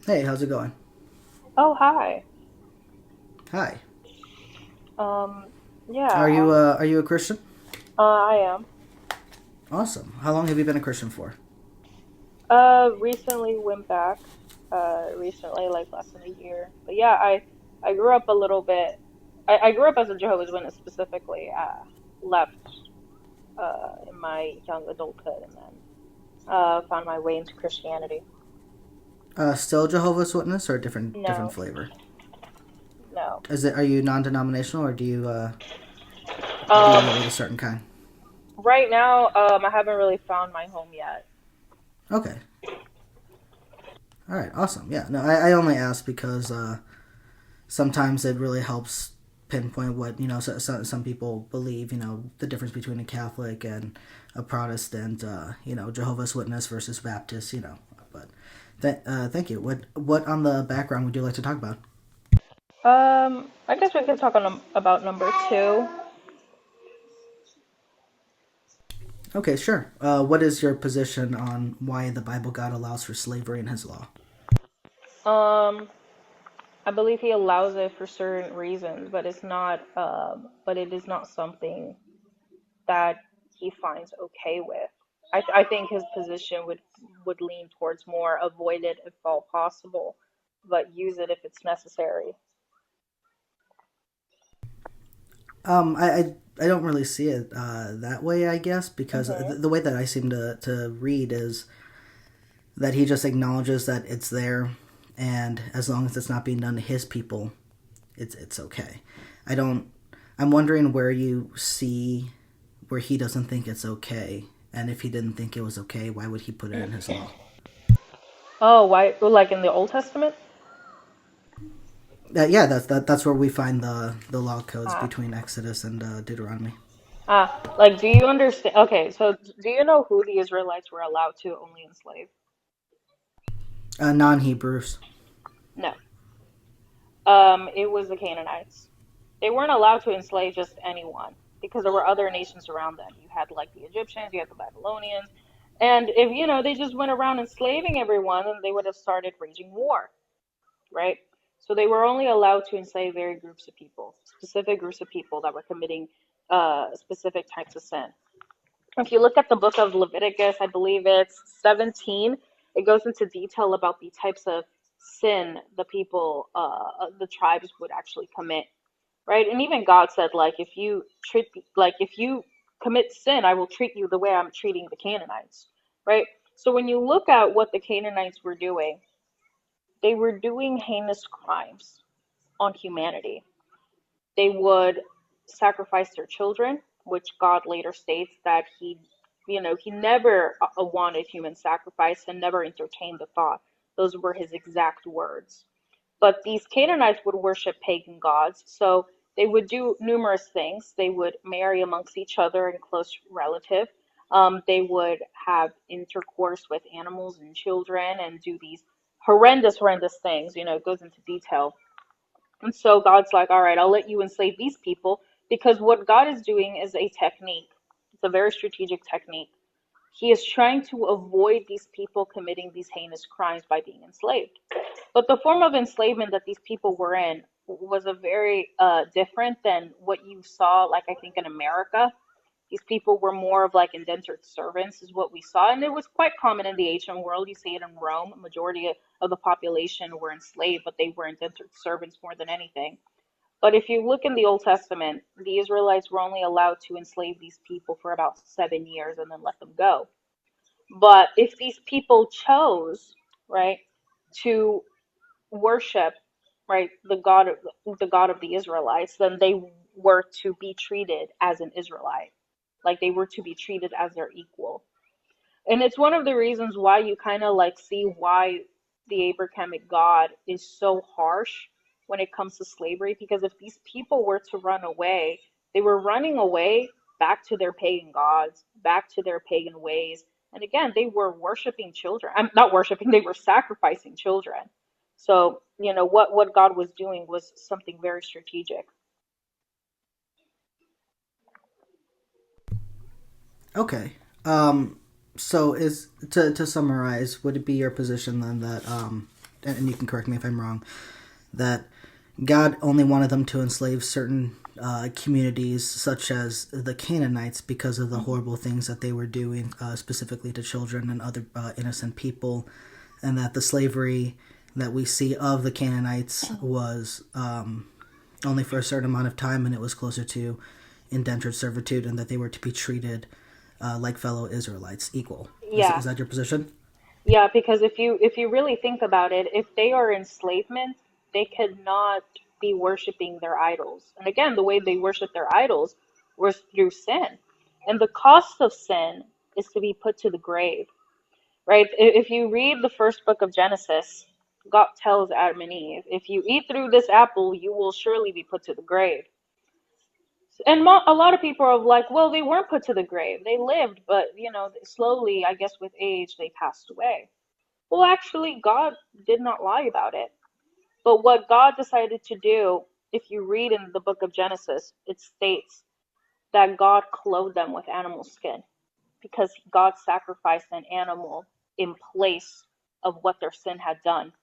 Hey, how's it going? Oh, hi. Hi. Um, yeah, Are you a Christian? I am. Awesome. How long have you been a Christian for? Recently went back. Recently, like less than a year. But yeah, I grew up a little bit. I grew up as a Jehovah's Witness specifically. Left in my young adulthood, and then found my way into Christianity. Still Jehovah's Witness or a different No, flavor? no. Is it? Are you non-denominational or do you Um, go with a certain kind? right now, I haven't really found my home yet. Okay. All right. Awesome. Yeah. No, I only ask because sometimes it really helps pinpoint what some people believe. The difference between a Catholic and a Protestant. Jehovah's Witness versus Baptist. But thank you. What on the background would you like to talk about? I guess we could talk about number two. Okay, sure. What is your position on why the Bible God allows for slavery in His law? Um, I believe he allows it for certain reasons, but it is not something that he finds okay with. I think his position would lean towards more avoid it if all possible, but use it if it's necessary. I don't really see it that way. I guess because Mhm. the way that I seem to read is that He just acknowledges that it's there, and as long as it's not being done to His people, it's okay. I don't. I'm wondering where you see where He doesn't think it's okay, and if He didn't think it was okay, why would He put it in His law? Oh, why? Like in the Old Testament? Yeah, that's where we find the law codes Ah, between Exodus and Deuteronomy. like do you understand? Okay, so do you know who the Israelites were allowed to only enslave? Non-Hebrews. No. It was the Canaanites. They weren't allowed to enslave just anyone because there were other nations around them. You had like the Egyptians, you had the Babylonians, and if they just went around enslaving everyone, then they would have started waging war, right? So they were only allowed to enslave very groups of people, specific groups of people that were committing specific types of sin. If you look at the book of Leviticus, I believe it's 17, it goes into detail about the types of sin the tribes would actually commit, right? And even God said, like, if you commit sin, I will treat you the way I'm treating the Canaanites, right? So when you look at what the Canaanites were doing, they were doing heinous crimes on humanity. They would sacrifice their children, which God later states that he never wanted human sacrifice and never entertained the thought. Those were his exact words. But these Canaanites would worship pagan gods, so they would do numerous things. They would marry amongst each other and close relative. They would have intercourse with animals and children and do these horrendous things. It goes into detail. And so God's like, all right, I'll let you enslave these people because what God is doing is a technique. It's a very strategic technique. He is trying to avoid these people committing these heinous crimes by being enslaved. But the form of enslavement that these people were in was a very different than what you saw, like I think in America. These people were more of like indentured servants, is what we saw, and it was quite common in the ancient world. You see it in Rome. A majority of the population were enslaved, but they were indentured servants more than anything. But if you look in the Old Testament, the Israelites were only allowed to enslave these people for about 7 years and then let them go. But if these people chose, right, to worship, right, the God of the Israelites, then they were to be treated as an Israelite. Like they were to be treated as their equal. And it's one of the reasons why you kind of like see why the Abrahamic God is so harsh when it comes to slavery. Because if these people were to run away, they were running away back to their pagan gods, back to their pagan ways. And again, they were worshiping children. I'm not worshiping, they were sacrificing children. So, what God was doing was something very strategic. Okay. So is to summarize, would it be your position then that and you can correct me if I'm wrong, that God only wanted them to enslave certain communities, such as the Canaanites, because of the horrible things that they were doing, specifically to children and other innocent people, and that the slavery that we see of the Canaanites was only for a certain amount of time, and it was closer to indentured servitude, and that they were to be treated like fellow Israelites, equal. Yeah. Is that your position? Yeah, because if you really think about it, if they are enslavement, they could not be worshiping their idols. And again, the way they worship their idols was through sin. And the cost of sin is to be put to the grave, right? If you read the first book of Genesis, God tells Adam and Eve, if you eat through this apple, you will surely be put to the grave. And a lot of people are like, well, they weren't put to the grave. They lived, but, slowly, I guess with age, they passed away. Well, actually, God did not lie about it. But what God decided to do, if you read in the book of Genesis, it states that God clothed them with animal skin because God sacrificed an animal in place of what their sin had done.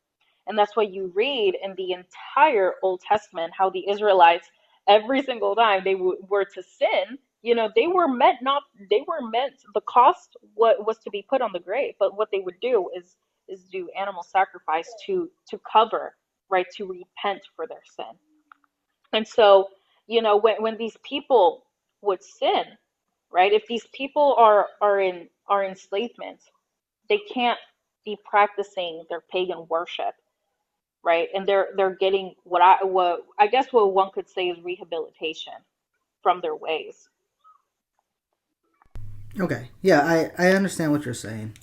And that's why you read in the entire Old Testament how the Israelites, every single time they were to sin, they were meant, the cost what was to be put on the grave, but what they would do is do animal sacrifice to cover, right, to repent for their sin. And so, when these people would sin, right, if these people are enslavement, they can't be practicing their pagan worship, right? And they're getting what one could say is rehabilitation from their ways. Okay. Yeah, I understand what you're saying.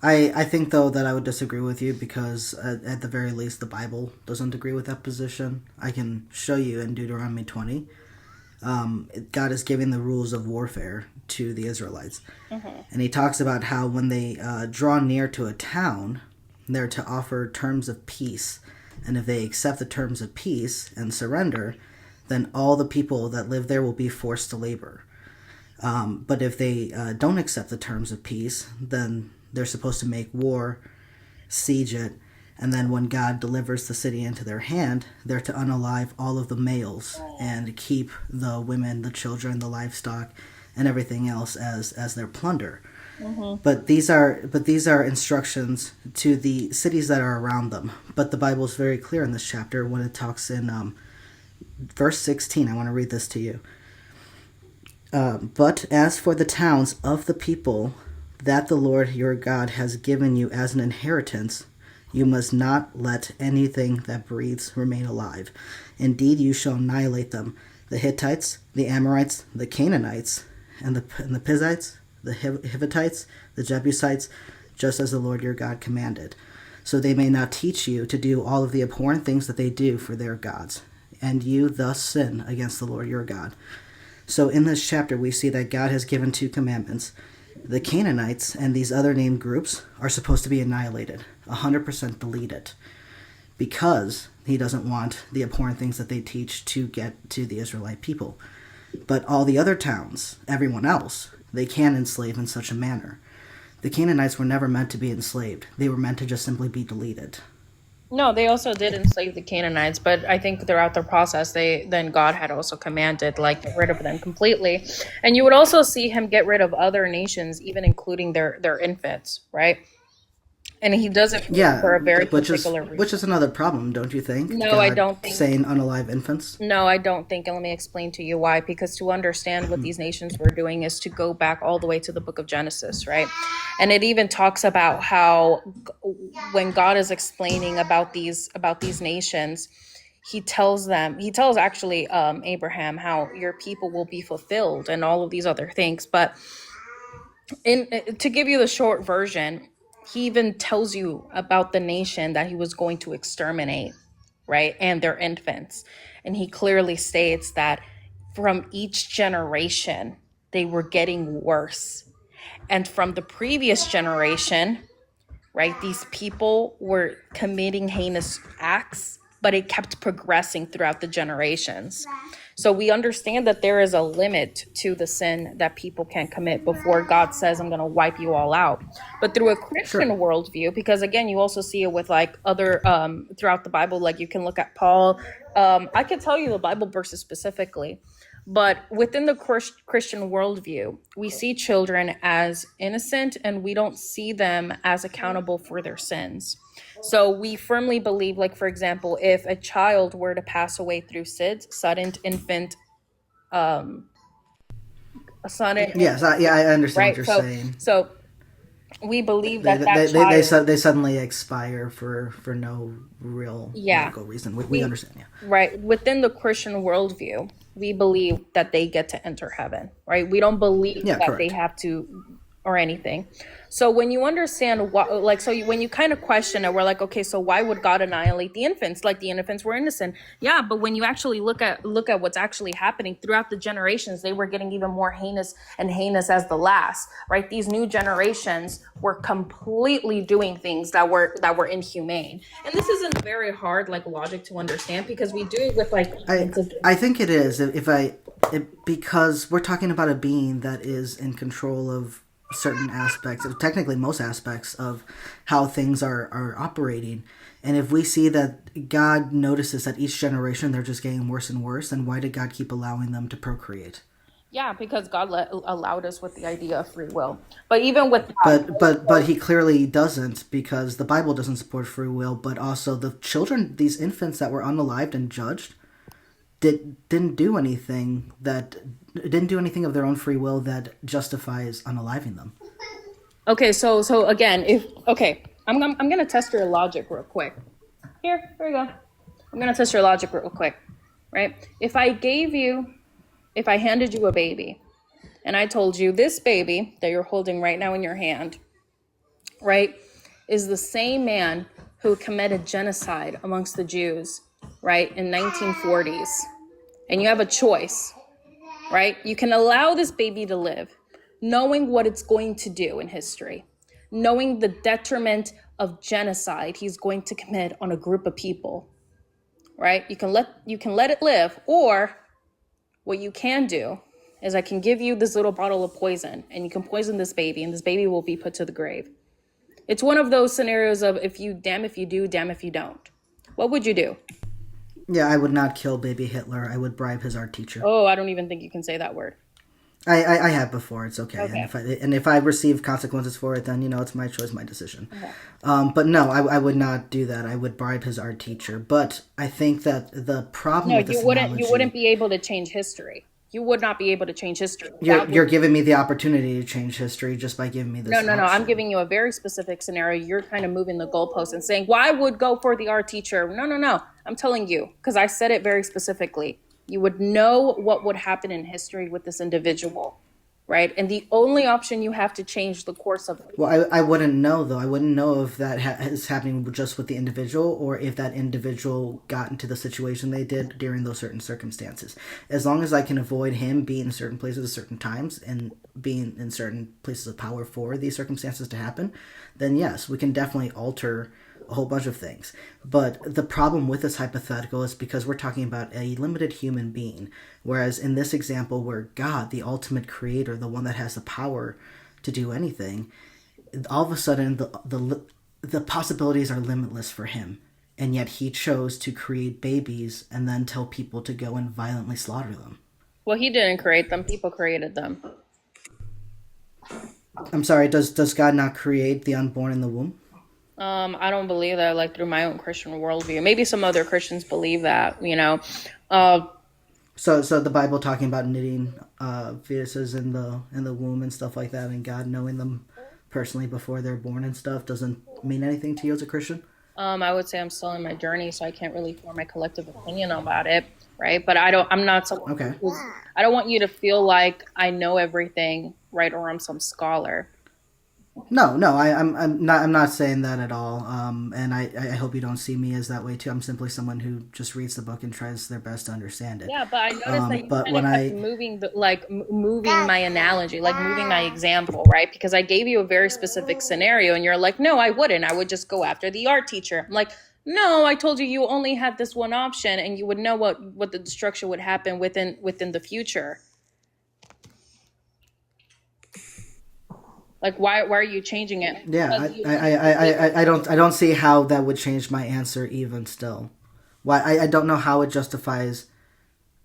I think though that I would disagree with you because at the very least the Bible doesn't agree with that position. I can show you in Deuteronomy 20. God is giving the rules of warfare to the Israelites, and He talks about how when they draw near to a town, they're to offer terms of peace, and if they accept the terms of peace and surrender, then all the people that live there will be forced to labor. But if they don't accept the terms of peace, then they're supposed to make war, siege it, and then when God delivers the city into their hand, they're to unalive all of the males and keep the women, the children, the livestock, and everything else as their plunder. But these are instructions to the cities that are around them. But the Bible is very clear in this chapter when it talks in verse 16. I want to read this to you. But as for the towns of the people that the Lord your God has given you as an inheritance, you must not let anything that breathes remain alive. Indeed, you shall annihilate them: the Hittites, the Amorites, the Canaanites, and the Pizzites, the Hivitites, the Jebusites, just as the Lord your God commanded. So they may not teach you to do all of the abhorrent things that they do for their gods, and you thus sin against the Lord your God. So in this chapter, we see that God has given two commandments. The Canaanites and these other named groups are supposed to be annihilated, 100% deleted, because He doesn't want the abhorrent things that they teach to get to the Israelite people. But all the other towns, everyone else, they can enslave in such a manner. The Canaanites were never meant to be enslaved. They were meant to just simply be deleted. No, they also did enslave the Canaanites, but I think throughout the process, then God had also commanded, like, get rid of them completely. And you would also see Him get rid of other nations, even including their infants, right? And He does it for Yeah, a very which is particular which reason. is another problem, don't you think? No, I God don't think. saying unalive infants. No, I don't think, and let me explain to you why. Because to understand what these nations were doing is to go back all the way to the book of Genesis, right? And it even talks about how when God is explaining about these nations, he tells actually Abraham how your people will be fulfilled and all of these other things. But to give you the short version, he even tells you about the nation that he was going to exterminate, right? And their infants. And he clearly states that from each generation, they were getting worse. And from the previous generation, right, these people were committing heinous acts, but it kept progressing throughout the generations. So we understand that there is a limit to the sin that people can commit before God says, I'm going to wipe you all out. But through a Christian Sure. worldview, because again, you also see it with like other, throughout the Bible, like you can look at Paul. I could tell you the Bible verses specifically, but within the Christian worldview, we see children as innocent and we don't see them as accountable for their sins. So we firmly believe, like, for example, if a child were to pass away through SIDS, sudden infant, um, a sudden, Yes, yeah, I understand what right? you're So, saying. so we believe They that they that they, they, child, su- they suddenly expire for no real yeah, medical reason. We we, understand. Yeah. right, within the Christian worldview, we believe that they get to enter heaven, right? We don't believe Yeah. that they Correct. have to or anything. So when you understand what, like, when you kind of question it, we're like, okay, so why would God annihilate the infants? Like the infants were innocent. Yeah, but when you actually look at what's actually happening throughout the generations, they were getting even more heinous and heinous as the last, right? These new generations were completely doing things that were inhumane. And this isn't very hard, like, logic to understand because we do it with like I I think it is because we're talking about a being that is in control of certain aspects, technically most aspects of how things are operating. And if we see that God notices that each generation they're just getting worse and worse, then why did God keep allowing them to procreate? yeah, because God allowed us with the idea of free will. But even with that, But he clearly doesn't, because the Bible doesn't support free will. But also the children, these infants that were unalived and judged, didn't do anything of their own free will that justifies unaliving them. okay, so again, if okay, I'm gonna test your logic real quick. Here we go. I'm gonna test your logic real quick, right? If I handed you a baby, and I told you this baby that you're holding right now in your hand, right, is the same man who committed genocide amongst the Jews, right, in 1940s, and you have a choice, right? You can allow this baby to live, knowing what it's going to do in history, knowing the detriment of genocide he's going to commit on a group of people, right? You can let it live, or what you can do is I can give you this little bottle of poison and you can poison this baby and this baby will be put to the grave. It's one of those scenarios of if you do, damn if you don't. What would you do? Yeah, I would not kill baby Hitler. I would bribe his art teacher. Oh, I don't even think you can say that word. I have before. It's okay. Okay. And if I receive consequences for it, then it's my choice, my decision. Okay. But no, I would not do that. I would bribe his art teacher. But I think that the problem No, with this analogy, you wouldn't be able to change history. You would not be able to change history. you're giving me the opportunity to change history just by giving me this. No. I'm option. giving you a very specific scenario. You're kind of moving the goalpost and saying, well, I would go for the art teacher. No. I'm telling you, because I said it very specifically. You would know what would happen in history with this individual, right? And the only option you have to change the course of it. Well, I wouldn't know, though. I wouldn't know if that is happening just with the individual or if that individual got into the situation they did during those certain circumstances. As long as I can avoid him being in certain places at certain times and being in certain places of power for these circumstances to happen, then yes, we can definitely alter a whole bunch of things. But the problem with this hypothetical is because we're talking about a limited human being, whereas in this example where God, the ultimate creator, the one that has the power to do anything, all of a sudden the possibilities are limitless for him, and yet he chose to create babies and then tell people to go and violently slaughter them. Well, he didn't create them. People created them. I'm sorry, does God not create the unborn in the womb? I don't believe that, like, through my own Christian worldview. Maybe some other Christians believe that. Uh, So the Bible talking about knitting fetuses in the womb and stuff like that, and God knowing them personally before they're born and stuff doesn't mean anything to you as a Christian? I would say I'm still in my journey, so I can't really form a collective opinion about it, right? But I'm not someone Okay. I don't want you to feel like I know everything, right? Or I'm some scholar. No, I'm not saying that at all. And I hope you don't see me as that way too. I'm simply someone who just reads the book and tries their best to understand it. Yeah, but I noticed that you but kind when of kept moving my analogy, like moving my example, right? Because I gave you a very specific scenario, and you're like, no, I wouldn't. I would just go after the art teacher. I'm like, No, I told you you only had this one option, and you would know what the destruction would happen within the future. Like, why are you changing it? Because Yeah, you wanted to live in I don't see how that would change my answer even still. Why I don't know how it justifies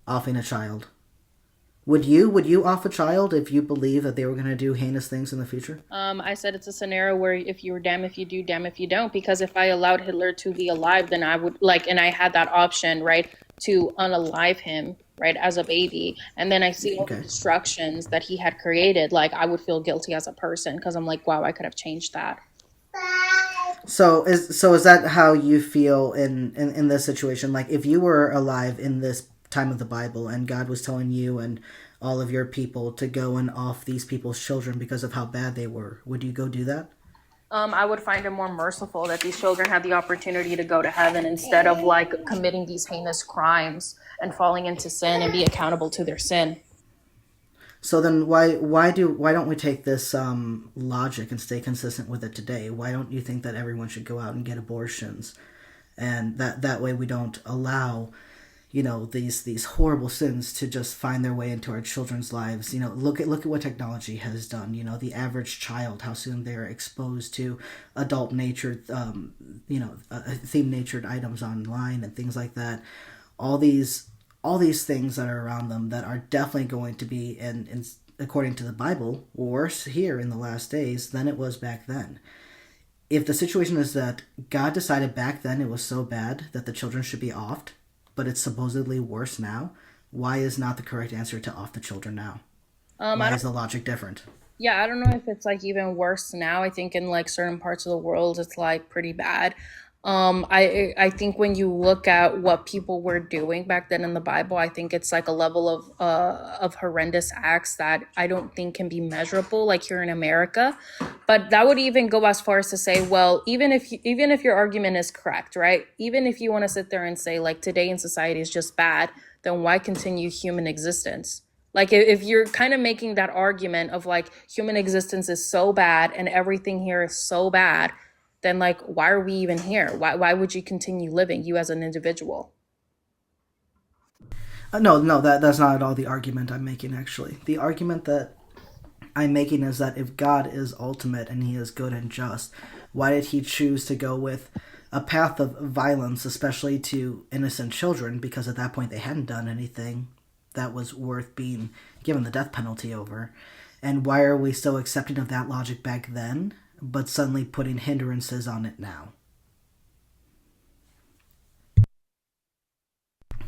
offing a child. Would you off a child if you believe that they were going to do heinous things in the future? I said it's a scenario where if you were damn if you do, damn if you don't. Because if I allowed Hitler to be alive, then I would and I had that option, right, to unalive him, right, as a baby, and then I see all the Okay. destructions that he had created. Like, I would feel guilty as a person because I'm like, wow, I could have changed that. So is that how you feel in this situation? Like if you were alive in this time of the Bible and God was telling you and all of your people to go and off these people's children because of how bad they were, would you go do that? I would find it more merciful that these children had the opportunity to go to heaven instead of like committing these heinous crimes and falling into sin and be accountable to their sin. So then why don't we take this logic and stay consistent with it today? Why don't you think that everyone should go out and get abortions, and that way we don't allow these horrible sins to just find their way into our children's lives. Look at what technology has done. The average child, how soon they're exposed to adult natured theme natured items online and things like that. All these things that are around them that are definitely going to be in according to the Bible worse here in the last days than it was back then. If the situation is that God decided back then it was so bad that the children should be offed, but it's supposedly worse now, why is not the correct answer to off the children now? I Why don't is the logic different? Yeah, I don't know if it's like even worse now. I think in like certain parts of the world, it's like pretty bad. I think when you look at what people were doing back then in the Bible, I think it's like a level of horrendous acts that I don't think can be measurable like here in America. But that would even go as far as to say, well, even if your argument is correct, right? Even if you want to sit there and say like today in society is just bad, then why continue human existence? Like if you're kind of making that argument of like human existence is so bad and everything here is so bad, then like why are we even here? Why would you continue living, you as an individual? No, that's not at all the argument I'm making. Actually, the argument that I'm making is that if God is ultimate and He is good and just, why did He choose to go with a path of violence, especially to innocent children? Because at that point they hadn't done anything that was worth being given the death penalty over. And why are we so accepting of that logic back then, but suddenly putting hindrances on it now?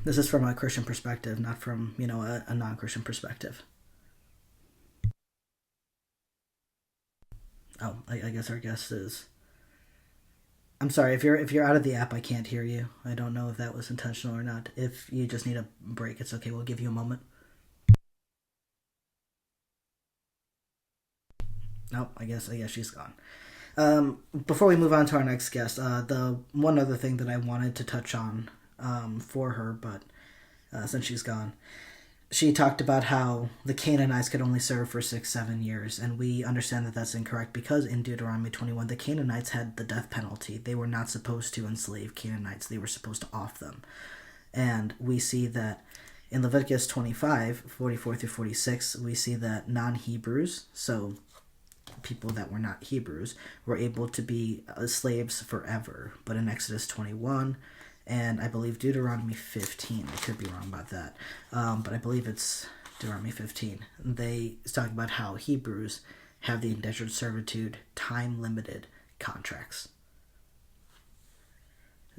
This is from a Christian perspective, not from a non-Christian perspective. Oh, I guess our guest is. I'm sorry if you're out of the app. I can't hear you. I don't know if that was intentional or not. If you just need a break, it's okay. We'll give you a moment. Nope. I guess she's gone. Before we move on to our next guest, the one other thing that I wanted to touch on for her, but since she's gone, she talked about how the Canaanites could only serve for 6-7 years, and we understand that that's incorrect because in Deuteronomy 21, the Canaanites had the death penalty. They were not supposed to enslave Canaanites, they were supposed to off them. And we see that in Leviticus 25:44-46, we see that non Hebrews, so people that were not Hebrews, were able to be slaves forever. But in Exodus 21, and I believe Deuteronomy 15. I could be wrong about that, but I believe it's Deuteronomy 15. They talk about how Hebrews have the indentured servitude time-limited contracts.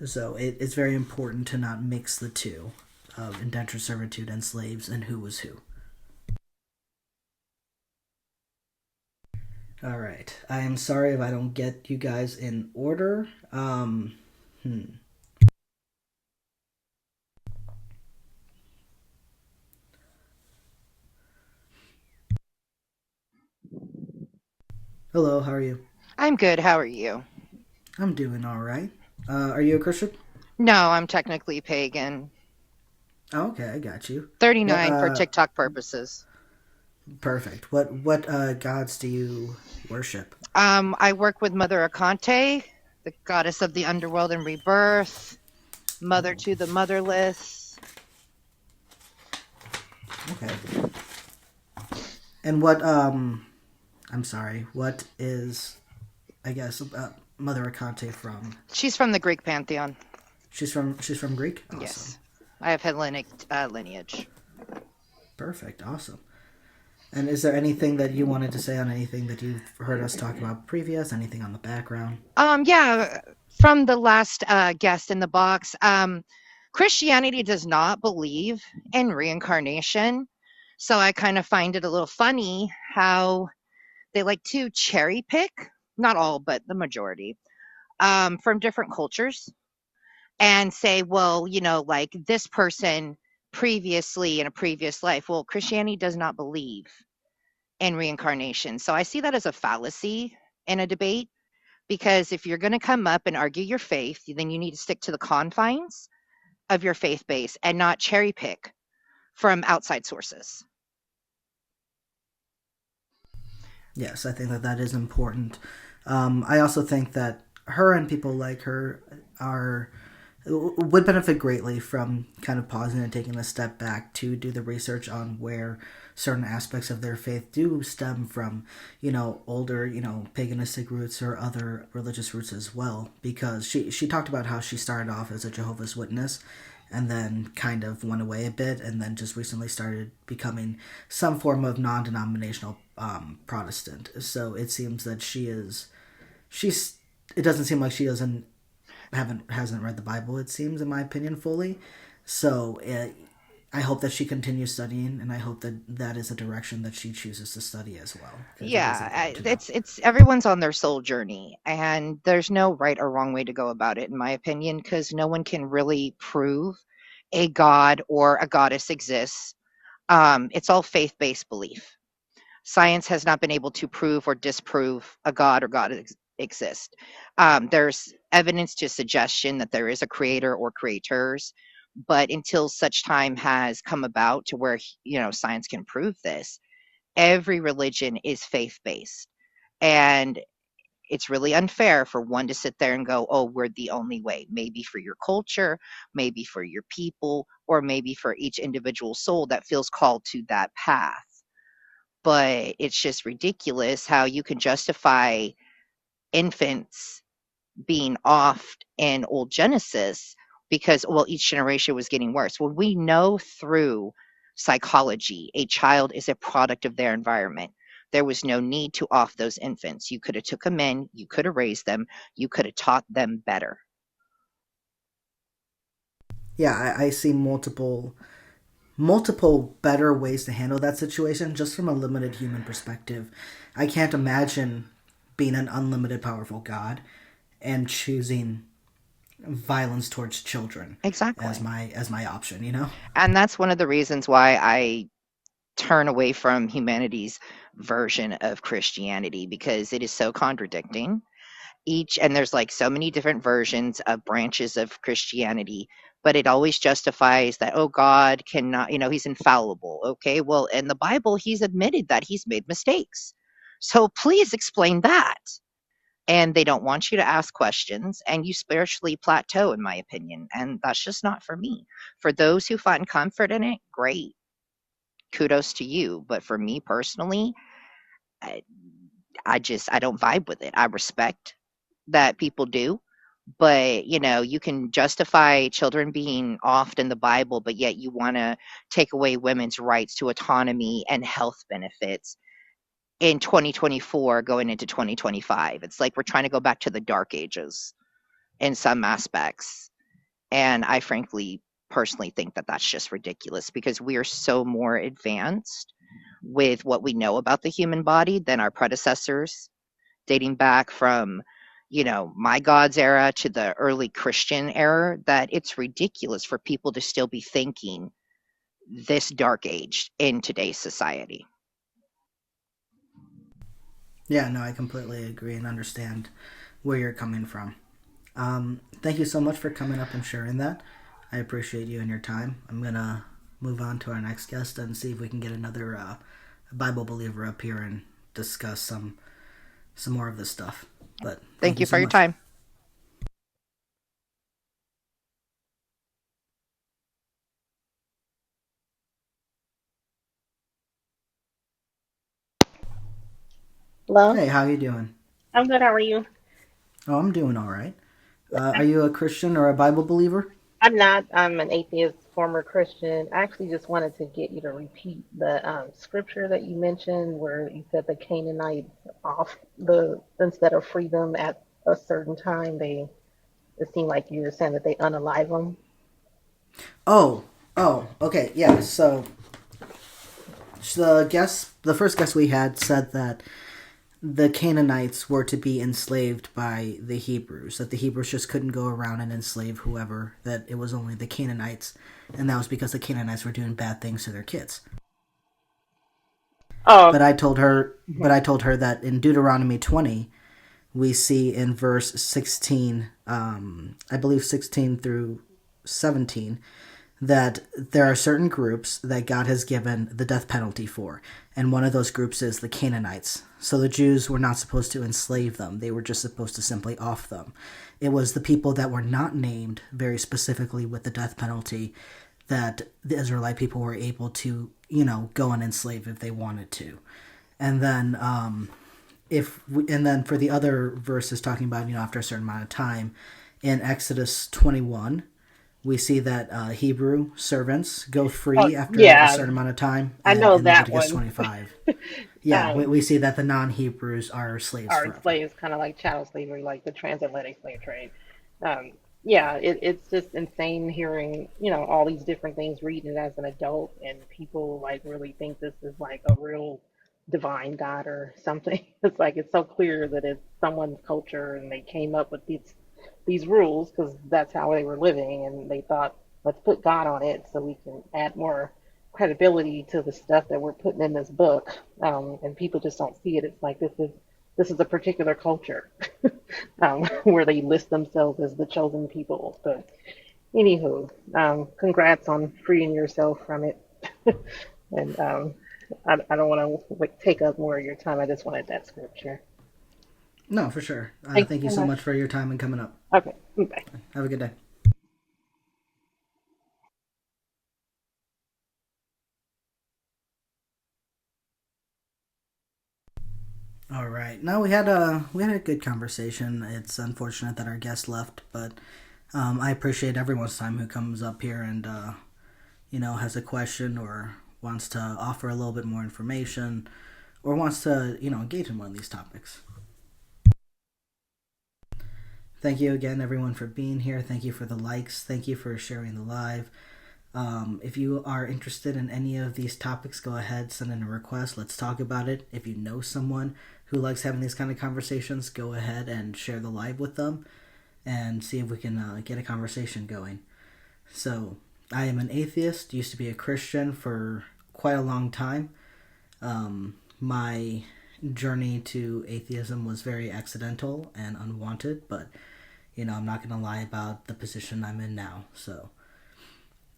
So it's very important to not mix the two of indentured servitude and slaves and who was who. All right. I am sorry if I don't get you guys in order. Hmm. Hello, how are you? I'm good. How are you? I'm doing all right. Are you a Christian? No, I'm technically pagan. Oh, okay, I got you. What? 39 for TikTok purposes. Perfect. What gods do you worship? I work with Mother Akante. The goddess of the underworld and rebirth, mother Oh, to the motherless. okay. And what I'm sorry, what is, I guess, Mother Akante from? She's from the Greek pantheon. She's from Greek. Awesome. Yes. I have Hellenic lineage. Perfect. Awesome. And is there anything that you wanted to say on anything that you've heard us talk about previous? Anything on the background? Yeah, from the last guest in the box, Christianity does not believe in reincarnation. So I kind of find it a little funny how they like to cherry pick, not all, but the majority, from different cultures and say, well, like this person previously in a previous life. Well, Christianity does not believe in reincarnation. So I see that as a fallacy in a debate because if you're going to come up and argue your faith, then you need to stick to the confines of your faith base and not cherry pick from outside sources. Yes, I think that that is important. I also think that her and people like her are would benefit greatly from kind of pausing and taking a step back to do the research on where certain aspects of their faith do stem from, older, paganistic roots or other religious roots as well. Because she talked about how she started off as a Jehovah's Witness and then kind of went away a bit and then just recently started becoming some form of non-denominational Protestant. So it seems that she's it doesn't seem like she hasn't read the Bible, it seems, in my opinion, fully. So I hope that she continues studying, and I hope that that is a direction that she chooses to study as well. Yeah, it's everyone's on their soul journey, and there's no right or wrong way to go about it, in my opinion, because no one can really prove a god or a goddess exists. It's all faith-based belief. Science has not been able to prove or disprove a god or god exist. There's evidence to suggestion that there is a creator or creators, but until such time has come about to where science can prove this, every religion is faith-based, and it's really unfair for one to sit there and go, oh, we're the only way. Maybe for your culture, maybe for your people, or maybe for each individual soul that feels called to that path. But it's just ridiculous how you can justify infants being off in old Genesis because, well, each generation was getting worse. Well, we know through psychology a child is a product of their environment. There was no need to off those infants. You could have took them in, you could have raised them, you could have taught them better. Yeah, I see multiple better ways to handle that situation just from a limited human perspective. I can't imagine being an unlimited powerful God and choosing violence towards children Exactly. as my option. And that's one of the reasons why I turn away from humanity's version of Christianity because it is so contradicting. And there's like so many different versions of branches of Christianity, but it always justifies that, oh, God cannot, he's infallible. Okay, well, in the Bible, he's admitted that he's made mistakes. So please explain that. And they don't want you to ask questions, and you spiritually plateau, in my opinion. And that's just not for me. For those who find comfort in it, great. Kudos to you. But for me personally, I, I don't vibe with it. I respect that people do, but you can justify children being offed in the Bible, but yet you want to take away women's rights to autonomy and health benefits in 2024 going into 2025. It's like we're trying to go back to the dark ages in some aspects, and I frankly personally think that that's just ridiculous because we are so more advanced with what we know about the human body than our predecessors, dating back from my God's era to the early Christian era, that it's ridiculous for people to still be thinking this dark age in today's society. Yeah, no, I completely agree and understand where you're coming from. Thank you so much for coming up and sharing that. I appreciate you and your time. I'm gonna move on to our next guest and see if we can get another Bible believer up here and discuss some more of this stuff. But thank Thank you you so for your much. time. Hello? Hey, how you doing? I'm good. How are you? Oh, I'm doing all right. Are you a Christian or a Bible believer? I'm not. I'm an atheist, former Christian. I actually just wanted to get you to repeat the scripture that you mentioned where you said the Canaanites off the instead of free them at a certain time, it seemed like you were saying that they unalive them. Oh, okay, yeah. So the first guest we had said that the Canaanites were to be enslaved by the Hebrews, that the Hebrews just couldn't go around and enslave whoever, that it was only the Canaanites, and that was because the Canaanites were doing bad things to their kids. Oh, But I told her that in Deuteronomy 20, we see in verse 16, I believe 16 through 17, that there are certain groups that God has given the death penalty for, and one of those groups is the Canaanites. So the Jews were not supposed to enslave them, they were just supposed to simply off them. It was the people that were not named very specifically with the death penalty that the Israelite people were able to, go and enslave if they wanted to. And then and then for the other verses talking about, after a certain amount of time, in Exodus 21, we see that Hebrew servants go oh, free after a yeah. certain amount of time, I and know in that Leviticus one. 25, yeah, we, Um, we see that the non-Hebrews are slaves Our forever. slaves, kind of like chattel slavery, like the transatlantic slave trade. Yeah, it's just insane hearing, all these different things, reading it as an adult, and people like really think this is like a real divine God or something. It's like it's so clear that it's someone's culture, and they came up with these rules because that's how they were living, and they thought, let's put God on it so we can add more credibility to the stuff that we're putting in this book. And people just don't see it. It's like this is a particular culture where they list themselves as the chosen people. But anywho, congrats on freeing yourself from it. And I don't want to like take up more of your time. I just wanted that scripture. No, for sure. Thank you Thank you so so much. much for your time and coming up. Okay, bye. Have a good day. All right. No, we had a good conversation. It's unfortunate that our guest left, but I appreciate everyone's time who comes up here and has a question or wants to offer a little bit more information or wants to engage in one of these topics. Thank you again, everyone, for being here. Thank you for the likes. Thank you for sharing the live. If you are interested in any of these topics, go ahead, send in a request. Let's talk about it. If you know someone who likes having these kind of conversations, go ahead and share the live with them and see if we can get a conversation going. So, I am an atheist, used to be a Christian for quite a long time. My journey to atheism was very accidental and unwanted, but I'm not going to lie about the position I'm in now. So,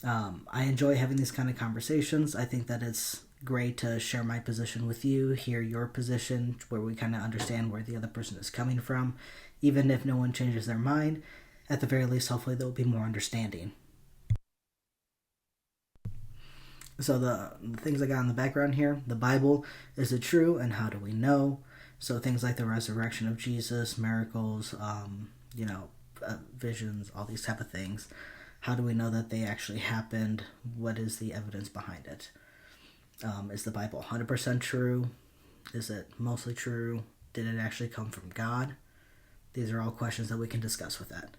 I enjoy having these kind of conversations. I think that it's great to share my position with you, hear your position, where we kind of understand where the other person is coming from. Even if no one changes their mind, at the very least, hopefully, there will be more understanding. So, the things I got in the background here, the Bible, is it true, and how do we know? So, things like the resurrection of Jesus, miracles, visions, all these type of things. How do we know that they actually happened? What is the evidence behind it? Is the Bible 100% true? Is it mostly true? Did it actually come from God? These are all questions that we can discuss with that.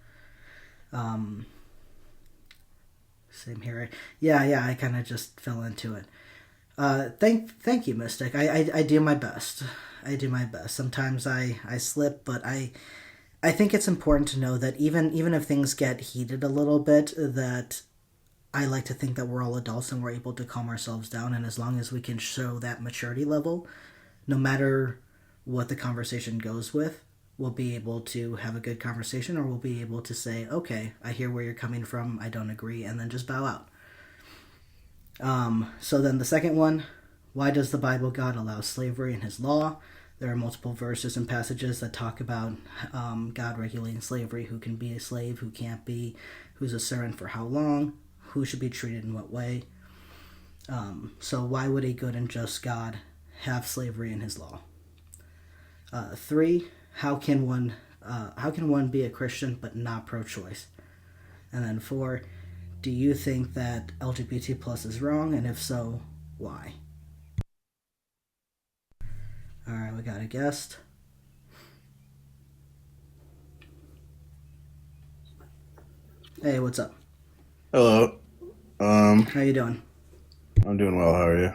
Same here. Yeah, I kind of just fell into it. Thank you, Mystic. I do my best. I do my best. Sometimes I slip, but I think it's important to know that even if things get heated a little bit, that I like to think that we're all adults and we're able to calm ourselves down. And as long as we can show that maturity level, no matter what the conversation goes with, we'll be able to have a good conversation, or we'll be able to say, okay, I hear where you're coming from, I don't agree, and then just bow out. So then the second one, why does the Bible God allow slavery in his law? There are multiple verses and passages that talk about God regulating slavery, who can be a slave, who can't be, who's a servant for how long, who should be treated in what way. So why would a good and just God have slavery in his law? Three, how can one be a Christian but not pro-choice? And then four, do you think that LGBT plus is wrong, and if so, why? All right, we got a guest. Hey, what's up? Hello. How you doing? I'm doing well. How are you?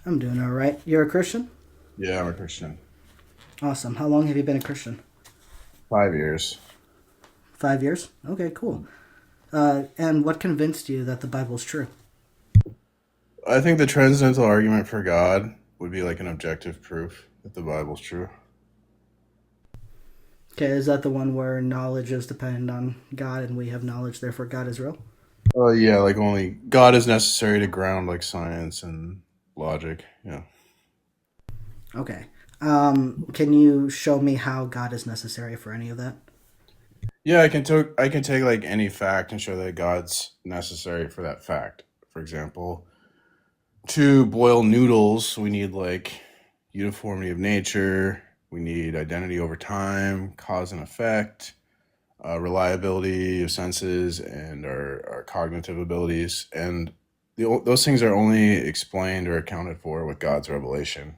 I'm doing all right. You're a Christian? Yeah, I'm a Christian. Awesome. How long have you been a Christian? 5 years. 5 years? Okay, cool. And what convinced you that the Bible's true? I think the transcendental argument for God would be like an objective proof that the Bible's true. Okay, is that the one where knowledge is dependent on God and we have knowledge, therefore God is real? Oh yeah, like only God is necessary to ground like science and logic. Yeah. Okay. Can you show me how God is necessary for any of that? Yeah, I can take like any fact and show that God's necessary for that fact. For example, to boil noodles, we need like uniformity of nature. We need identity over time, cause and effect, reliability of senses, and our cognitive abilities. And those things are only explained or accounted for with God's revelation.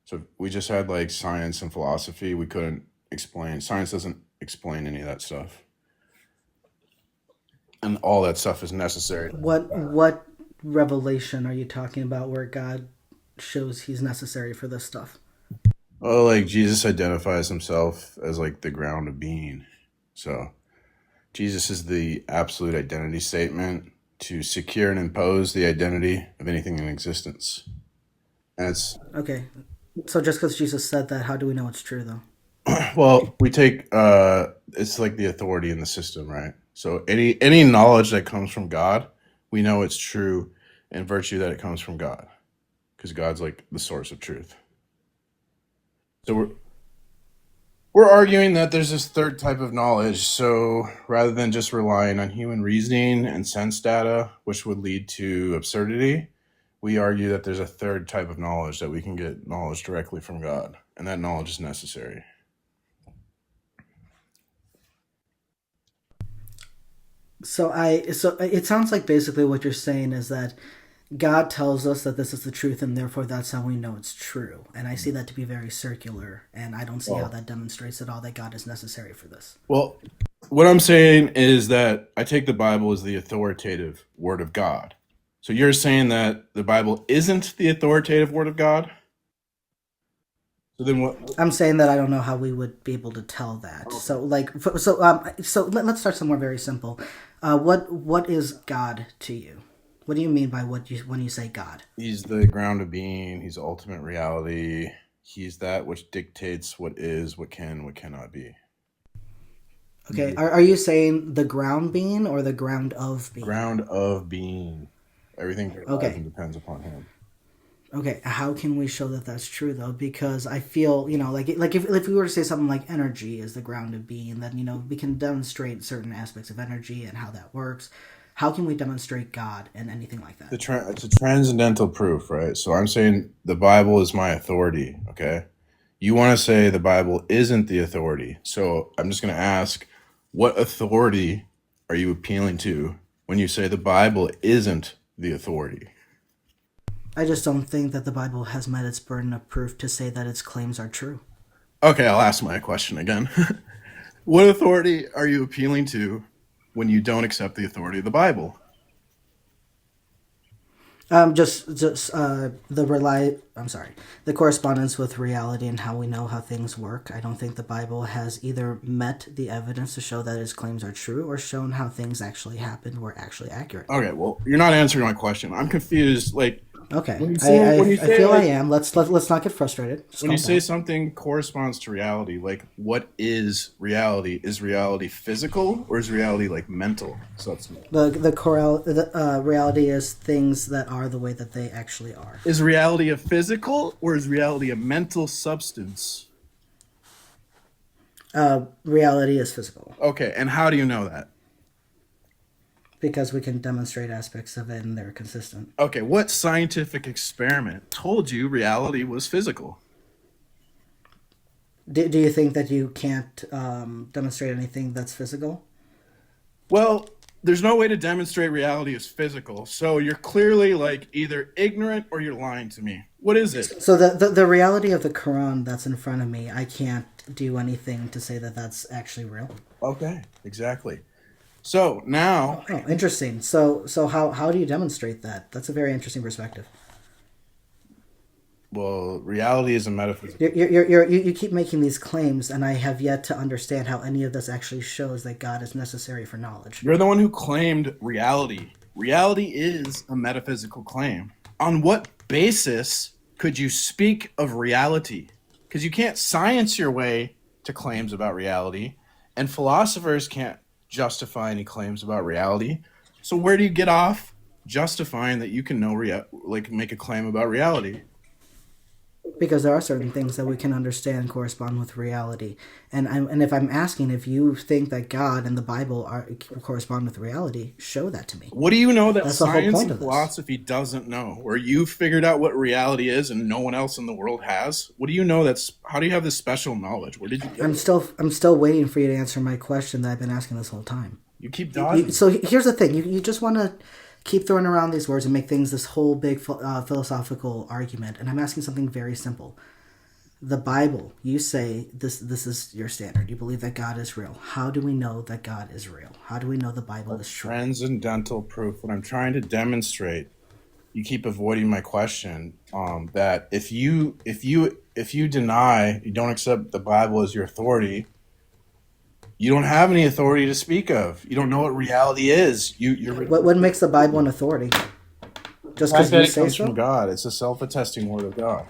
So if we just had like science and philosophy, we couldn't explain. Science doesn't explain any of that stuff. And all that stuff is necessary. What revelation are you talking about where God shows he's necessary for this stuff? Oh, like Jesus identifies himself as like the ground of being. So Jesus is the absolute identity statement to secure and impose the identity of anything in existence. And it's, Okay. So just because Jesus said that, how do we know it's true though? well, we take it's like the authority in the system, right? So any knowledge that comes from God, we know it's true in virtue that it comes from God, because God's like the source of truth. So we're arguing that there's this third type of knowledge. So rather than just relying on human reasoning and sense data, which would lead to absurdity, we argue that there's a third type of knowledge, that we can get knowledge directly from God, and that knowledge is necessary. So it sounds like basically what you're saying is that God tells us that this is the truth, and therefore that's how we know it's true. And I see that to be very circular, and I don't see how Well, that demonstrates at all that God is necessary for this. well, what I'm saying is that I take the Bible as the authoritative word of God. So you're saying that the Bible isn't the authoritative word of God? So then what? I'm saying that I don't know how we would be able to tell that. So like, let's start somewhere very simple. What is God to you? What do you mean by when you say God? He's the ground of being. He's ultimate reality. He's that which dictates what is, what can, what cannot be. Okay, are you saying the ground being or the ground of being? Ground of being. Everything that lies Okay. and depends upon him. Okay, how can we show that that's true though? Because I feel, like if we were to say something like energy is the ground of being, then we can demonstrate certain aspects of energy and how that works. How can we demonstrate God and anything like that? It's a transcendental proof, right? So I'm saying the Bible is my authority, okay? You want to say the Bible isn't the authority. So I'm just going to ask, what authority are you appealing to when you say the Bible isn't the authority? I just don't think that the Bible has met its burden of proof to say that its claims are true. Okay, I'll ask my question again. What authority are you appealing to when you don't accept the authority of the Bible? Just the correspondence with reality and how we know how things work. I don't think the Bible has either met the evidence to show that its claims are true or shown how things actually happened were actually accurate. Okay, well, you're not answering my question. I'm confused. Like, Okay, when you I, I, say when you I say feel I like am. Let's not get frustrated. Just when you calm say down. something corresponds to reality, like what is reality? Is reality physical or is reality like mental substance? The reality is things that are the way that they actually are. Is reality a physical or is reality a mental substance? Reality is physical Okay, and how do you know that? because we can demonstrate aspects of it and they're consistent. Okay, what scientific experiment told you reality was physical? Do you think that you can't demonstrate anything that's physical? Well, there's no way to demonstrate reality as physical. So you're clearly like either ignorant or you're lying to me. What is it? So the reality of the Quran that's in front of me, I can't do anything to say that that's actually real. Okay, exactly. So now, Oh, interesting. So how do you demonstrate that? That's a very interesting perspective. well, reality is a metaphysical. You keep making these claims, and I have yet to understand how any of this actually shows that God is necessary for knowledge. You're the one who claimed reality. Reality is a metaphysical claim. On what basis could you speak of reality? Because you can't science your way to claims about reality, and philosophers can't justify any claims about reality. So where do you get off justifying that you can know like make a claim about reality? Because there are certain things that we can understand correspond with reality, and if I'm asking if you think that God and the Bible correspond with reality, show that to me. What do you know that That's the whole science point and of this. philosophy doesn't know? Where you figured out what reality is and no one else in the world has? What do you know how do you have this special knowledge? Where did you get it? I'm still waiting for you to answer my question that I've been asking this whole time. You keep dodging. So here's the thing: you just want to keep throwing around these words and make things this whole big philosophical argument. And I'm asking something very simple. The Bible, you say this is your standard. You believe that God is real. How do we know that God is real? How do we know the Bible is true? Transcendental proof. What I'm trying to demonstrate, you keep avoiding my question. That if you deny, you don't accept the Bible as your authority, you don't have any authority to speak of. You don't know what reality is. What makes the Bible an authority? Just The fact because that you it say comes so? from God. It's a self-attesting word of God.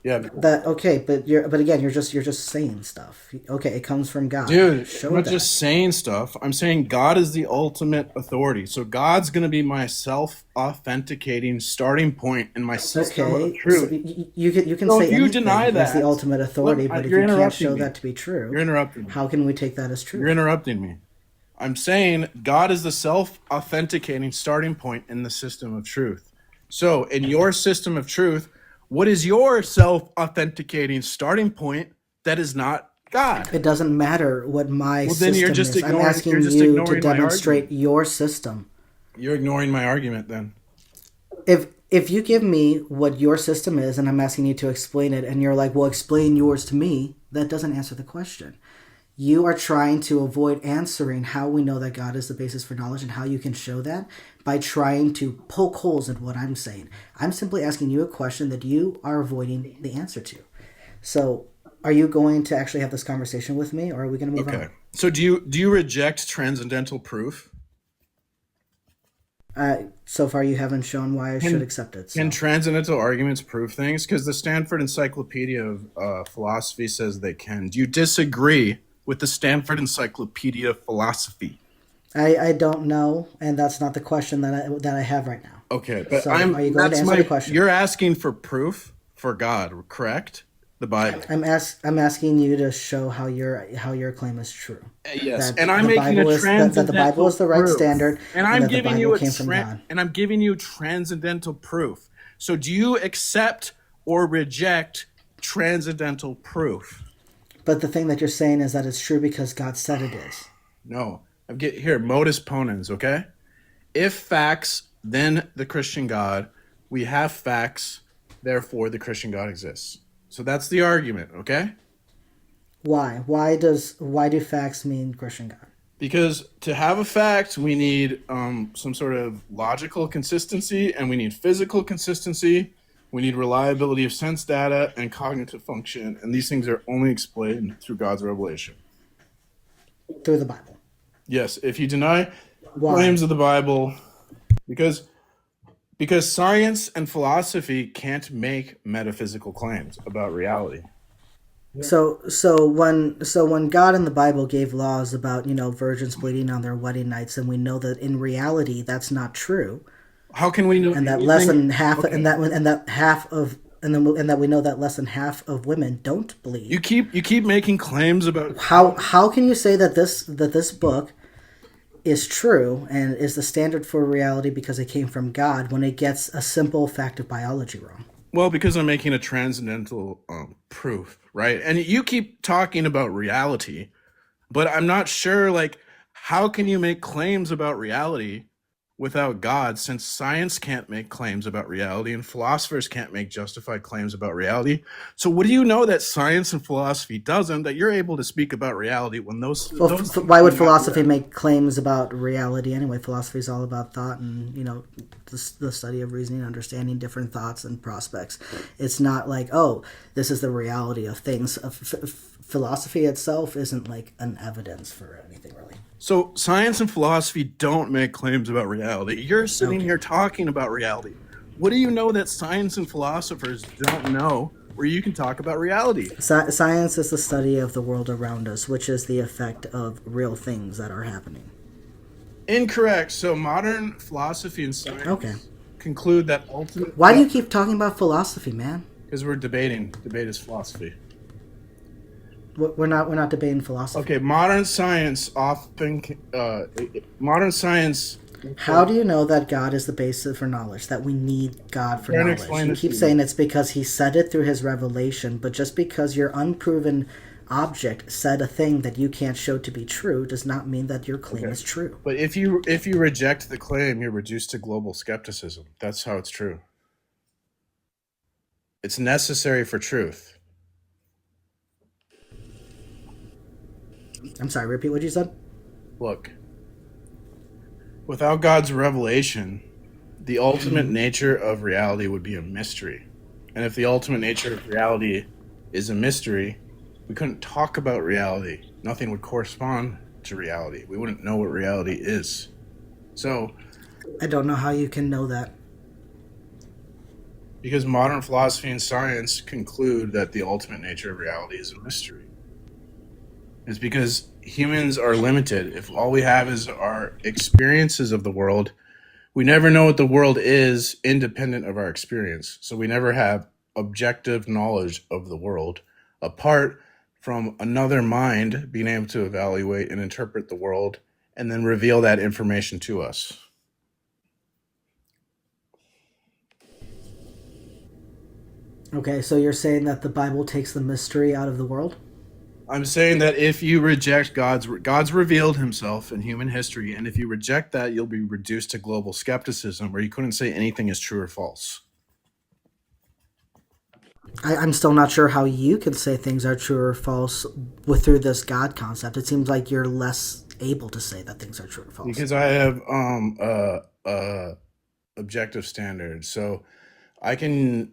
Yeah, That okay, but again, you're just saying stuff. Okay, it comes from God. dude, Show I'm not that. just saying stuff. I'm saying God is the ultimate authority. So God's going to be my self-authenticating starting point in my system of Okay, so truth. you can So say if you anything deny as the that, ultimate authority, look, but if you're you can't interrupting show me. that to be true, You're interrupting me. how can we take that as You're true? interrupting me. I'm saying God is the self-authenticating starting point in the system of truth. So in your system of truth, what is your self-authenticating starting point that is not God? It doesn't matter what my Well, then you're system just is. I'm ignoring. You're asking just you to ignoring my demonstrate argument. your system. You're ignoring my argument. Then If you give me what your system is, and I'm asking you to explain it, and you're like, "Well, explain yours to me," that doesn't answer the question. You are trying to avoid answering how we know that God is the basis for knowledge and how you can show that by trying to poke holes in what I'm saying. I'm simply asking you a question that you are avoiding the answer to. So, are you going to actually have this conversation with me, or are we going to move okay. So do you reject transcendental proof? on? So far, you haven't shown why I should Can accept it. can So, transcendental arguments prove things? Because the Stanford Encyclopedia of Philosophy says they can. Do you disagree with the Stanford Encyclopedia of Philosophy? I don't know, and that's not the question that I have right now. Okay, but So, are you going to answer the question? You're asking for proof for God, correct? The Bible. I'm asking you to show how your claim is true. Yes, That and I'm the making Bible a is that the Bible transcendental is the right proof. standard, And and I'm that the giving Bible you came from God. and I'm giving you transcendental proof. So do you accept or reject transcendental proof? But the thing that you're saying is that it's true because God said it is. No. Here, modus ponens, okay? If facts, then the Christian God. We have facts, therefore the Christian God exists. So that's the argument, okay? Why? Why do facts mean Christian God? Because to have a fact, we need some sort of logical consistency, and we need physical consistency. We need reliability of sense data and cognitive function, and these things are only explained through God's revelation. Through the Bible. Yes, if you deny Why? claims of the Bible, because science and philosophy can't make metaphysical claims about reality. So when God in the Bible gave laws about virgins bleeding on their wedding nights, and we know that in reality that's not true, How can we know? and that less than half and that we know that less than half of women don't bleed. You keep making claims about How can you say that this book is true and is the standard for reality because it came from God when it gets a simple fact of biology wrong? Well, because I'm making a transcendental proof, right? And you keep talking about reality, but I'm not sure, like, how can you make claims about reality without God, since science can't make claims about reality and philosophers can't make justified claims about reality? So what do you know that science and philosophy doesn't, that you're able to speak about reality when Well, those things why do would not do philosophy that? make claims about reality anyway? Philosophy is all about thought and, the study of reasoning, understanding different thoughts and prospects. It's not like, oh, this is the reality of things. Philosophy itself isn't like an evidence for anything, really. So science and philosophy don't make claims about reality. You're sitting Okay. here talking about reality. What do you know that science and philosophers don't know where you can talk about reality? Science is the study of the world around us, which is the effect of real things that are happening. Incorrect. So modern philosophy and Okay. science conclude that ultimate, Why do you keep talking about philosophy, man? because we're debating. Debate is philosophy. We're not debating philosophy. Okay, modern science. How do you know that God is the basis for knowledge? That we need God for Trying to knowledge? explain You this to keep you. saying it's because He said it through His revelation, but just because your unproven object said a thing that you can't show to be true does not mean that your claim Okay. is true. But if you reject the claim, you're reduced to global skepticism. That's how it's true. It's necessary for truth. I'm sorry, repeat what you said? Look, without God's revelation, the ultimate nature of reality would be a mystery. And if the ultimate nature of reality is a mystery, we couldn't talk about reality. Nothing would correspond to reality. We wouldn't know what reality is. So, I don't know how you can know that. because modern philosophy and science conclude that the ultimate nature of reality is a mystery, it's because humans are limited. If all we have is our experiences of the world, we never know what the world is independent of our experience. So we never have objective knowledge of the world apart from another mind being able to evaluate and interpret the world and then reveal that information to us. Okay, so you're saying that the Bible takes the mystery out of the world? I'm saying that if you reject God's revealed himself in human history, and if you reject that, you'll be reduced to global skepticism where you couldn't say anything is true or false. I'm still not sure how you can say things are true or false through this God concept. It seems like you're less able to say that things are true or false. Because I have objective standards. So I can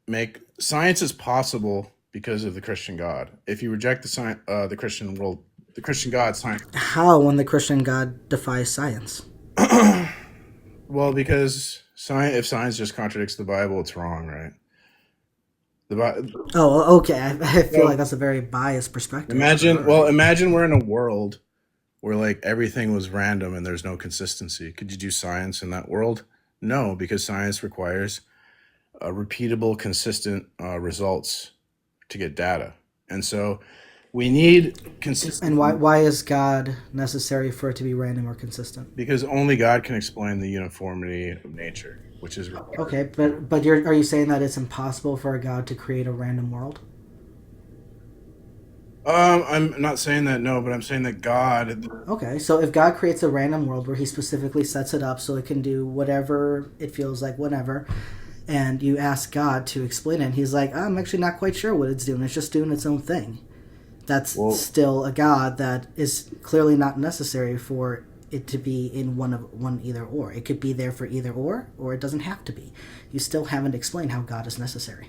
make science is possible because of the Christian God. If you reject the Christian world, the Christian God, science. How, when the Christian God defies science? Well, because if science just contradicts the Bible, it's wrong, right? Oh, okay. I feel So like that's a very biased perspective. imagine we're in a world where like everything was random and there's no consistency. Could you do science in that world? No, because science requires repeatable, consistent results to get data. And so we need consistency. And why is God necessary for it to be random or consistent? Because only God can explain the uniformity of nature, which is required. Okay, but are you saying that it's impossible for a God to create a random world? I'm not saying that, no, but I'm saying that God. Okay, so if God creates a random world where He specifically sets it up so it can do whatever it feels like, whatever, and you ask God to explain it, and He's like, I'm actually not quite sure what it's doing. It's just doing its own thing. That's still a God that is clearly not necessary for it to be in one either or. It could be there for either or it doesn't have to be. You still haven't explained how God is necessary.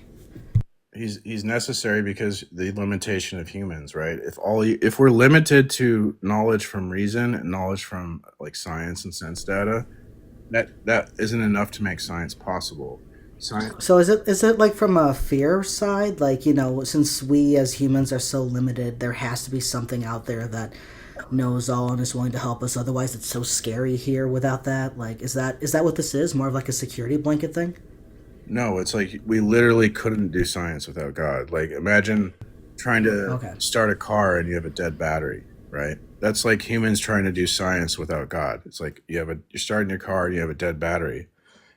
He's necessary because the limitation of humans, right? If we're limited to knowledge from reason and knowledge from like science and sense data, that isn't enough to make science possible. Science. So is it like from a fear side, like, since we as humans are so limited, there has to be something out there that knows all and is willing to help us, otherwise it's so scary here without that? Like, is that what this is? More of like a security blanket thing? No, it's like we literally couldn't do science without God. Like imagine trying to start a car and you have a dead battery, right? That's like humans trying to do science without God. It's like you're starting your car and you have a dead battery.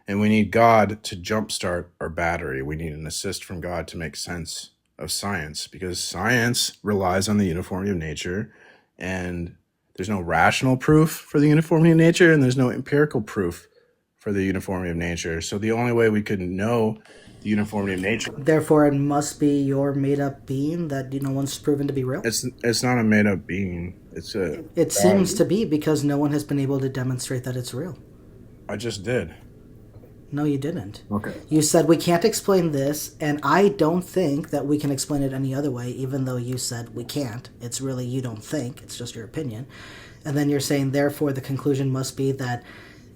And we need God to jumpstart our battery. We need an assist from God to make sense of science, because science relies on the uniformity of nature, and there's no rational proof for the uniformity of nature, and there's no empirical proof for the uniformity of nature. So the only way we could know the uniformity of nature, Therefore, it must be your made-up being that no one's proven to be real. it's not a made up being. It's a It God. seems to be, because no one has been able to demonstrate that it's real. I just did. No, you didn't. Okay. You said we can't explain this, and I don't think that we can explain it any other way, even though you said we can't. It's really you don't think, it's just your opinion. And then you're saying, therefore, the conclusion must be that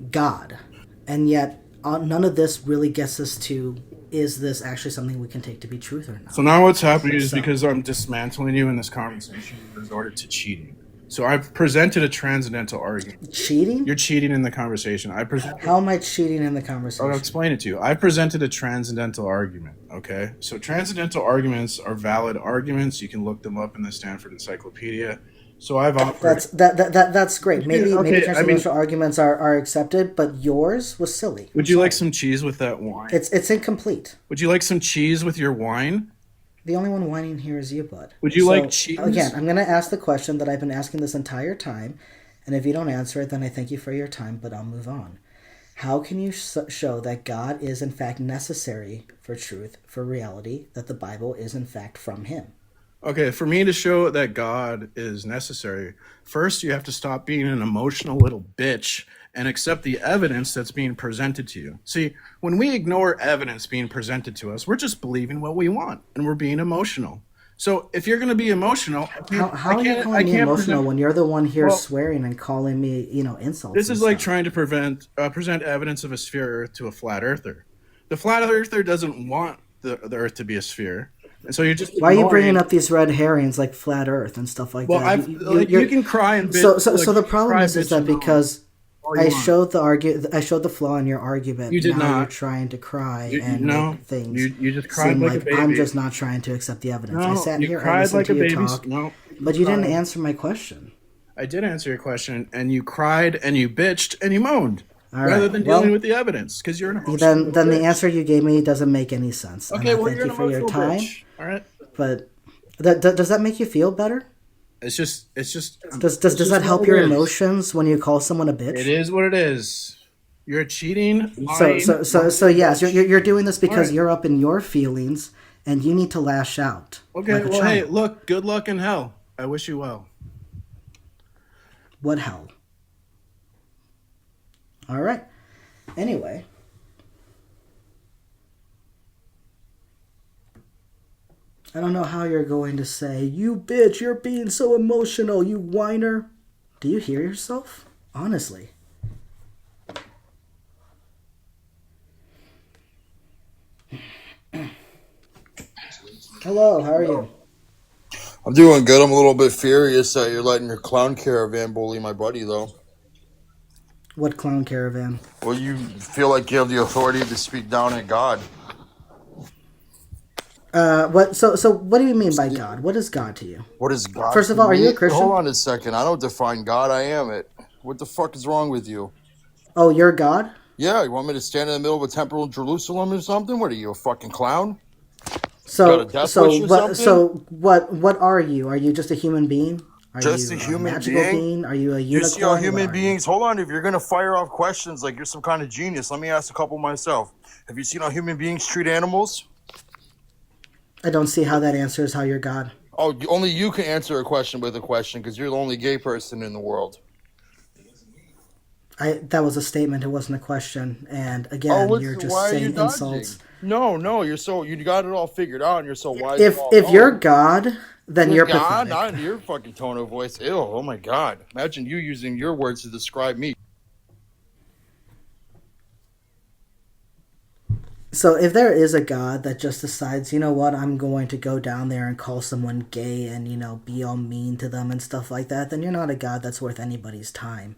God. And yet, none of this really gets us to, is this actually something we can take to be truth or not? So now what's happening is So- because I'm dismantling you in this conversation, you resorted to cheating. So I've presented a transcendental argument. Cheating? You're cheating in the conversation. How am I cheating in the I'll conversation? explain it to you. I presented a transcendental argument, okay? So transcendental arguments are valid arguments. You can look them up in the Stanford Encyclopedia. So I've offered... That's great. Maybe okay, maybe transcendental arguments are accepted, but yours was silly. Would you like some cheese with that wine? It's incomplete. Would you like some cheese with your wine? The only one whining here is you, bud. Would you like cheese? Again, I'm going to ask the question that I've been asking this entire time, and if you don't answer it, then I thank you for your time, but I'll move on. How can you show that God is in fact necessary for truth, for reality, that the Bible is in fact from him? Okay, for me to show that God is necessary, first you have to stop being an emotional little bitch and accept the evidence that's being presented to you. See, when we ignore evidence being presented to us, we're just believing what we want, and we're being emotional. So if you're going to be emotional... How are you calling me emotional when you're the one here swearing and calling me, insults? This is like trying to present evidence of a sphere Earth to a flat earther. The flat earther doesn't want the Earth to be a sphere. And so you're just Why are you bringing up these red herrings like flat Earth and stuff like that? You can cry and bitch. So the problem is that because I showed the flaw in your argument. You did now not. You're trying to cry and no, make things. You just cried seem like a baby. I'm just not trying to accept the evidence. No, I sat you here, I cried listened like to a you baby. talk, No, but you didn't answer my question. I did answer your question, and you cried and you bitched and you moaned. All rather right. than dealing with the evidence, because you're an emotional Then bitch. the answer you gave me doesn't make any sense. Okay, and I well, thank you're you an for your emotional time. bitch. All right. But does that make you feel better? It's just. Does that help your emotions when you call someone a bitch? It is what it is. You're cheating. Lying. So yes, you're doing this because you're up in your feelings and you need to lash out. Okay. Like a Well, child. hey, look. Good luck in hell. I wish you well. What hell? All right. Anyway. I don't know how you're going to say, you bitch, you're being so emotional, you whiner. Do you hear yourself? Honestly. Hello, how are you? I'm doing good. I'm a little bit furious that you're letting your clown caravan bully my buddy, though. What clown caravan? Well, you feel like you have the authority to speak down at God. What? So what do you mean by God? What is God to you? What is God? First of to all, are you a me? Christian? Hold on a second. I don't define God. I am it. What the fuck is wrong with you? Oh, you're God? Yeah, you want me to stand in the middle of a temple in Jerusalem or something? What are you, a fucking clown? So Got a death wish or something? what are you? Are you just a human being? Are Just you a human magical being? Are you a You unicorn? see how What human are beings... Hold on, if you're going to fire off questions like you're some kind of genius, let me ask a couple myself. Have you seen how human beings treat animals? I don't see how that answers how you're God. Oh, only you can answer a question with a question because you're the only gay person in the world. That was a statement. It wasn't a question. And again, you're just why are you saying dodging? insults. No, you got it all figured out and you're so wise. If you're God, then you're God, pathetic. not in your fucking tone of voice. Ew, oh my God. Imagine you using your words to describe me. So if there is a God that just decides, you know what, I'm going to go down there and call someone gay and, be all mean to them and stuff like that, then you're not a God that's worth anybody's time.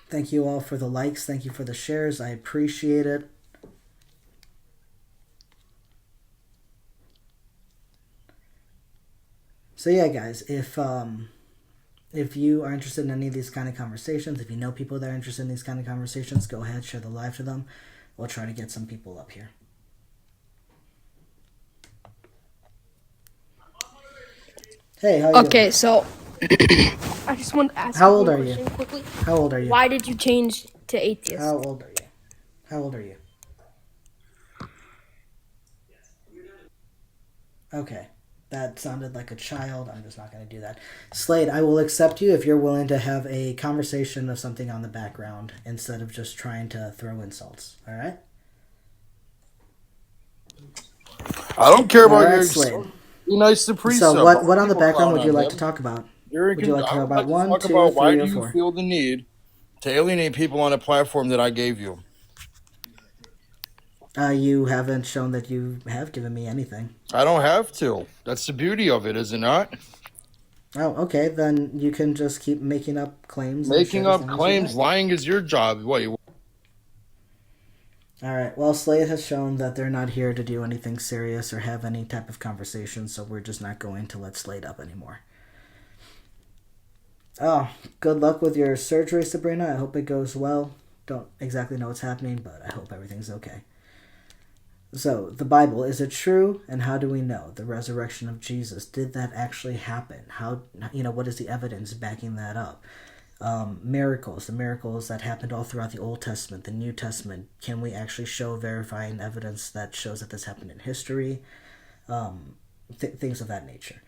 Thank you all for the likes. Thank you for the shares. I appreciate it. So yeah, guys, if if you are interested in any of these kind of conversations, if you know people that are interested in these kind of conversations, go ahead, share the live to them. We'll try to get some people up here. Hey, how you Okay, doing? so I just want to ask How you old one are you? question quickly. How old are you? Why did you change to atheist? How old are you? How old are you? Okay. That sounded like a child. I'm just not going to do that. Slade, I will accept you if you're willing to have a conversation of something on the background instead of just trying to throw insults. All right? I don't care All about right, your Slade. be nice to precept. So what Other on the people background clown would you on like him. to talk about? You're Would you like to I talk would about like to 1, talk 2, about why 3, do or you 4? feel the need to alienate people on a platform that I gave you? You haven't shown that you have given me anything. I don't have to. That's the beauty of it, is it not? Oh, okay. Then you can just keep making up claims and Making shit as up long as you claims, like. lying is your job. What? You All right. Well, Slade has shown that they're not here to do anything serious or have any type of conversation, so we're just not going to let Slade up anymore. Oh, good luck with your surgery, Sabrina. I hope it goes well. Don't exactly know what's happening, but I hope everything's okay. So, the Bible, is it true? And how do we know? The resurrection of Jesus, did that actually happen? How, what is the evidence backing that up? Miracles, the miracles that happened all throughout the Old Testament, the New Testament, can we actually show verifying evidence that shows that this happened in history? Things of that nature.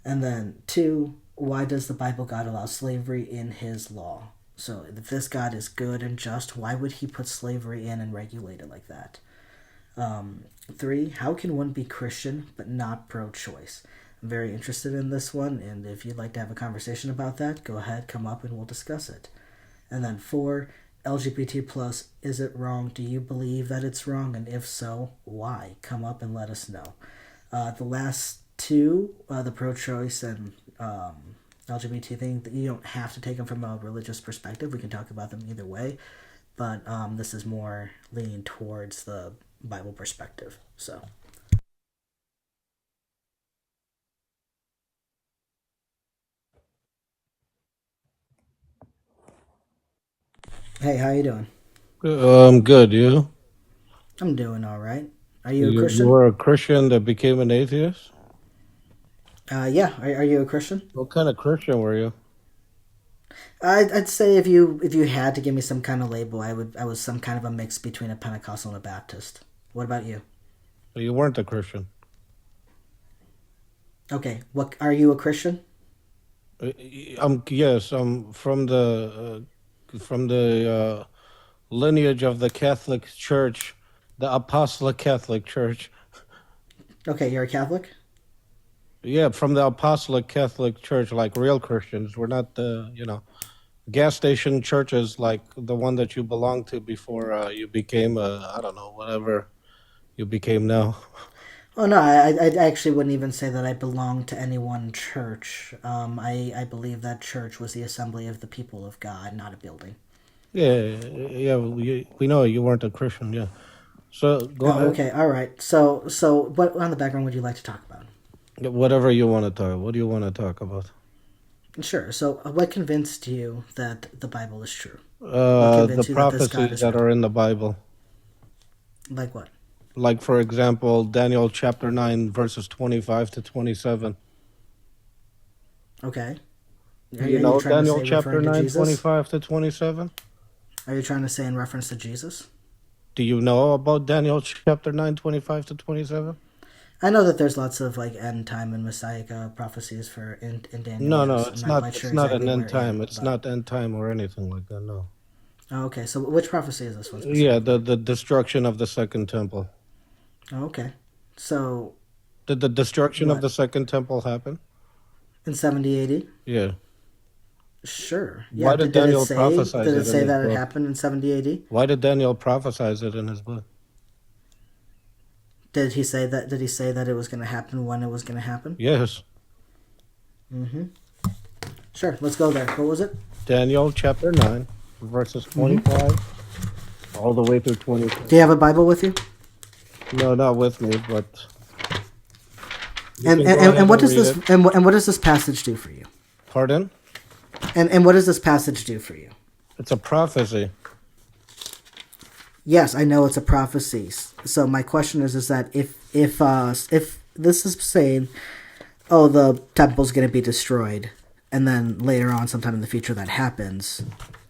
And then, 2, why does the Bible God allow slavery in his law? So, if this God is good and just, why would he put slavery in and regulate it like that? 3, how can one be Christian but not pro-choice? I'm very interested in this one, and if you'd like to have a conversation about that, go ahead, come up, and we'll discuss it. And then 4, LGBT plus, is it wrong? Do you believe that it's wrong? And if so, why? Come up and let us know. The last 2, the pro-choice and LGBT thing, you don't have to take them from a religious perspective. We can talk about them either way, but this is more leaning towards the Bible perspective. So. Hey, how you doing? Good. You? I'm doing all right. Are you a You Christian? were a Christian that became an atheist? Yeah. Are you a Christian? What kind of Christian were you? I'd say if you had to give me some kind of label, I was some kind of a mix between a Pentecostal and a Baptist. What about you? You weren't a Christian. Okay. What are you a Christian? Yes. I'm from the lineage of the Catholic Church, the Apostolic Catholic Church. Okay, you're a Catholic? Yeah, from the Apostolic Catholic Church, like real Christians. We're not the gas station churches like the one that you belonged to before you became I don't know, whatever you became now. Oh no, I actually wouldn't even say that I belong to any one church. I believe that church was the assembly of the people of God, not a building. Yeah, we know you weren't a Christian, yeah. So go Oh, ahead. okay, all right. So what on the background would you like to talk about? Whatever you want to talk. What do you want to talk about? Sure. So, what convinced you that the Bible is true? The Convinced you that this God prophecies is that real? are in the Bible. Like what? Like, for example, Daniel chapter 9, verses 25 to 27. Okay. Are You you know trying to Daniel say chapter referring to 9, Jesus? 25 to 27? Are you trying to say in reference to Jesus? Do you know about Daniel chapter 9, 25 to 27? I know that there's lots of like end time and Messiah prophecies for in Daniel. No, Yes, I'm it's not not. quite sure It's not an exactly end where time. in, It's but not end time or anything like that, no. oh, okay. So, which prophecy is this one Yeah, specifically? the destruction of the second temple. Oh, okay. So, Did the destruction of what the second temple happen? in 70 AD? Yeah. Sure. Yeah. Why did Did it Daniel say prophesize it in his that it book? happened in 70 AD? Why did Daniel prophesize it in his book? Did he say that? Did he say that it was going to happen when it was going to happen? Yes. Mm-hmm. Sure. Let's go there. What was it? Daniel chapter 9, verses Mm-hmm. 25 all the way through 27. Do you have a Bible with you? No, not with me, but you And can and, go and ahead what and does read this it. and what does this passage do for you? Pardon? And what does this passage do for you? It's a prophecy. Yes, I know it's a prophecy. So my question is that if this is saying, oh, the temple's going to be destroyed, and then later on, sometime in the future, that happens,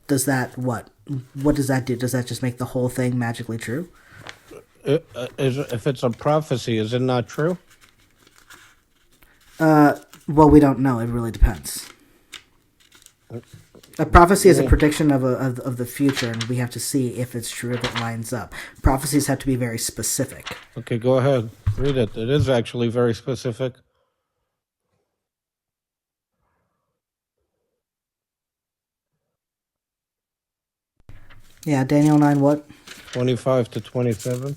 does that what? What does that do? Does that just make the whole thing magically true? If it's a prophecy, is it not true? Well, we don't know. It really depends. A prophecy is a prediction of the future, and we have to see if it's true, if it lines up. Prophecies have to be very specific. Okay, go ahead. Read it. It is actually very specific. Yeah, Daniel 9 what? 25 to 27.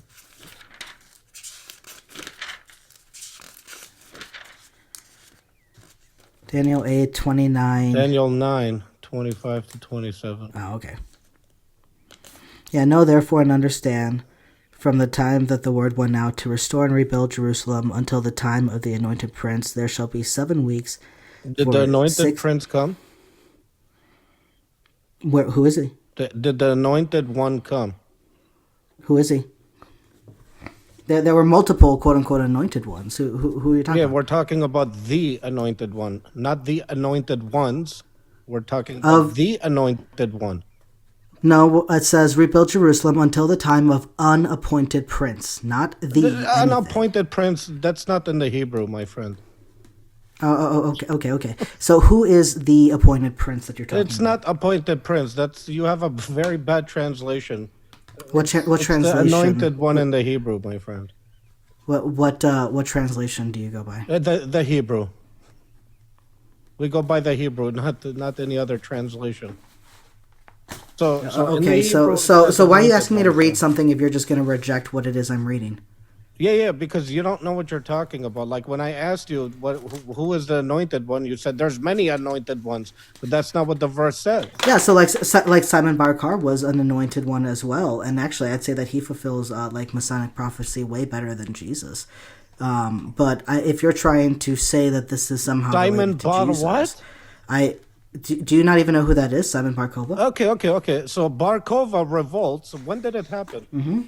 Daniel 8, 29. Daniel 9, 25 to 27. Oh, okay. Yeah, know therefore and understand from the time that the word went out to restore and rebuild Jerusalem until the time of the anointed prince, there shall be 7 weeks. Did the anointed prince come? Who is he? Did the anointed one come? Who is he? There were multiple quote-unquote anointed ones. Who are you talking about? Yeah, we're talking about the anointed one, not the anointed ones. We're talking about the anointed one. No, it says rebuild Jerusalem until the time of unappointed prince, not the unappointed prince. That's not in the Hebrew, my friend. Oh, okay. So who is the appointed prince that you're talking about? It's not appointed prince. You have a very bad translation. What translation? The anointed one in the Hebrew, my friend. What translation do you go by? The Hebrew. We go by the Hebrew, not any other translation. So why are you asking me to read something if you're just going to reject what it is I'm reading? Yeah, because you don't know what you're talking about. Like when I asked you who is the anointed one, you said there's many anointed ones, but that's not what the verse says. Yeah, so like Simon Bar Kokhba was an anointed one as well, and actually I'd say that he fulfills like Messianic prophecy way better than Jesus. But if you're trying to say that this is somehow Simon Bar Jesus, what? Do you not even know who that is, Simon Bar Kokhba? Okay. So Bar Kokhba revolts. When did it happen? Mm-hmm.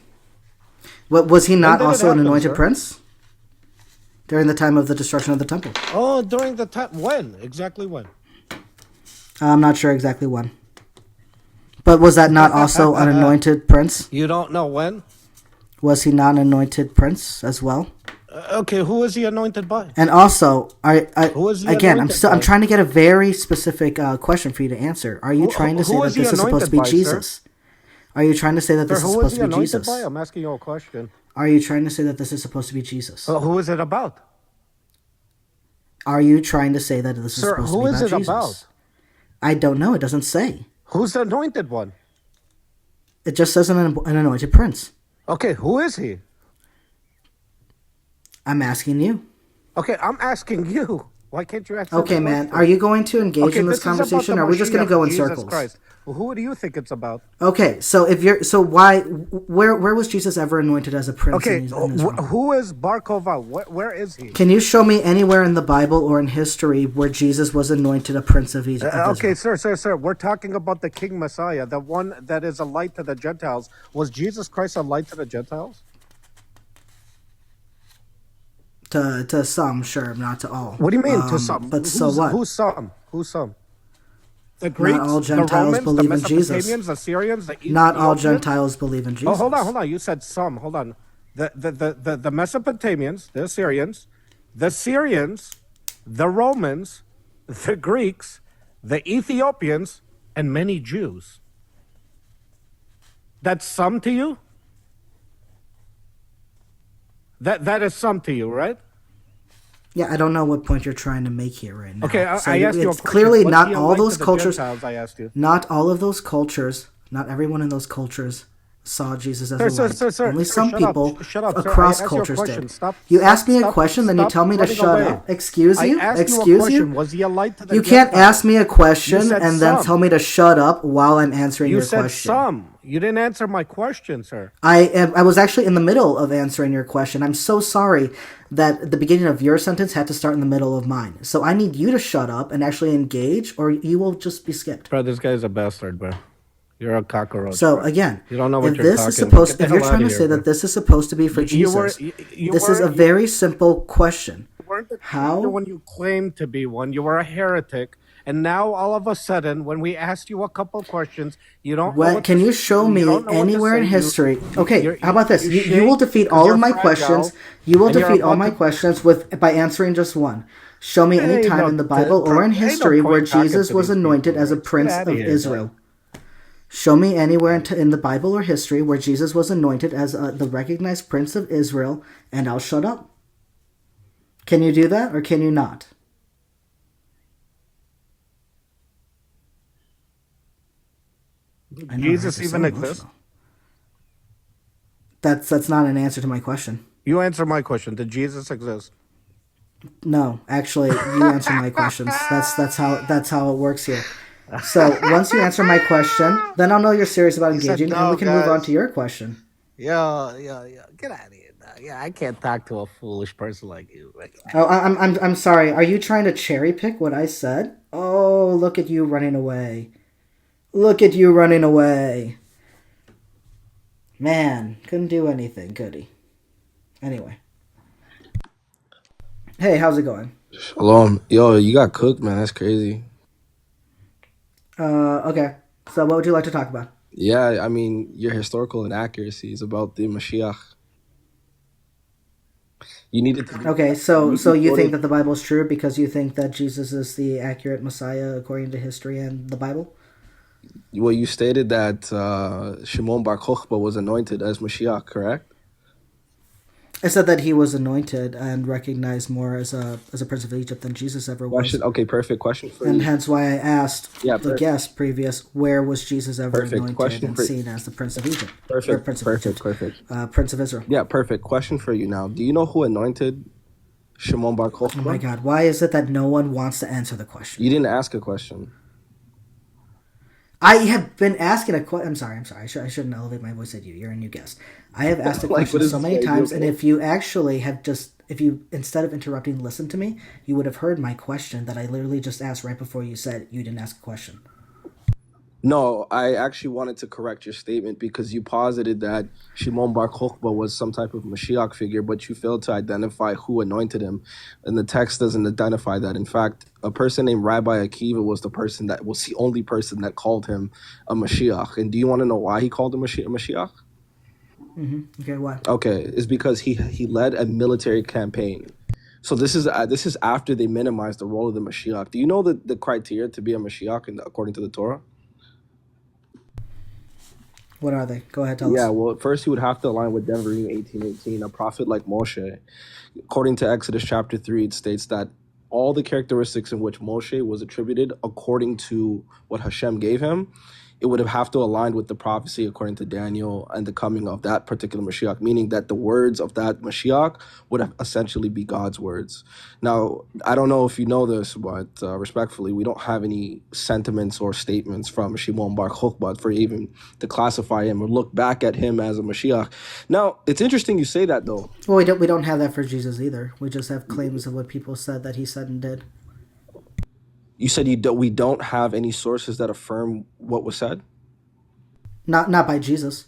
Was he not also an anointed prince? During the time of the destruction of the temple. Oh, during the time. When? Exactly when? I'm not sure exactly when. But was that not also an anointed prince? You don't know when? Was he not an anointed prince as well? Okay, who is he anointed by? And also, who is he again, I'm trying to get a very specific question for you to answer. Are you trying to say that this is supposed to be Jesus? Sir? Are you trying to say that this is supposed to be Jesus? By? I'm asking you a question. Are you trying to say that this is supposed to be Jesus? Who is it about? Are you trying to say that this is supposed to be about Jesus? Who is it about? I don't know. It doesn't say. Who's the anointed one? It just says an anointed prince. Okay, who is he? I'm asking you. Okay, I'm asking you. Why can't you ask? Okay, man. Are you going to engage in this conversation, or are we just going to go in circles? Christ. Well, who do you think it's about? Okay, so where was Jesus ever anointed as a prince? Okay, who is Bar Kokhba? Where is he? Can you show me anywhere in the Bible or in history where Jesus was anointed a prince of Israel? Okay, sir. We're talking about the King Messiah, the one that is a light to the Gentiles. Was Jesus Christ a light to the Gentiles? To some, sure, not to all. What do you mean to some? But so what? Who's some? The Greeks, not all Gentiles the Romans, believe the in Jesus. Mesopotamians, the Syrians, the Ethiopians? Not all Gentiles believe in Jesus. Oh, hold on. You said some. Hold on. The Mesopotamians, the Syrians, the Romans, the Greeks, the Ethiopians, and many Jews. That's some to you? That is some to you, right? Yeah, I don't know what point you're trying to make here right now. Okay, I asked you a question. Clearly, not all those cultures. Gentiles, I asked you. Not all of those cultures. Not everyone in those cultures saw Jesus as Sir, a sir, light. sir, sir, Only sir, some shut up, people shut up, sir. I across asked you a cultures did. question. Stop, You stop, ask me a stop, question, then you stop tell me to running shut away. up. Excuse I you? asked you a Excuse question. you? Was he a light to the You can't ask Gentiles? me a You question said and then tell some. me to shut up while I'm answering You your said question. some. You didn't answer my question, sir. I was actually in the middle of answering your question. I'm so sorry that the beginning of your sentence had to start in the middle of mine. So I need you to shut up and actually engage, or you will just be skipped. Bro, this guy's a bastard, bro. You're a cockroach, So bro. again, You don't know what if you're this is talking about. supposed, Get the if you're hell out trying of to here, say bro. that this is supposed to be for You were, Jesus, this is a very simple question. you weren't the How? when you claimed to be one. You were a heretic. And now all of a sudden, when we asked you a couple questions, you don't know what Can to you show you me don't know what to anywhere say. in history? You Okay, how about this? you You will shake defeat because all you're of my fragile, questions. You will and you're defeat all about my to. questions by answering just one. Show me any Ain't time no in the Bible or in ain't no history where point talking Jesus to was these anointed people, as a bro. Just get prince out of of here, Israel. Show me anywhere in the Bible or history where Jesus was anointed as the recognized prince of Israel, and I'll shut up. Can you do that, or can you not? I Did know, right? Jesus They're so even exist? emotional. That's not an answer to my question. You answer my question. Did Jesus exist? No, actually, you answer my questions. That's how it works here. So once you answer my question, then I'll know you're serious about He said engaging, and we no, can move on guys. to your question. Yeah. Get out of here. Yeah, I can't talk to a foolish person like you. Like, Oh, I'm sorry. Are you trying to cherry pick what I said? Oh, look at you running away. Look at you running away. Man, couldn't do anything, could he? Anyway. Hey, how's it going? Shalom. Yo, you got cooked, man. That's crazy. Okay. So what would you like to talk about? Yeah, I mean, your historical inaccuracies about the Mashiach. You needed to Okay, so you you think quoted, that the Bible is true because you think that Jesus is the accurate Messiah according to history and the Bible? well, you stated that Shimon Bar Kokhba was anointed as Mashiach, correct? I said that he was anointed and recognized more as a prince of Egypt than Jesus ever was, Question. Okay, perfect. Question for and you. hence why I asked Yeah, the guest previous, where was Jesus ever perfect. anointed Question and for seen as the prince of Egypt or perfect, prince of perfect, Egypt, perfect. prince of Israel? Yeah, perfect. Question for you now. Do you know who anointed Shimon Bar Oh my Kokhba? God, why is it that no one wants to answer the question? You didn't ask a question. I have been asking a question. I'm sorry. I shouldn't elevate my voice at you. You're a new guest. I have asked a Like, question what is so this many guy times, and doing? if you actually have if you, instead of interrupting, listened to me, you would have heard my question that I literally just asked right before you said you didn't ask a question. No, I actually wanted to correct your statement because you posited that Shimon Bar Kokhba was some type of Mashiach figure, but you failed to identify who anointed him. And the text doesn't identify that. In fact, a person named Rabbi Akiva was the only person that called him a Mashiach. And do you want to know why he called him a Mashiach? Okay, why? Okay, it's because he led a military campaign. So this is after they minimized the role of the Mashiach. Do you know the criteria to be a Mashiach according to the Torah? What are they? Go ahead, tell Yeah, us. well, first you would have to align with Devarim 18:18, a prophet like Moshe. According to Exodus chapter 3, it states that all the characteristics in which Moshe was attributed according to what Hashem gave him, it would have to align with the prophecy according to Daniel and the coming of that particular Mashiach, meaning that the words of that Mashiach would have essentially be God's words. Now, I don't know if you know this, but respectfully, we don't have any sentiments or statements from Shimon Bar Kokhba for even to classify him or look back at him as a Mashiach. Now, it's interesting you say that, though. Well, we don't have that for Jesus either. We just have claims of what people said that he said and did. You said we don't have any sources that affirm what was said? Not by Jesus.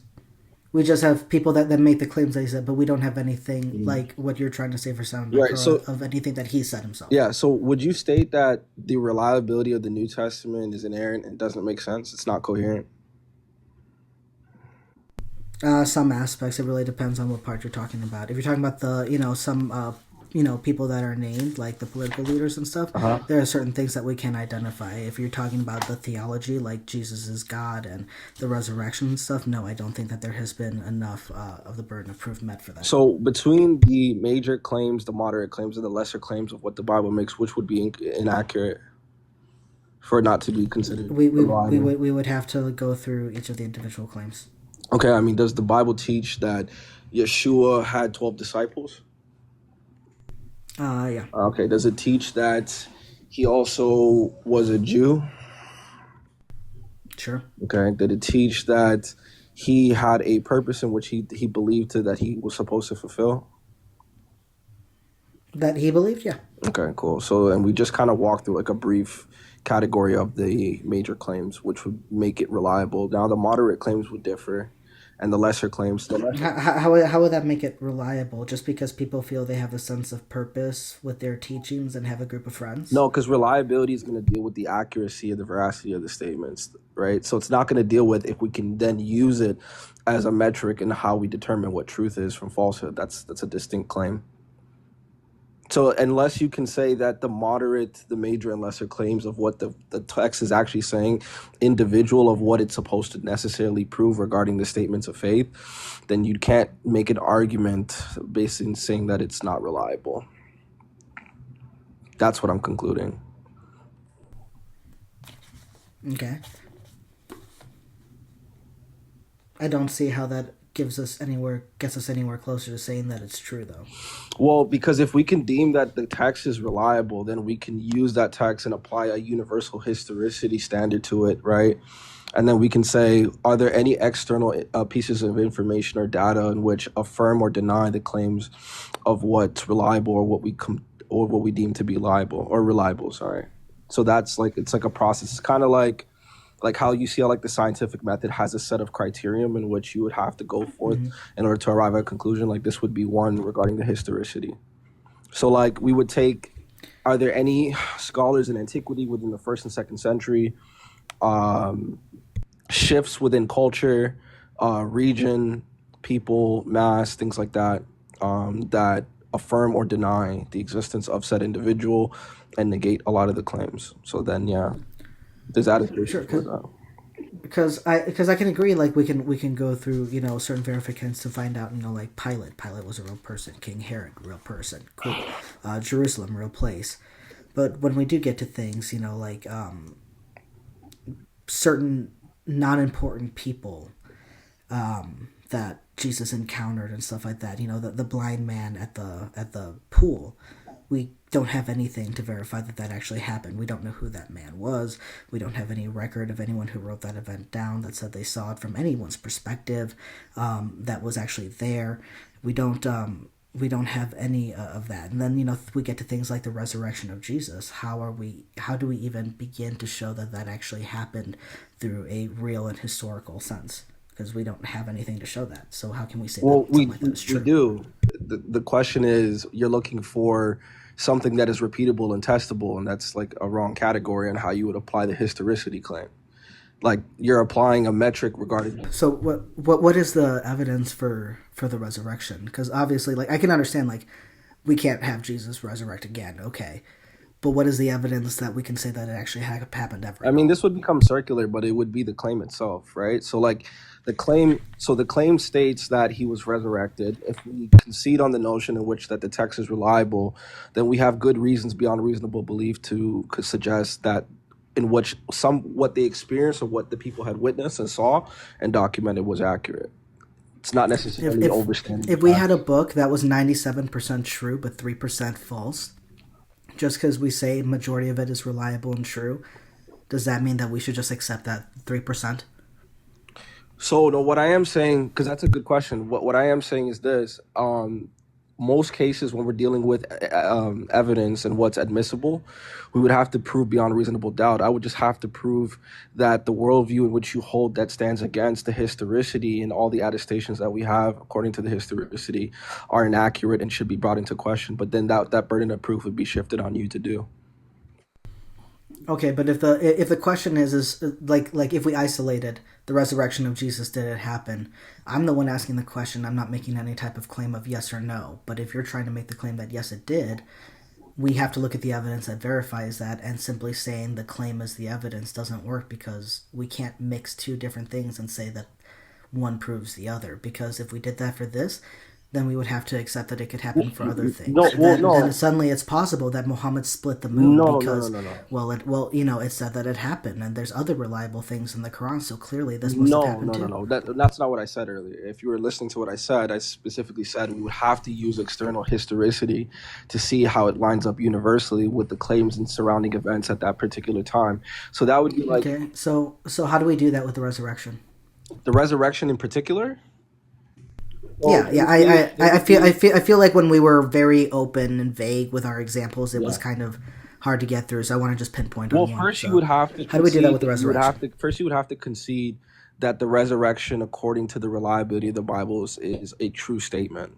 We just have people that make the claims that he said, but we don't have anything like what you're trying to say for Simon Right. So, of anything that he said himself. yeah. So, would you state that the reliability of the New Testament is inerrant and doesn't make sense? It's not coherent? Some aspects. It really depends on what part you're talking about. If you're talking about some people that are named, like the political leaders and stuff, there are certain things that we can identify. If you're talking about the theology, like Jesus is God and the resurrection and stuff, no, I don't think that there has been enough of the burden of proof met for that. So, between the major claims, the moderate claims, and the lesser claims of what the Bible makes, which would be inaccurate for it not to be considered We reliable? would have to go through each of the individual claims. Okay, I mean, does the Bible teach that Yeshua had 12 disciples? Yeah. Okay, does it teach that he also was a Jew? Sure. Okay, did it teach that he had a purpose in which he believed that he was supposed to fulfill? That he believed, yeah. Okay, cool. So, and we just kind of walked through like a brief category of the major claims, which would make it reliable. Now, the moderate claims would differ, and the lesser claims, How would that make it reliable? Just because people feel they have a sense of purpose with their teachings and have a group of friends? no, because reliability is going to deal with the accuracy and the veracity of the statements, right? So it's not going to deal with if we can then use it as a metric in how we determine what truth is from falsehood. That's a distinct claim. So unless you can say that the moderate, the major, and lesser claims of what the text is actually saying, individual of what it's supposed to necessarily prove regarding the statements of faith, then you can't make an argument based in saying that it's not reliable. That's what I'm concluding. Okay. I don't see how that gets us anywhere closer to saying that it's true, though. Well, because if we can deem that the text is reliable, then we can use that text and apply a universal historicity standard to it, right? And then we can say, are there any external pieces of information or data in which affirm or deny the claims of what's reliable or what we deem to be liable or reliable? Sorry. So that's like it's like a process. It's kind of like how you see how like the scientific method has a set of criterion in which you would have to go forth in order to arrive at a conclusion. Like this would be one regarding the historicity. So like we would take, are there any scholars in antiquity within the 1st and 2nd century, shifts within culture, region, people, mass, things like that, that affirm or deny the existence of said individual and negate a lot of the claims. So then, yeah, there's attestation Sure, for that. because I can agree. Like we can go through certain verifications to find out like Pilate was a real person, King Herod real person, cool, Jerusalem real place. But when we do get to things like certain non-important people that Jesus encountered and stuff like that, the blind man at the pool, we don't have anything to verify that actually happened. We don't know who that man was. We don't have any record of anyone who wrote that event down that said they saw it from anyone's perspective that was actually there. We don't have any of that. And then we get to things like the resurrection of Jesus. How do we even begin to show that actually happened through a real and historical sense? Because we don't have anything to show that. So how can we say that something like that is true? We do. The question is, you're looking for something that is repeatable and testable, and that's like a wrong category on how you would apply the historicity claim. Like you're applying a metric regarding. So what is the evidence for the resurrection? Because obviously, like I can understand, like we can't have Jesus resurrect again, okay, but what is the evidence that we can say that it actually happened ever? I mean, this would become circular, but it would be the claim itself, right? So like the claim states that he was resurrected. If we concede on the notion in which that the text is reliable, then we have good reasons beyond reasonable belief to could suggest that in which what they experienced or what the people had witnessed and saw and documented was accurate. It's not necessarily overstanding. If we had a book that was 97% true but 3% false, just because we say majority of it is reliable and true, does that mean that we should just accept that 3%? So no, what I am saying, because that's a good question. What I am saying is this: most cases when we're dealing with evidence and what's admissible, we would have to prove beyond reasonable doubt. I would just have to prove that the worldview in which you hold that stands against the historicity and all the attestations that we have according to the historicity are inaccurate and should be brought into question. But then that burden of proof would be shifted on you to do. Okay, but if the question is like if we isolated the resurrection of Jesus, did it happen? I'm the one asking the question. I'm not making any type of claim of yes or no. But if you're trying to make the claim that yes, it did, we have to look at the evidence that verifies that, and simply saying the claim is the evidence doesn't work, because we can't mix two different things and say that one proves the other. Because if we did that for this, then we would have to accept that it could happen for other No, things. well, Then no, suddenly it's possible that Muhammad split the moon no, because, no. it said that it happened, and there's other reliable things in the Quran, so clearly this must have happened too. No. That's not what I said earlier. If you were listening to what I said, I specifically said we would have to use external historicity to see how it lines up universally with the claims and surrounding events at that particular time. So that would be like Okay, so how do we do that with the resurrection? the resurrection in particular. Yeah, Well, yeah. I feel like when we were very open and vague with our examples, it was kind of hard to get through. So I want to just pinpoint on Well, one. first you So would have to how do we do that concede with the that you would resurrection? have to first you would have to concede that the resurrection, according to the reliability of the Bible, is a true statement.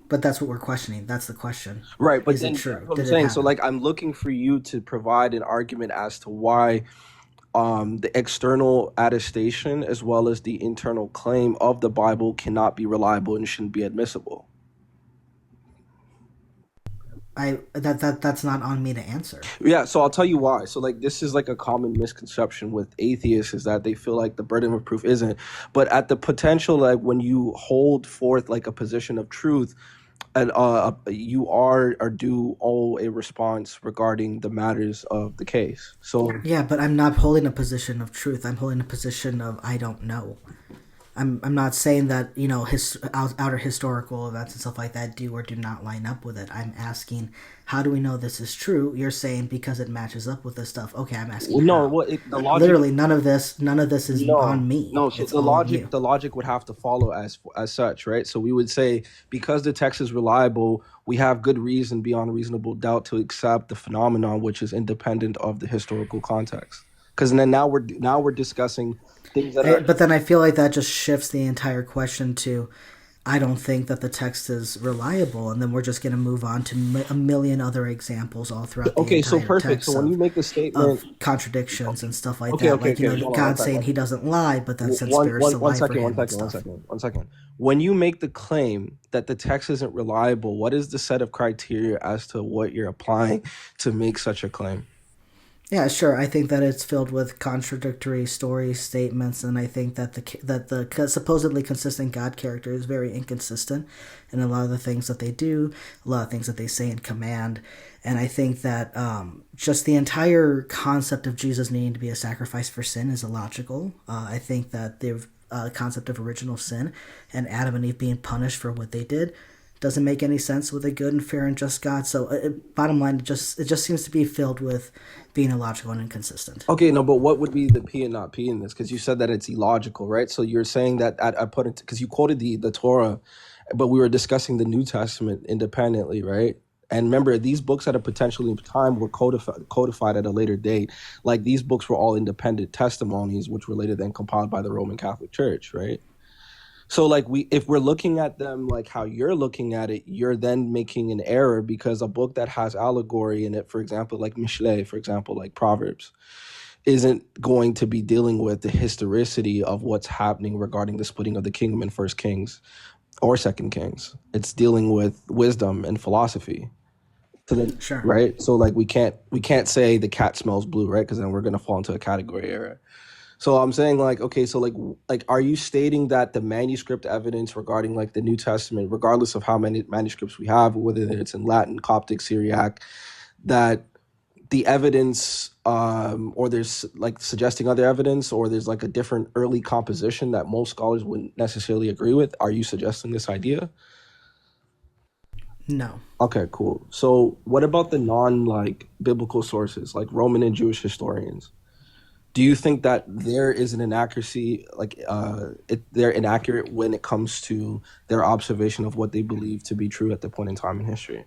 But that's what we're questioning. That's the question. Right, but Is then it that's true? what I'm Did it saying. So, happen? like, I'm looking for you to provide an argument as to why the external attestation as well as the internal claim of the Bible cannot be reliable and shouldn't be admissible. That's not on me to answer. Yeah, so I'll tell you why. So like this is like a common misconception with atheists is that they feel like the burden of proof isn't. But at the potential, like when you hold forth like a position of truth, and you are or do owe a response regarding the matters of the case. So Yeah, but I'm not holding a position of truth. I'm holding a position of I don't know. I'm not saying that outer historical events and stuff like that do or do not line up with it. I'm asking, how do we know this is true? You're saying because it matches up with this stuff. Okay, I'm asking no, how. what the logic? Literally, none of this is on me. No. So It's all on you. the logic would have to follow as such, right? So we would say because the text is reliable, we have good reason beyond reasonable doubt to accept the phenomenon, which is independent of the historical context. Because then now we're discussing things that are But then I feel like that just shifts the entire question to, I don't think that the text is reliable, and then we're just going to move on to a million other examples all throughout the okay. entire So perfect. text So when you make a statement, of contradictions and stuff like okay, that. okay, Like, okay. Hold on, one God second. saying he doesn't lie, but that sends One, spirits one, to one lie for second, him and stuff. one second. When you make the claim that the text isn't reliable, what is the set of criteria as to what you're applying to make such a claim? Yeah, sure. I think that it's filled with contradictory stories, statements, and I think that the supposedly consistent God character is very inconsistent in a lot of the things that they do, a lot of things that they say and command. And I think that just the entire concept of Jesus needing to be a sacrifice for sin is illogical. I think that the concept of original sin and Adam and Eve being punished for what they did doesn't make any sense with a good and fair and just God. So, bottom line, it just seems to be filled with being illogical and inconsistent. Okay, no, but what would be the P and not P in this? Because you said that it's illogical, right? So you're saying that I put it because you quoted the Torah, but we were discussing the New Testament independently, right? And remember, these books at a potentially time were codified at a later date. Like these books were all independent testimonies, which were later then compiled by the Roman Catholic Church, right? So like if we're looking at them like how you're looking at it, you're then making an error because a book that has allegory in it, for example, like Mishle, for example, like Proverbs, isn't going to be dealing with the historicity of what's happening regarding the splitting of the kingdom in First Kings or Second Kings. It's dealing with wisdom and philosophy. So then, Sure. right? So like we can't say the cat smells blue, right? Because then we're gonna fall into a category error. So I'm saying like, okay, so like, are you stating that the manuscript evidence regarding like the New Testament, regardless of how many manuscripts we have, whether it's in Latin, Coptic, Syriac, that the evidence, or there's like suggesting other evidence, or there's like a different early composition that most scholars wouldn't necessarily agree with? Are you suggesting this idea? No. Okay, cool. So what about the like biblical sources, like Roman and Jewish historians? Do you think that there is an inaccuracy, like they're inaccurate when it comes to their observation of what they believe to be true at the point in time in history?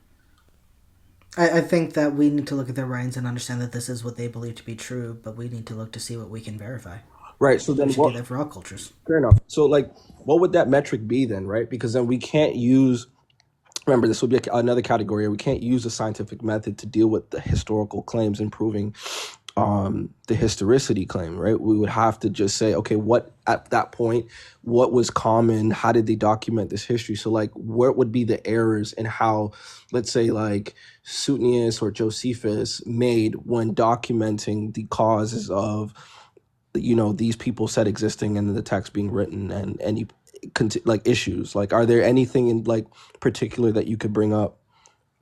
I think that we need to look at their writings and understand that this is what they believe to be true, but we need to look to see what we can verify. Right. So then We should do that for all cultures. Fair enough. So like, what would that metric be then, right? Because then we can't use. Remember, this will be another category. We can't use a scientific method to deal with the historical claims and proving the historicity claim, right? We would have to just say, okay, what at that point, what was common? How did they document this history? So like, what would be the errors in how, let's say like Suetonius or Josephus made when documenting the causes of, these people said existing and the text being written and any like issues? Like, are there anything in like particular that you could bring up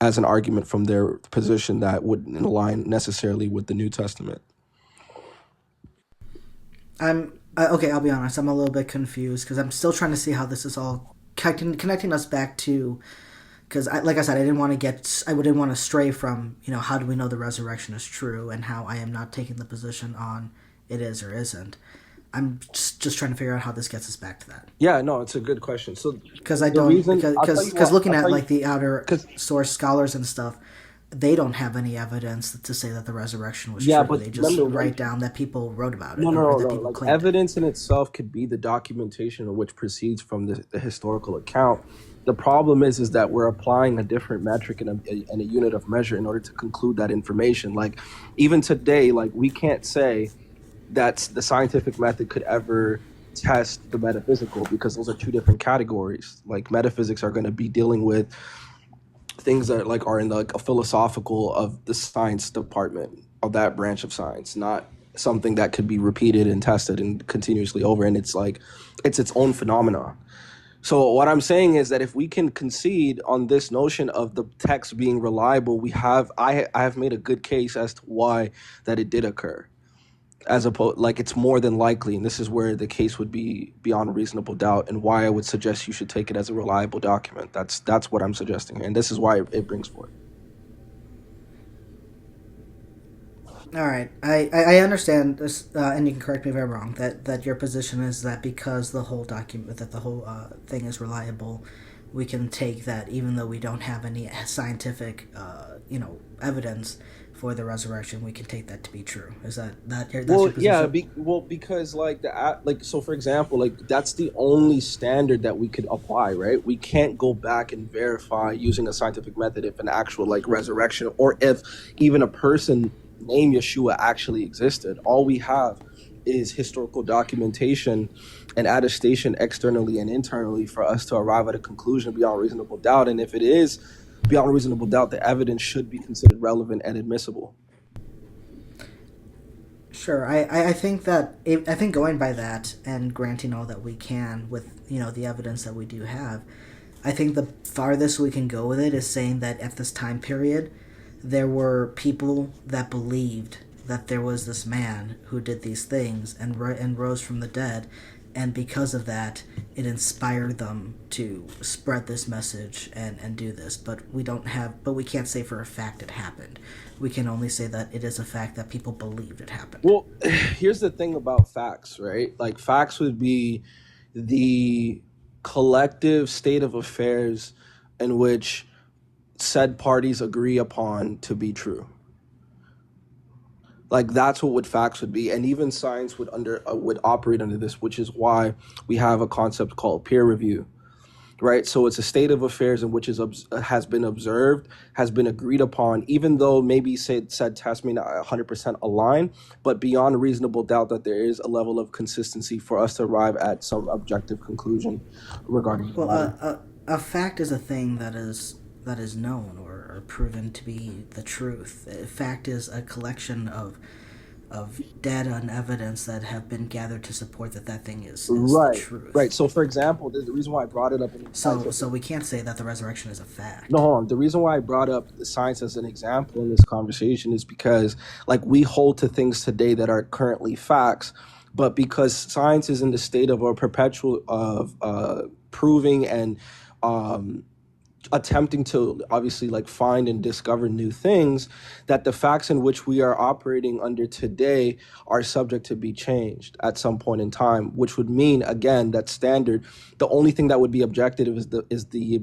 as an argument from their position that wouldn't align necessarily with the New Testament? Okay. I'll be honest. I'm a little bit confused because I'm still trying to see how this is all connecting us back to. Because, like I said, I didn't want to stray from how do we know the resurrection is true and how I am not taking the position on it is or isn't. I'm just trying to figure out how this gets us back to that. Yeah, no, it's a good question. So Because I the don't reason, because looking at like the outer because source scholars and stuff, they don't have any evidence to say that the resurrection was yeah, true. but They just remember, write down that people wrote about it no, no, or no, that no. people Like claimed it. evidence in itself could be the documentation of which proceeds from the historical account. The problem is that we're applying a different metric and a unit of measure in order to conclude that information. Like even today, like we can't say that the scientific method could ever test the metaphysical because those are two different categories. Like metaphysics are going to be dealing with things that like are in like a philosophical of the science department of that branch of science, not something that could be repeated and tested and continuously over. And it's like it's its own phenomenon. So what I'm saying is that if we can concede on this notion of the text being reliable, I have made a good case as to why that it did occur. As opposed, like it's more than likely, and this is where the case would be beyond reasonable doubt, and why I would suggest you should take it as a reliable document. That's what I'm suggesting, and this is why it brings forth. All right, I understand this, and you can correct me if I'm wrong. That your position is that because the whole thing is reliable, we can take that even though we don't have any scientific evidence for the resurrection, we can take that to be true. Is that's your Well, yeah, position? because so for example, like that's the only standard that we could apply, right? We can't go back and verify using a scientific method if an actual like resurrection or if even a person named Yeshua actually existed. All we have is historical documentation and attestation externally and internally for us to arrive at a conclusion beyond reasonable doubt. And if it is beyond reasonable doubt, the evidence should be considered relevant and admissible. Sure. I think I think going by that and granting all that we can with the evidence that we do have, I think the farthest we can go with it is saying that at this time period, there were people that believed that there was this man who did these things and rose from the dead, and because of that, it inspired them to spread this message and do this. But we can't say for a fact it happened. We can only say that it is a fact that people believed it happened. Well, here's the thing about facts, right? Like facts would be the collective state of affairs in which said parties agree upon to be true. Like that's what facts would be, and even science would operate under this, which is why we have a concept called peer review, right? So it's a state of affairs in which has been observed, has been agreed upon, even though maybe said tests may not 100% align, but beyond reasonable doubt that there is a level of consistency for us to arrive at some objective conclusion regarding the Well, matter. a fact is a thing that is known or proven to be the truth. A fact is a collection of data and evidence that have been gathered to support that thing is the Right, truth. right. So, for example, the reason why I brought it up in science. So we can't say that the resurrection is a fact. No, hold on. The reason why I brought up the science as an example in this conversation is because, like, we hold to things today that are currently facts, but because science is in the state of a perpetual of proving and attempting to obviously like find and discover new things, that the facts in which we are operating under today are subject to be changed at some point in time, which would mean again that standard, the only thing that would be objective is the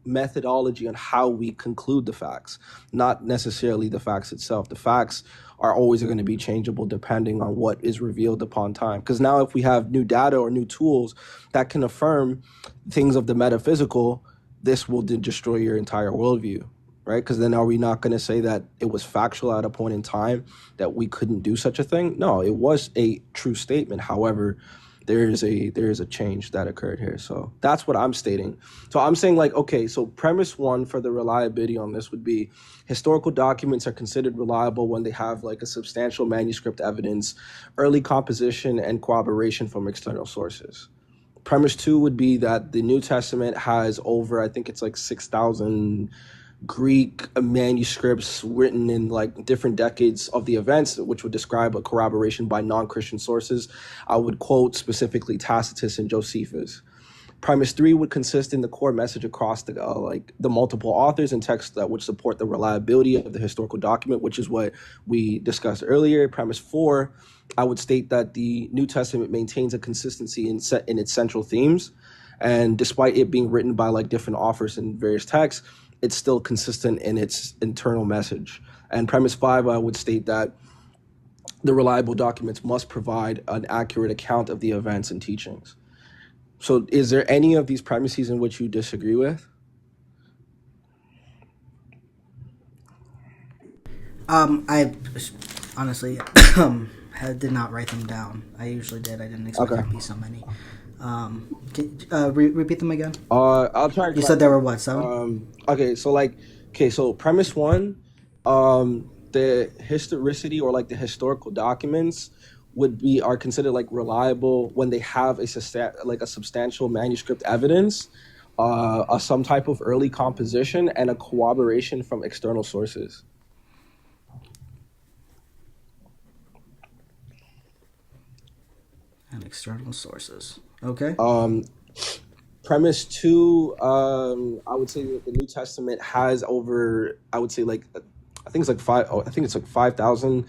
methodology on how we conclude the facts, not necessarily the facts itself. The facts are always going to be changeable depending on what is revealed upon time, because now if we have new data or new tools that can affirm things of the metaphysical, this will destroy your entire worldview, right? Because then are we not going to say that it was factual at a point in time that we couldn't do such a thing? No, it was a true statement. However, there is a change that occurred here. So that's what I'm stating. So I'm saying like, okay, so premise one for the reliability on this would be historical documents are considered reliable when they have like a substantial manuscript evidence, early composition, and corroboration from external sources. Premise 2 would be that the New Testament has over, I think it's like 6,000 Greek manuscripts written in like different decades of the events, which would describe a corroboration by non-Christian sources. I would quote specifically Tacitus and Josephus. Premise 3 would consist in the core message across the multiple authors and texts that would support the reliability of the historical document, which is what we discussed earlier. Premise 4, I would state that the New Testament maintains a consistency in its central themes, and despite it being written by like different authors in various texts, it's still consistent in its internal message. And premise 5, I would state that the reliable documents must provide an accurate account of the events and teachings. So is there any of these premises in which you disagree with? I honestly did not write them down. I usually did. I didn't expect there to be so many. Repeat them again. I'll try. You said there were what, 7? So premise 1, the historicity or like the historical documents are considered like reliable when they have a substantial manuscript evidence, some type of early composition, and a corroboration from external sources. And external sources. Okay. Premise 2, I would say that the New Testament has over, I would say I think it's like 5,000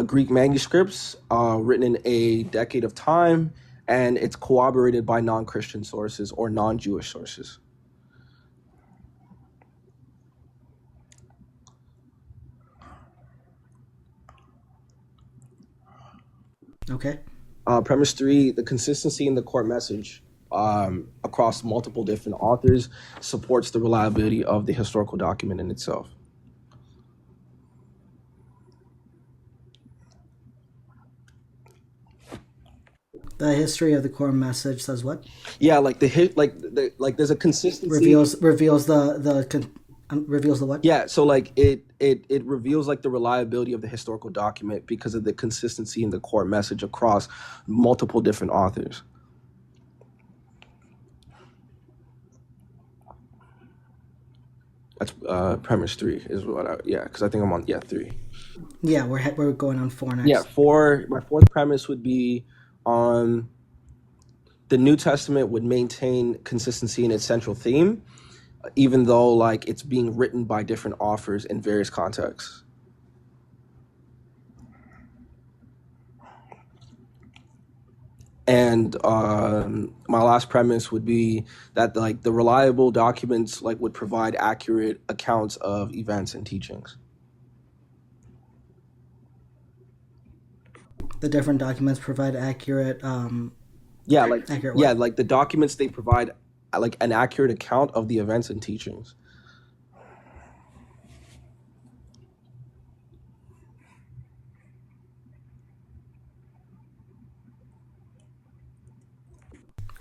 Greek manuscripts written in a decade of time, and it's corroborated by non-Christian sources or non-Jewish sources. Okay. Premise 3, the consistency in the core message across multiple different authors supports the reliability of the historical document in itself. The history of the core message says what? Yeah, there's a consistency. Reveals the what? Yeah, so it reveals like the reliability of the historical document because of the consistency in the core message across multiple different authors. That's premise 3 is what because I think I'm on 3. Yeah, we're going on 4 next. Yeah, 4. My fourth premise would be the New Testament would maintain consistency in its central theme, even though like it's being written by different authors in various contexts. And my last premise would be that like the reliable documents like would provide accurate accounts of events and teachings. The different documents provide accurate. Accurate what? Like the documents, they provide like an accurate account of the events and teachings.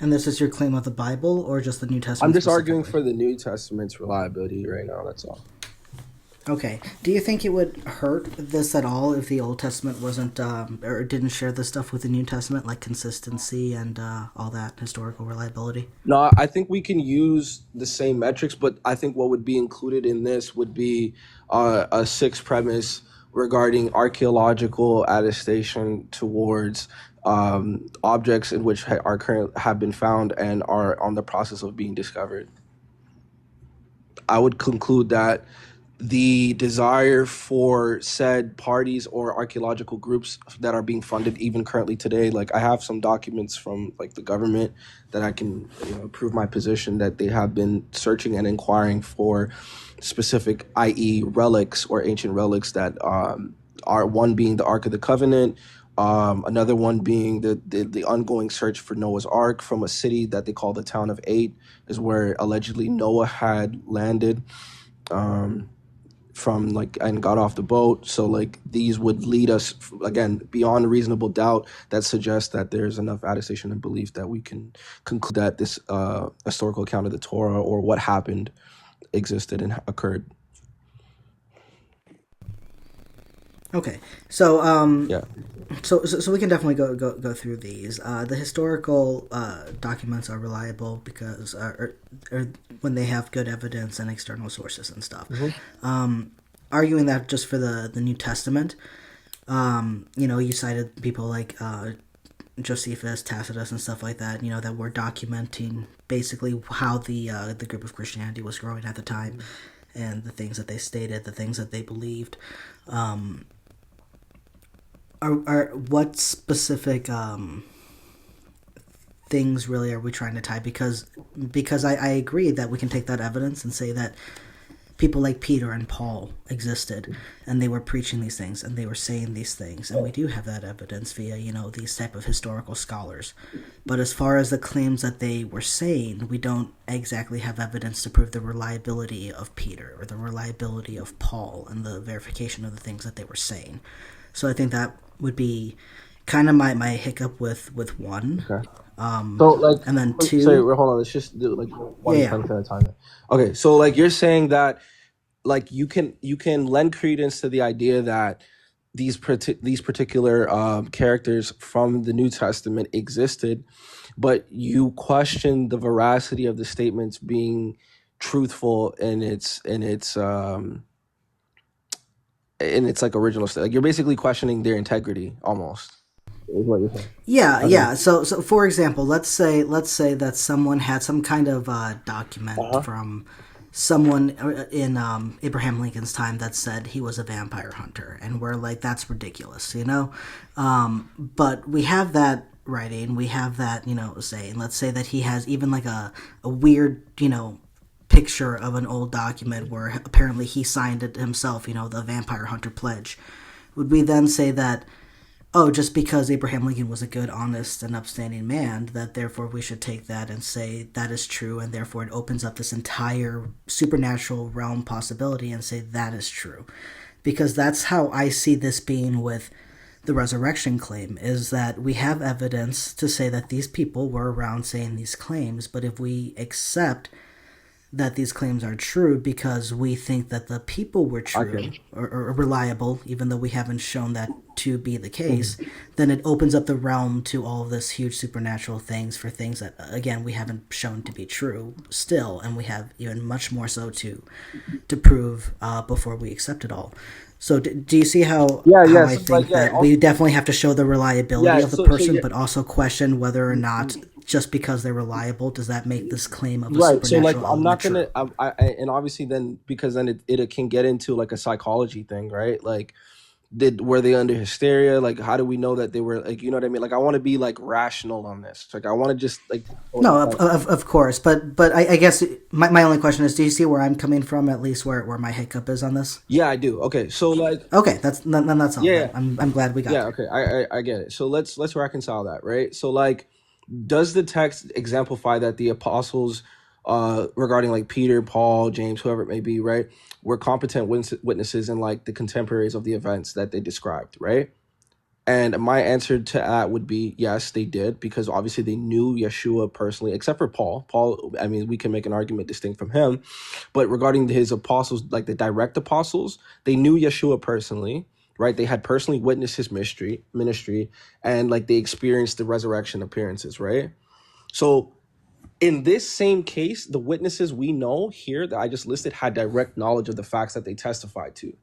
And this is your claim of the Bible or just the New Testament? I'm just arguing for the New Testament's reliability right now, that's all. Okay. Do you think it would hurt this at all if the Old Testament wasn't, or didn't share this stuff with the New Testament, like consistency and all that historical reliability? No, I think we can use the same metrics, but I think what would be included in this would be a 6th premise regarding archaeological attestation towards objects in which have been found and are on the process of being discovered. I would conclude that the desire for said parties or archaeological groups that are being funded even currently today, like I have some documents from like the government that I can prove my position that they have been searching and inquiring for specific, i.e. relics or ancient relics that are one being the Ark of the Covenant, another one being the ongoing search for Noah's Ark from a city that they call the town of 8 is where allegedly Noah had landed from and got off the boat. So like these would lead us again beyond reasonable doubt that suggests that there's enough attestation and belief that we can conclude that this historical account of the Torah or what happened existed and occurred. Okay, so Yeah. so we can definitely go through these. The historical documents are reliable because or when they have good evidence and external sources and stuff. Arguing that just for the New Testament, you cited people like Josephus, Tacitus, and stuff like that. That were documenting basically how the group of Christianity was growing at the time, and the things that they stated, the things that they believed. Are what specific things really are we trying to tie? Because I agree that we can take that evidence and say that people like Peter and Paul existed, and they were preaching these things, and they were saying these things, and we do have that evidence via these type of historical scholars. But as far as the claims that they were saying, we don't exactly have evidence to prove the reliability of Peter or the reliability of Paul and the verification of the things that they were saying. So I think that would be kind of my hiccup with one. Okay. So like, and then sorry, two. hold on. Let's just do like one Yeah. sentence at a time. Okay. So like you're saying that like you can lend credence to the idea that these particular characters from the New Testament existed, but you question the veracity of the statements being truthful in its like original state. Like you're basically questioning their integrity almost. Is what you're saying. Yeah, Okay. yeah. So for example, let's say that someone had some kind of document from someone in Abraham Lincoln's time that said he was a vampire hunter, and we're like, that's ridiculous, But we have that writing, we have that, saying. Let's say that he has even like a weird, picture of an old document where apparently he signed it himself, the vampire hunter pledge. Would we then say that, oh, just because Abraham Lincoln was a good, honest, and upstanding man, that therefore we should take that and say that is true, and therefore it opens up this entire supernatural realm possibility and say that is true? Because that's how I see this being with the resurrection claim, is that we have evidence to say that these people were around saying these claims, but if we accept that these claims are true because we think that the people were true or reliable, even though we haven't shown that to be the case, then it opens up the realm to all of this huge supernatural things for things that, again, we haven't shown to be true still, and we have even much more so to prove before we accept it all. So do you see how I think that we definitely have to show the reliability of the person, but also question whether or not just because they're reliable does that make this claim of a supernatural So like I'm not true? and obviously then because then it can get into like a psychology thing, right? Like were they under hysteria? Like how do we know that they were, like, you know what I mean? Like I want to be like rational on this. Like I want to just like No, of course, but I guess my only question is, do you see where I'm coming from, at least where my hiccup is on this? Yeah, I do. Okay, so like Okay, that's all. Yeah. I'm glad we got yeah, there. okay, I get it. So let's reconcile that, right? So like does the text exemplify that the apostles regarding like Peter, Paul, James, whoever it may be, right, were competent witnesses in like the contemporaries of the events that they described, right? And my answer to that would be yes, they did, because obviously they knew Yeshua personally, except for Paul. Paul, I mean, we can make an argument distinct from him, but regarding his apostles, like the direct apostles, they knew Yeshua personally, right? They had personally witnessed his ministry, and like they experienced the resurrection appearances, right? So in this same case, the witnesses we know here that I just listed had direct knowledge of the facts that they testified to,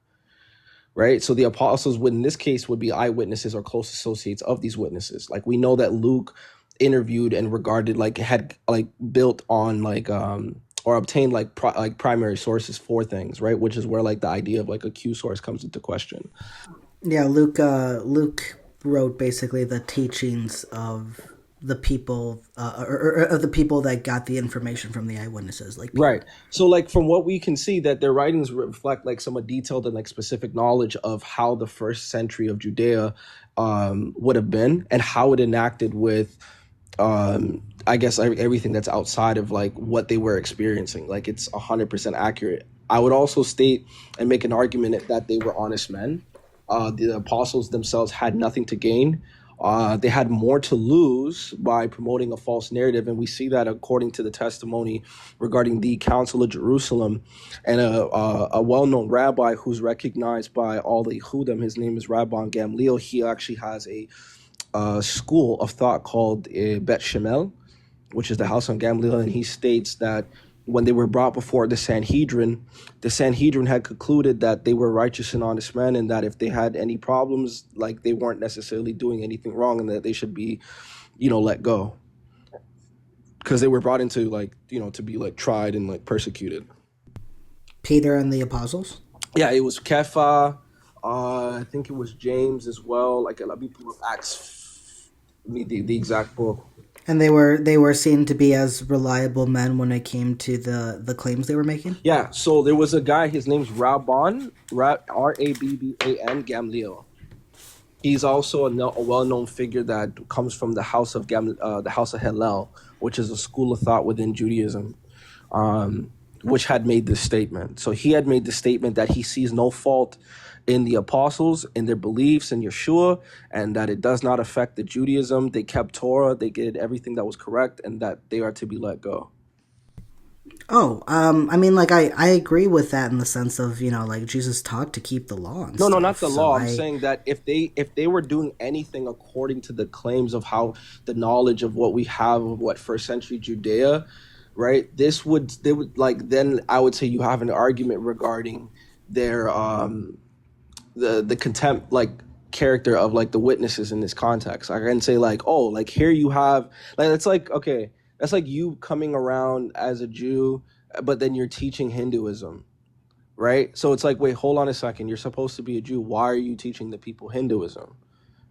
right? So the apostles would, in this case, would be eyewitnesses or close associates of these witnesses. Like we know that Luke interviewed and regarded, like had like built on like or obtained like primary sources for things, right? Which is where like the idea of like a Q source comes into question. Yeah, Luke wrote basically the teachings of the people or of the people that got the information from the eyewitnesses, like Peter. Right. So like from what we can see, that their writings reflect like somewhat detailed and like specific knowledge of how the first century of Judea would have been, and how it enacted with I guess everything that's outside of like what they were experiencing. Like it's 100% accurate. I would also state and make an argument that they were honest men. The apostles themselves had nothing to gain They had more to lose by promoting a false narrative, and we see that according to the testimony regarding the Council of Jerusalem, and a well-known rabbi who's recognized by all the Yehudim. His name is Rabban Gamliel. He actually has a school of thought called Bet Shemel, which is the house on Gamliel, and he states that when they were brought before the Sanhedrin had concluded that they were righteous and honest men, and that if they had any problems, like they weren't necessarily doing anything wrong, and that they should be, let go, because they were brought into to be tried and persecuted. Peter and the apostles. Yeah, it was Kepha. I think it was James as well. Like, let me pull up Acts, the exact book. And they were seen to be as reliable men when it came to the claims they were making. Yeah, so there was a guy. His name's Rabban, Rabban Gamliel. He's also a well-known figure that comes from the house of the house of Hillel, which is a school of thought within Judaism, which had made this statement. So he had made the statement that he sees no fault in the apostles, in their beliefs in Yeshua, and that it does not affect the Judaism. They kept Torah, they did everything that was correct, and that they are to be let go. Oh, I mean, I agree with that in the sense of, Jesus taught to keep the law and No, stuff. not the law. I'm saying that if they were doing anything according to the claims of how the knowledge of what we have of what first century Judea, right? Then I would say you have an argument regarding their the contempt character of the witnesses in this context. I can say here you have it's okay, that's like you coming around as a Jew, but then you're teaching Hinduism, right? So it's wait, hold on a second, you're supposed to be a Jew, why are you teaching the people Hinduism,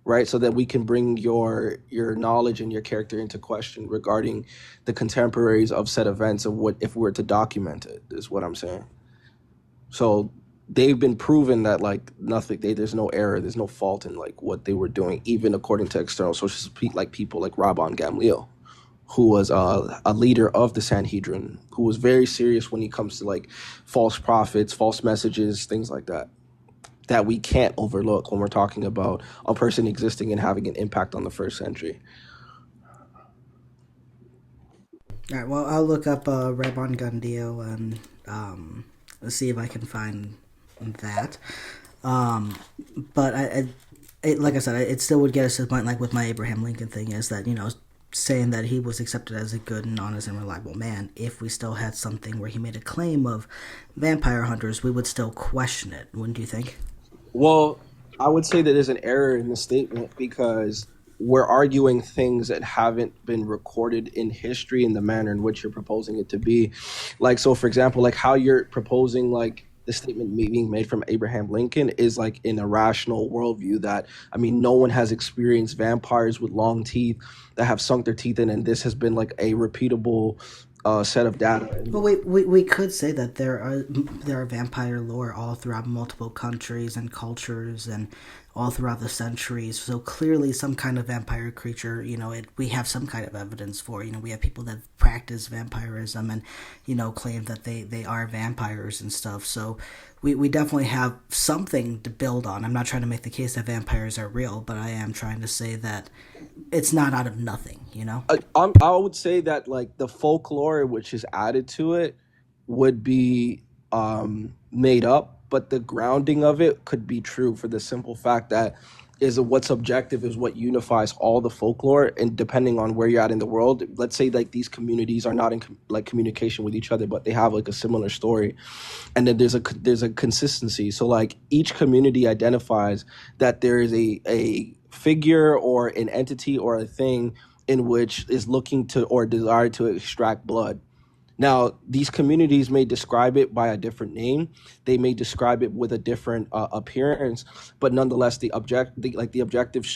right? So that we can bring your knowledge and your character into question regarding the contemporaries of said events of what if we were to document it, is what I'm saying. So they've been proven that there's no error, there's no fault in what they were doing, even according to external sources, people like Rabban Gamliel, who was a leader of the Sanhedrin, who was very serious when it comes to false prophets, false messages, things like that we can't overlook when we're talking about a person existing and having an impact on the first century. All right, well, I'll look up Rabban Gamliel and see if I can find that. But like I said, it still would get us to the point, with my Abraham Lincoln thing, is that, saying that he was accepted as a good and honest and reliable man, if we still had something where he made a claim of vampire hunters, we would still question it, wouldn't you think? Well, I would say that there's an error in the statement because we're arguing things that haven't been recorded in history in the manner in which you're proposing it to be. So for example, how you're proposing the statement being made from Abraham Lincoln is in a rational worldview that, no one has experienced vampires with long teeth that have sunk their teeth in, and this has been a repeatable set of data. Well, we could say that there are vampire lore all throughout multiple countries and cultures and all throughout the centuries. So clearly, some kind of vampire creature, we have some kind of evidence for. We have people that practice vampirism and claim that they are vampires and stuff. So we definitely have something to build on. I'm not trying to make the case that vampires are real, but I am trying to say that it's not out of nothing, I would say that the folklore which is added to it would be made up, but the grounding of it could be true for the simple fact that what's objective is what unifies all the folklore, and depending on where you're at in the world, let's say these communities are not in communication with each other, but they have a similar story, and then there's a consistency. So each community identifies that there is a figure or an entity or a thing in which is looking to or desire to extract blood. Now, these communities may describe it by a different name. They may describe it with a different appearance, but nonetheless, the objective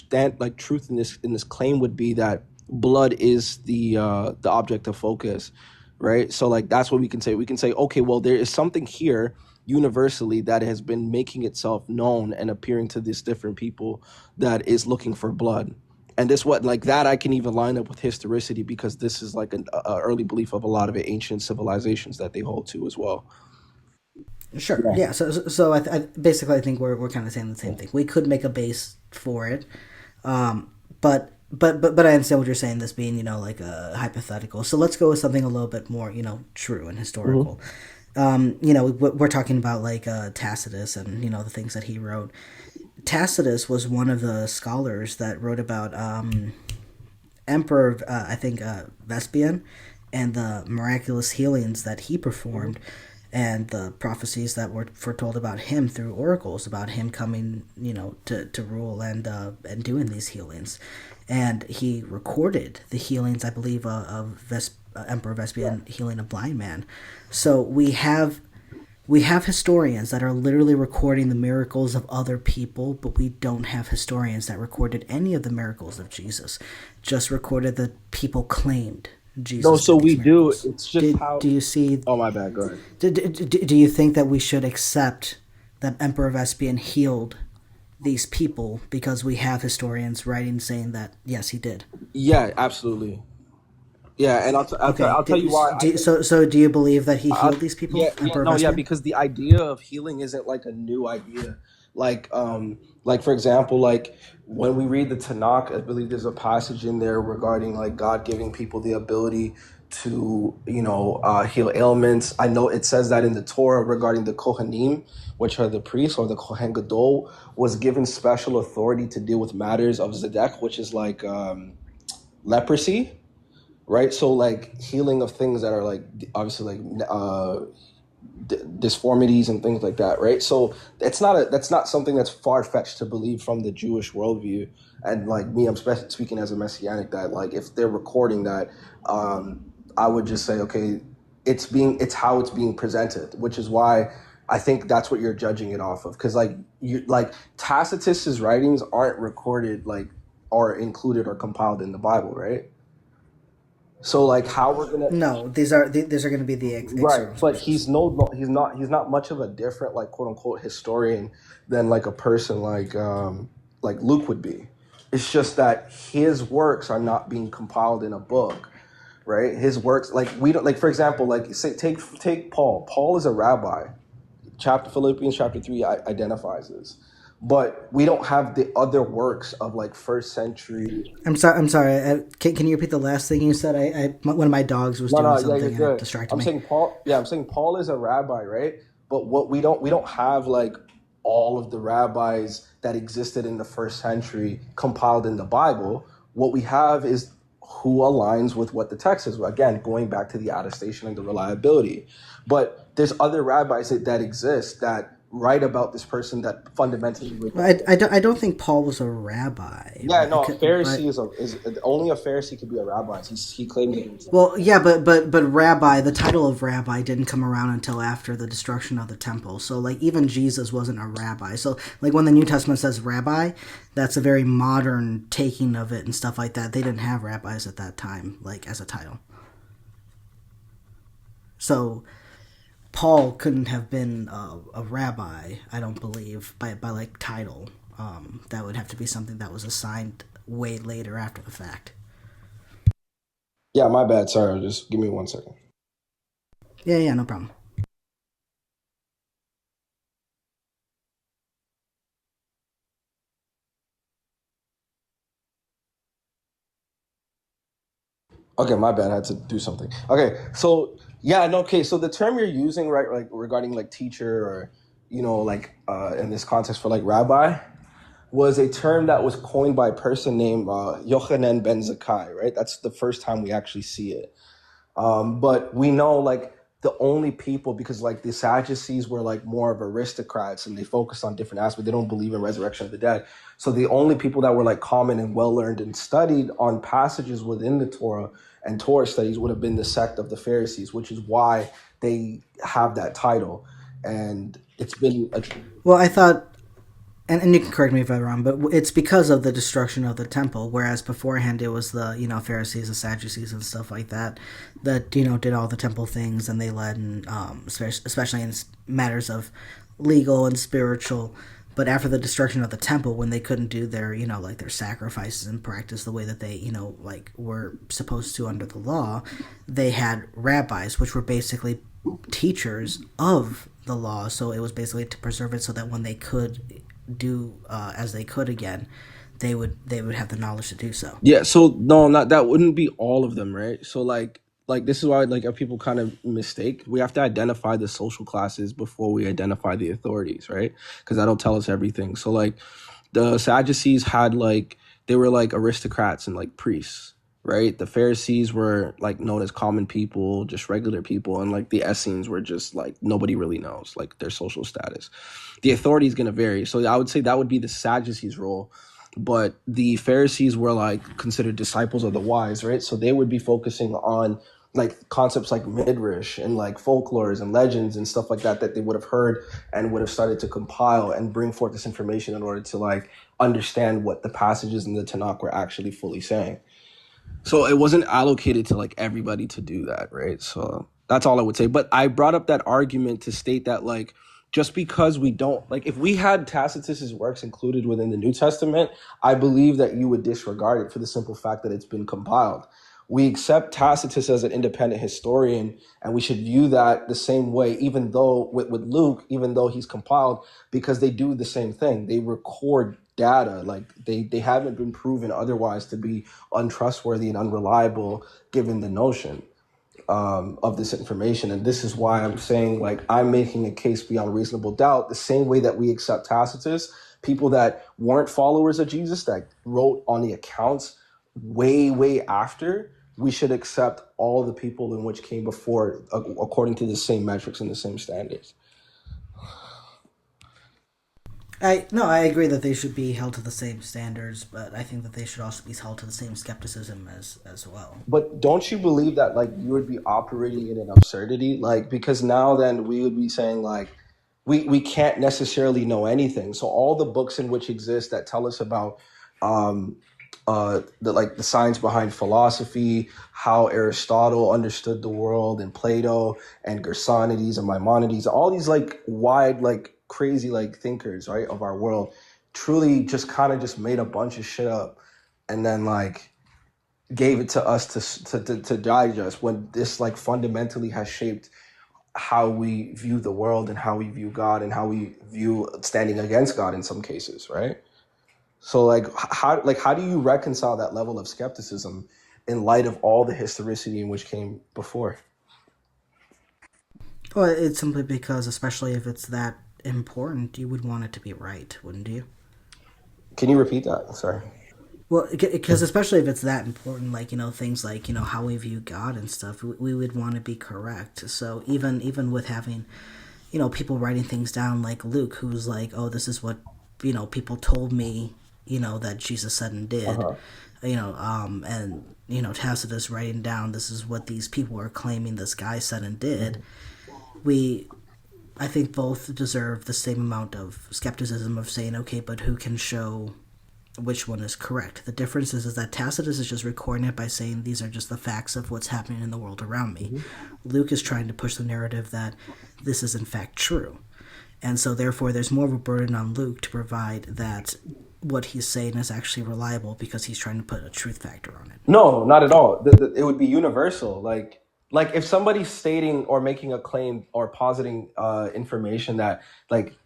truth in this claim would be that blood is the object of focus, right? So that's what we can say. We can say, okay, well, there is something here universally that has been making itself known and appearing to these different people that is looking for blood. And this that I can even line up with historicity, because this is an early belief of a lot of ancient civilizations that they hold to as well. Sure. Yeah. So I basically I think we're kind of saying the same thing. We could make a base for it, but I understand what you're saying. This being like a hypothetical. So let's go with something a little bit more true and Mm-hmm. historical. We're talking about like Tacitus and the things that he wrote. Tacitus was one of the scholars that wrote about Emperor, I think, Vespasian, and the miraculous healings that he performed, and the prophecies that were foretold about him through oracles about him coming, to rule and doing these healings. And he recorded the healings, I believe, Emperor Vespasian healing a blind man. So we have historians that are literally recording the miracles of other people, but we don't have historians that recorded any of the miracles of Jesus. Just recorded that people claimed No, Jesus so did we these do. miracles. It's just Do how. you see? Oh, my bad. Go ahead. Do you think that we should accept that Emperor Vespasian healed these people because we have historians writing saying that yes, he did? Yeah, absolutely. Yeah, and Okay. I'll tell you why. I think So do you believe that he I, healed these yeah, people, yeah, Emperor no, yeah, Vespasian? because the idea of healing isn't like a new idea. Like for example, like when we read the Tanakh, I believe there's a passage in there regarding like God giving people the ability to, heal ailments. I know it says that in the Torah regarding the Kohanim, which are the priests or the Kohen Gadol, was given special authority to deal with matters of Zedek, which is like leprosy, right? So like healing of things that are like obviously like disformities and things like that, right? So that's not something that's far fetched to believe from the Jewish worldview. And like me, I'm speaking as a messianic, that like if they're recording that, I would just say, okay, it's how it's being presented, which is why I think that's what you're judging it off of, because like you like Tacitus's writings aren't recorded like or included or compiled in the Bible, right? So like how we're gonna. No, these are going to be the Right, external but sources. he's not much of a different like quote unquote historian than like a person like Luke would be. It's just that his works are not being compiled in a book, right? His works, like we don't, like for example, like say take Paul. Paul is a rabbi. Philippians chapter 3 identifies this, but we don't have the other works of like first century. I'm sorry. I'm sorry. Can you repeat the last thing you said? One of my dogs was No, doing no, yeah, you're something and it good. distracted I'm me. saying Paul. Yeah, I'm saying Paul is a rabbi, right? But what we don't have like all of the rabbis that existed in the first century compiled in the Bible. What we have is who aligns with what the text is. Again, going back to the attestation and the reliability. But there's other rabbis that exist that write about this person that fundamentally resemble. I don't think Paul was a rabbi, Yeah, right? no, a Pharisee But is only a Pharisee could be a rabbi. He claims it himself. well, yeah, but rabbi, the title of rabbi didn't come around until after the destruction of the temple. So like even Jesus wasn't a rabbi. So like when the New Testament says rabbi, that's a very modern taking of it and stuff like that. They didn't have rabbis at that time, like as a title. So Paul couldn't have been a rabbi, I don't believe, by like title. That would have to be something that was assigned way later after the fact. Yeah, my bad. Sorry, just give me 1 second. Yeah, no problem. Okay, my bad. I had to do something. Okay, so yeah, no, okay. So the term you're using, right, like regarding like teacher or like in this context for like rabbi, was a term that was coined by a person named Yochanan ben Zakkai, right? That's the first time we actually see it. But we know like the only people, because like the Sadducees were like more of aristocrats and they focused on different aspects. They don't believe in resurrection of the dead. So the only people that were like common and well learned and studied on passages within the Torah and Torah studies would have been the sect of the Pharisees, which is why they have that title. And it's been a. Well, I thought, and you can correct me if I'm wrong, but it's because of the destruction of the temple, whereas beforehand it was the Pharisees, the Sadducees, and stuff like that did all the temple things, and they led, in, especially in matters of legal and spiritual. But after the destruction of the temple, when they couldn't do their like their sacrifices and practice the way that they like were supposed to under the law, they had rabbis, which were basically teachers of the law. So it was basically to preserve it so that when they could do as they could again, they would have the knowledge to do so. Yeah, so no, not that wouldn't be all of them, right? So like this is why like people kind of mistake. We have to identify the social classes before we identify the authorities, right? Because that'll tell us everything. So like the Sadducees had like they were like aristocrats and like priests, right? The Pharisees were like known as common people, just regular people, and like the Essenes were just like nobody really knows like their social status. The authority is going to vary. So I would say that would be the Sadducees' role. But the Pharisees were like considered disciples of the wise, right? So they would be focusing on like concepts like midrash and like folklores and legends and stuff like that they would have heard and would have started to compile and bring forth this information in order to like understand what the passages in the Tanakh were actually fully saying. So it wasn't allocated to like everybody to do that, right? So that's all I would say. But I brought up that argument to state that like just because we don't like if we had Tacitus's works included within the New Testament, I believe that you would disregard it for the simple fact that it's been compiled. We accept Tacitus as an independent historian, and we should view that the same way, even though with Luke, even though he's compiled, because they do the same thing. They record data, like they haven't been proven otherwise to be untrustworthy and unreliable given the notion of this information. And this is why I'm saying like I'm making a case beyond reasonable doubt, the same way that we accept Tacitus, people that weren't followers of Jesus that wrote on the accounts way after, we should accept all the people in which came before according to the same metrics and the same standards. I agree that they should be held to the same standards, but I think that they should also be held to the same skepticism as well. But don't you believe that like you would be operating in an absurdity? Like because now then we would be saying like we can't necessarily know anything. So all the books in which exist that tell us about um the science behind philosophy, how Aristotle understood the world, and Plato and Gersonides and Maimonides, all these like wide like crazy like thinkers, right, of our world, truly just kind of just made a bunch of shit up and then like gave it to us to digest, when this like fundamentally has shaped how we view the world and how we view God and how we view standing against God in some cases, right? So how do you reconcile that level of skepticism in light of all the historicity in which came before? Well, it's simply because, especially if it's that important, you would want it to be right, wouldn't you? Can you repeat that? Sorry. Well, because especially if it's that important, like things like how we view God and stuff, we would want to be correct. So even with having people writing things down like Luke, who's like, oh, this is what people told me, that Jesus said and did, Uh-huh. and Tacitus writing down, this is what these people are claiming this guy said and did. I think both deserve the same amount of skepticism of saying, okay, but who can show which one is correct? The difference is that Tacitus is just recording it by saying these are just the facts of what's happening in the world around me. Luke is trying to push the narrative that this is in fact true. And so therefore there's more of a burden on Luke to provide that what he's saying is actually reliable, because he's trying to put a truth factor on it. No, not at all. It would be universal. Like if somebody's stating or making a claim or positing information that like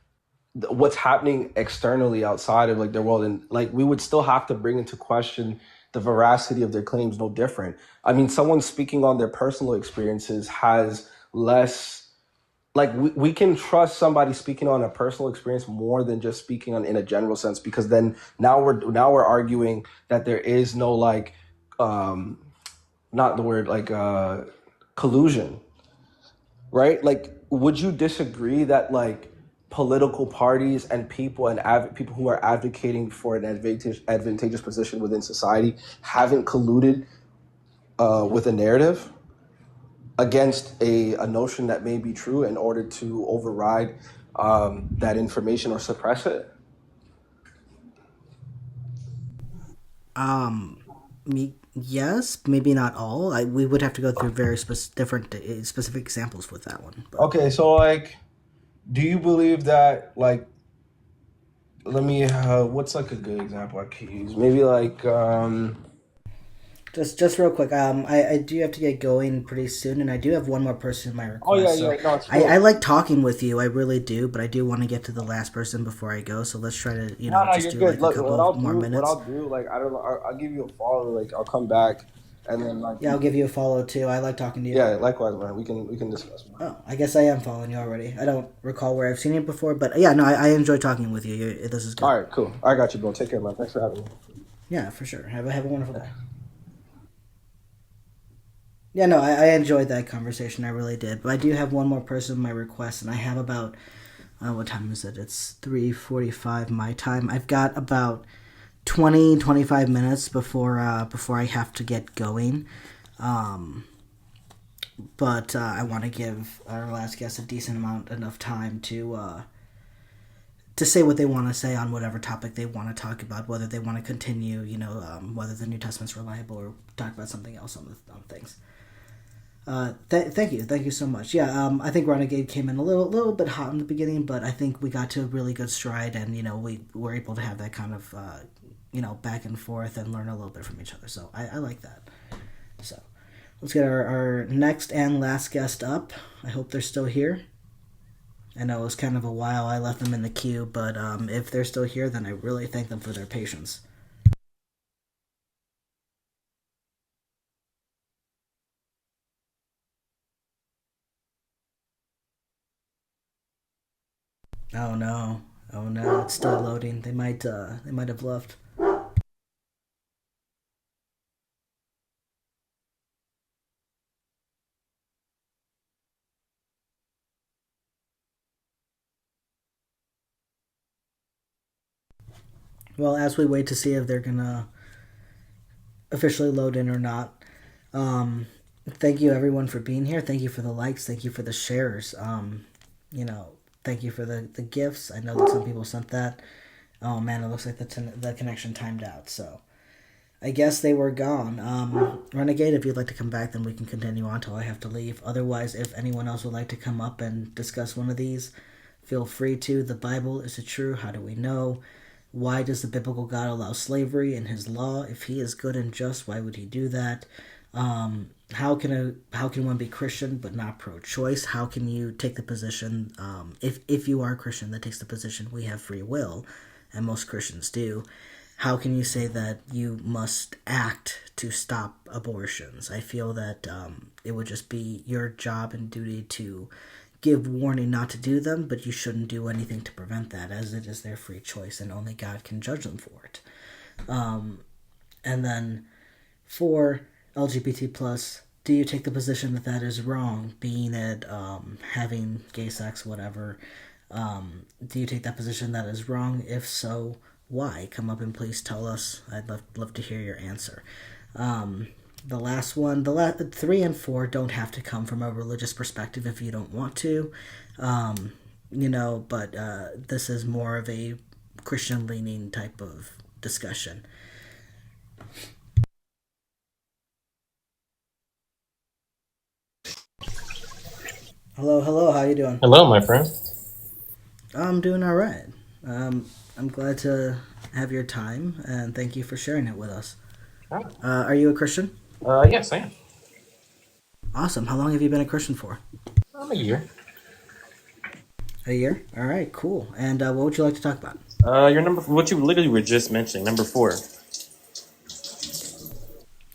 what's happening externally outside of like their world, and like we would still have to bring into question the veracity of their claims. No different. I mean, someone speaking on their personal experiences has less, like we can trust somebody speaking on a personal experience more than just speaking on in a general sense, because then now we're arguing that there is no like not the word like collusion, right? Like, would you disagree that like political parties and people and people who are advocating for an advantageous position within society haven't colluded with a narrative against a notion that may be true in order to override that information or suppress it? Yes, maybe not all. We would have to go through very different specific examples with that one. But Okay, so like, do you believe that like, what's like a good example I could use? Maybe like Just real quick. I do have to get going pretty soon, and I do have one more person in my Oh yeah, request. So yeah, no, it's I cool. like talking with you. I really do, but I do want to get to the last person before I go. So let's try to No, no, just you're do good. like a Look, couple more what minutes. I'll do, like I don't know, I'll give you a follow. Like I'll come back, and then like Yeah, I'll give you a follow too. I like talking to you. yeah, likewise, man. We can discuss more. Oh, I guess I am following you already. I don't recall where I've seen you before, but yeah, no, I enjoy talking with you. This is good. All right, cool. I got you, bro. Take care, man. Thanks for having me. Yeah, for sure. Have a wonderful day. Yeah, no, I enjoyed that conversation. I really did. But I do have one more person in my request, and I have about what time is it? It's 3:45 my time. I've got about 20-25 minutes before I have to get going. Um, but I want to give our last guest a decent amount enough time to say what they want to say on whatever topic they want to talk about, whether they want to continue, whether the New Testament's reliable or talk about something else on things. Thank you so much. Yeah, I think Renegade came in a little bit hot in the beginning, but I think we got to a really good stride, and we were able to have that kind of back and forth and learn a little bit from each other. So I like that. So let's get our next and last guest up. I hope they're still here. I know it was kind of a while I left them in the queue, but if they're still here, then I really thank them for their patience. Oh no. Oh no, it's still loading. They might have left. Well, as we wait to see if they're gonna officially load in or not, thank you everyone for being here. Thank you for the likes. Thank you for the shares. You know, thank you for the gifts. I know that some people sent that. Oh man, it looks like the connection timed out. So I guess they were gone. Renegade, if you'd like to come back, then we can continue on till I have to leave. Otherwise, if anyone else would like to come up and discuss one of these, feel free to. The Bible, is it true? How do we know? Why does the biblical God allow slavery in his law? If he is good and just, why would he do that? How can one be Christian but not pro-choice? How can you take the position, if you are a Christian that takes the position we have free will, and most Christians do, how can you say that you must act to stop abortions? I feel that it would just be your job and duty to give warning not to do them, but you shouldn't do anything to prevent that, as it is their free choice, and only God can judge them for it. And then for LGBT plus, do you take the position that that is wrong, being it having gay sex, whatever? Do you take that position that is wrong? If so, why? Come up and please tell us. I'd love to hear your answer. The last one, the 3 and 4 don't have to come from a religious perspective if you don't want to, but this is more of a Christian leaning type of discussion. Hello, how you doing? Hello, my friend. I'm doing all right. I'm glad to have your time, and thank you for sharing it with us. Are you a Christian? Yes, I am. Awesome. How long have you been a Christian for? I'm a year. A year? All right, cool. And what would you like to talk about? Your number, what you literally were just mentioning, number 4.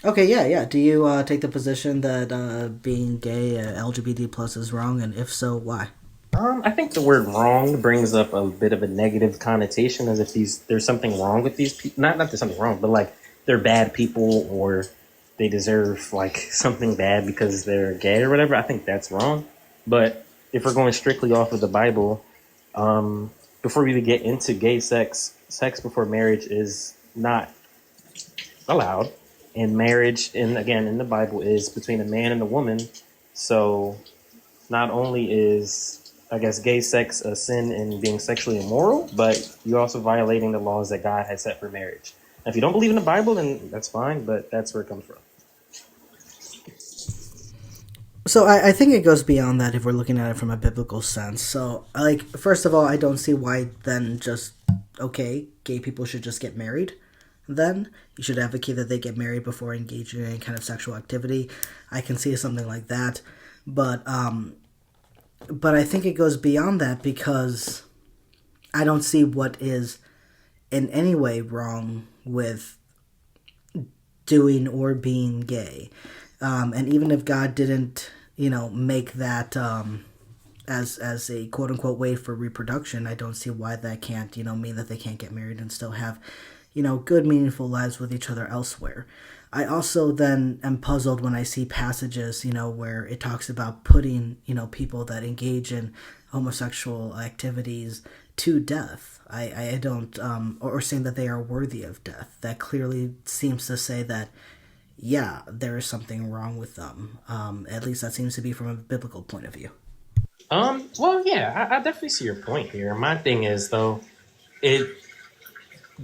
Okay, yeah. Do you take the position that being gay, LGBT plus is wrong, and if so, why? I think the word "wrong" brings up a bit of a negative connotation, as if there's something wrong with these people. Not there's something wrong, but like they're bad people or they deserve like something bad because they're gay or whatever. I think that's wrong. But if we're going strictly off of the Bible, before we even get into gay sex before marriage is not allowed. And marriage, in the Bible, is between a man and a woman. So not only is, I guess, gay sex a sin and being sexually immoral, but you're also violating the laws that God has set for marriage. Now, if you don't believe in the Bible, then that's fine, but that's where it comes from. So I think it goes beyond that if we're looking at it from a biblical sense. So, first of all, I don't see why then just, okay, gay people should just get married. then you should advocate that they get married before engaging in any kind of sexual activity. I can see something like that, but I think it goes beyond that, because I don't see what is in any way wrong with doing or being gay. And even if God didn't, make that as a quote unquote way for reproduction, I don't see why that can't, mean that they can't get married and still have, good, meaningful lives with each other elsewhere. I also then am puzzled when I see passages, where it talks about putting, people that engage in homosexual activities to death. I don't, or saying that they are worthy of death. That clearly seems to say that, yeah, there is something wrong with them. At least that seems to be from a biblical point of view. Well, yeah, I definitely see your point here. My thing is though, it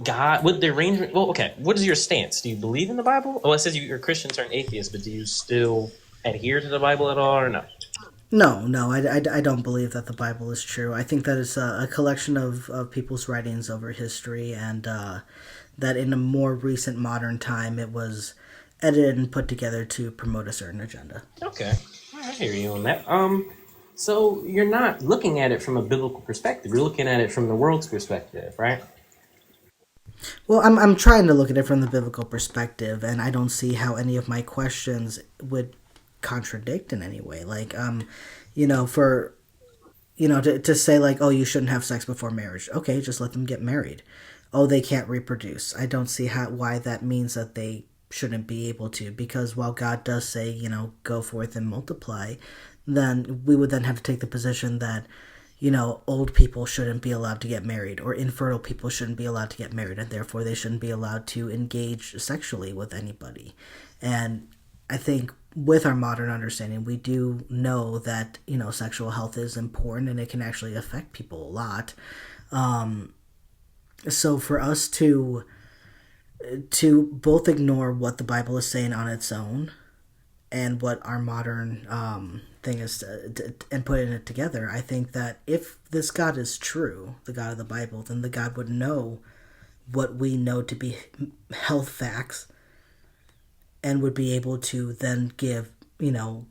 God with the arrangement. Well, okay, what is your stance? Do you believe in the Bible? Well, it says you're Christians or an atheist, but do you still adhere to the Bible at all, or no? No, I don't believe that the Bible is true. I think that it's a collection of people's writings over history, and that in a more recent modern time it was edited and put together to promote a certain agenda. Okay, I hear you on that. So you're not looking at it from a biblical perspective. You're looking at it from the world's perspective, right? Well, I'm trying to look at it from the biblical perspective, and I don't see how any of my questions would contradict in any way. Like, for to say like, oh, you shouldn't have sex before marriage. Okay, just let them get married. Oh, they can't reproduce. I don't see why that means that they shouldn't be able to, because while God does say, go forth and multiply, then we would then have to take the position that, old people shouldn't be allowed to get married, or infertile people shouldn't be allowed to get married, and therefore they shouldn't be allowed to engage sexually with anybody. And I think with our modern understanding, we do know that, sexual health is important and it can actually affect people a lot. So for us to both ignore what the Bible is saying on its own and what our modern thing is and putting it together, I think that if this God is true, the God of the Bible, then the God would know what we know to be health facts and would be able to then give,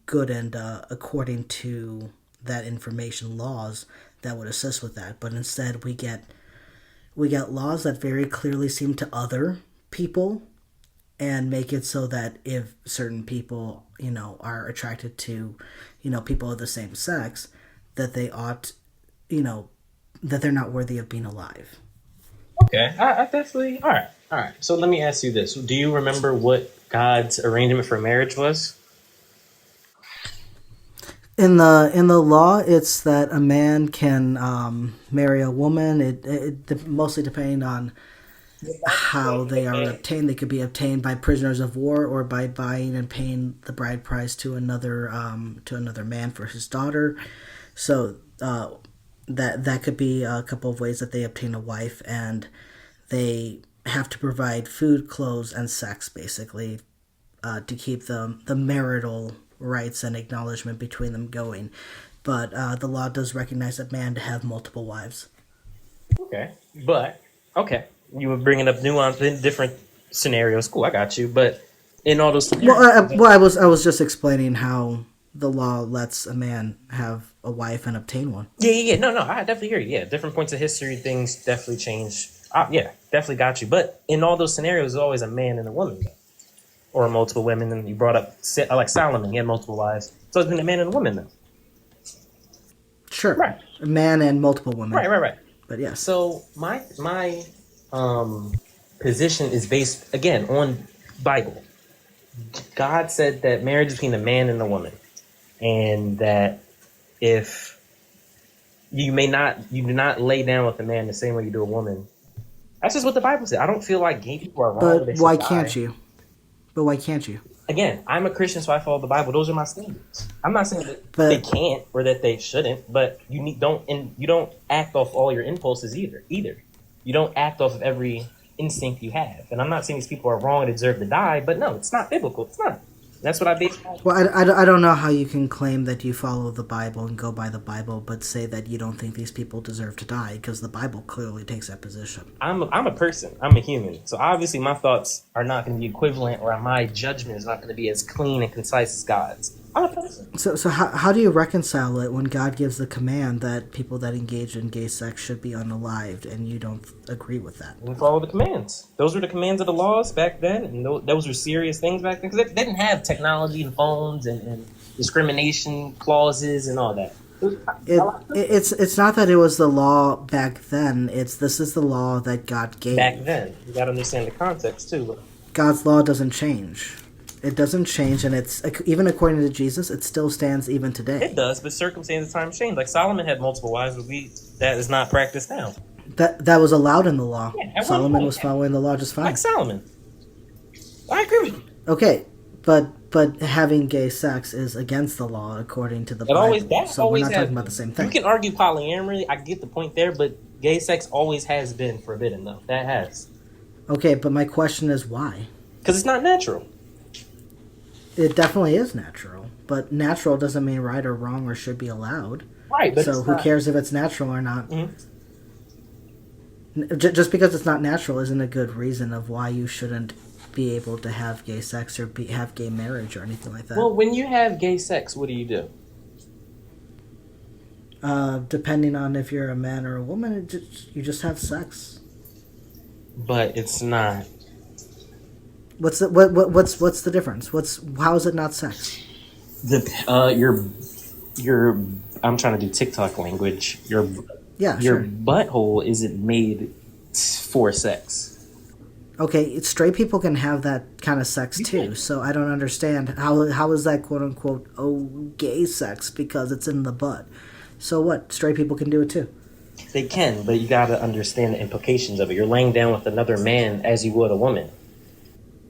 good and according to that information, laws that would assist with that. But instead we get laws that very clearly seem to other people and make it so that if certain people, are attracted to, people of the same sex, that they ought, that they're not worthy of being alive. Okay, I definitely. All right. So let me ask you this: do you remember what God's arrangement for marriage was? In the law, it's that a man can marry a woman. It mostly depending on how they are obtained. They could be obtained by prisoners of war or by buying and paying the bride price to another man for his daughter. So that could be a couple of ways that they obtain a wife, and they have to provide food, clothes, and sex, basically, to keep the marital rights and acknowledgement between them going. But the law does recognize that man to have multiple wives. Okay, but okay, you were bringing up nuance in different scenarios. Cool, I got you. But in all those scenarios, I was just explaining how the law lets a man have a wife and obtain one. Yeah. No, I definitely hear you. Yeah, different points of history, things definitely change. Yeah, definitely got you. But in all those scenarios, there's always a man and a woman, or multiple women. And you brought up like Solomon, he had multiple wives. So it's been a man and a woman then. Sure, right. A man and multiple women. Right. But yeah. So my position is based again on Bible. God said that marriage is between a man and a woman, and that if you do not lay down with a man the same way you do a woman. That's just what the Bible said. I don't feel like gay people are wrong. But why can't you? Again, I'm a Christian, so I follow the Bible. Those are my standards. I'm not saying that they can't or that they shouldn't, but you don't act off all your impulses either. You don't act off of every instinct you have. And I'm not saying these people are wrong and deserve to die, but no, it's not biblical. It's not. That's what I base. Well, I don't know how you can claim that you follow the Bible and go by the Bible, but say that you don't think these people deserve to die, because the Bible clearly takes that position. I'm a person. I'm a human. So obviously my thoughts are not going to be equivalent, or my judgment is not going to be as clean and concise as God's. I'm a person. So how do you reconcile it when God gives the command that people that engage in gay sex should be unalived, and you don't agree with that? We follow the commands. Those were the commands of the laws back then, and those were serious things back then, because they didn't have technology and phones and discrimination clauses and all that. It's not that it was the law back then. This is the law that God gave. Back then, you got to understand the context too. God's law doesn't change. It doesn't change, and it's even according to Jesus, it still stands even today. It does, but circumstances, times change. Like Solomon had multiple wives, but that is not practiced now. That was allowed in the law. Yeah, Solomon was following the law just fine. Like Solomon. I agree with you. Okay, but having gay sex is against the law according to the Bible. We're not talking about the same thing. You can argue polyamory. I get the point there, but gay sex always has been forbidden, though. That has. Okay, but my question is why? Because it's not natural. It definitely is natural, but natural doesn't mean right or wrong or should be allowed. Right, but so who cares if it's natural or not? Mm-hmm. Just because it's not natural isn't a good reason of why you shouldn't be able to have gay sex or have gay marriage or anything like that. Well, when you have gay sex, what do you do? Depending on if you're a man or a woman, you just have sex. But it's not. What's the difference? How is it not sex? Your I'm trying to do TikTok language. Your butthole isn't made for sex. Okay, straight people can have that kind of sex too. So I don't understand how is that quote unquote gay sex because it's in the butt. So what? Straight people can do it too. They can, but you got to understand the implications of it. You're laying down with another man as you would a woman.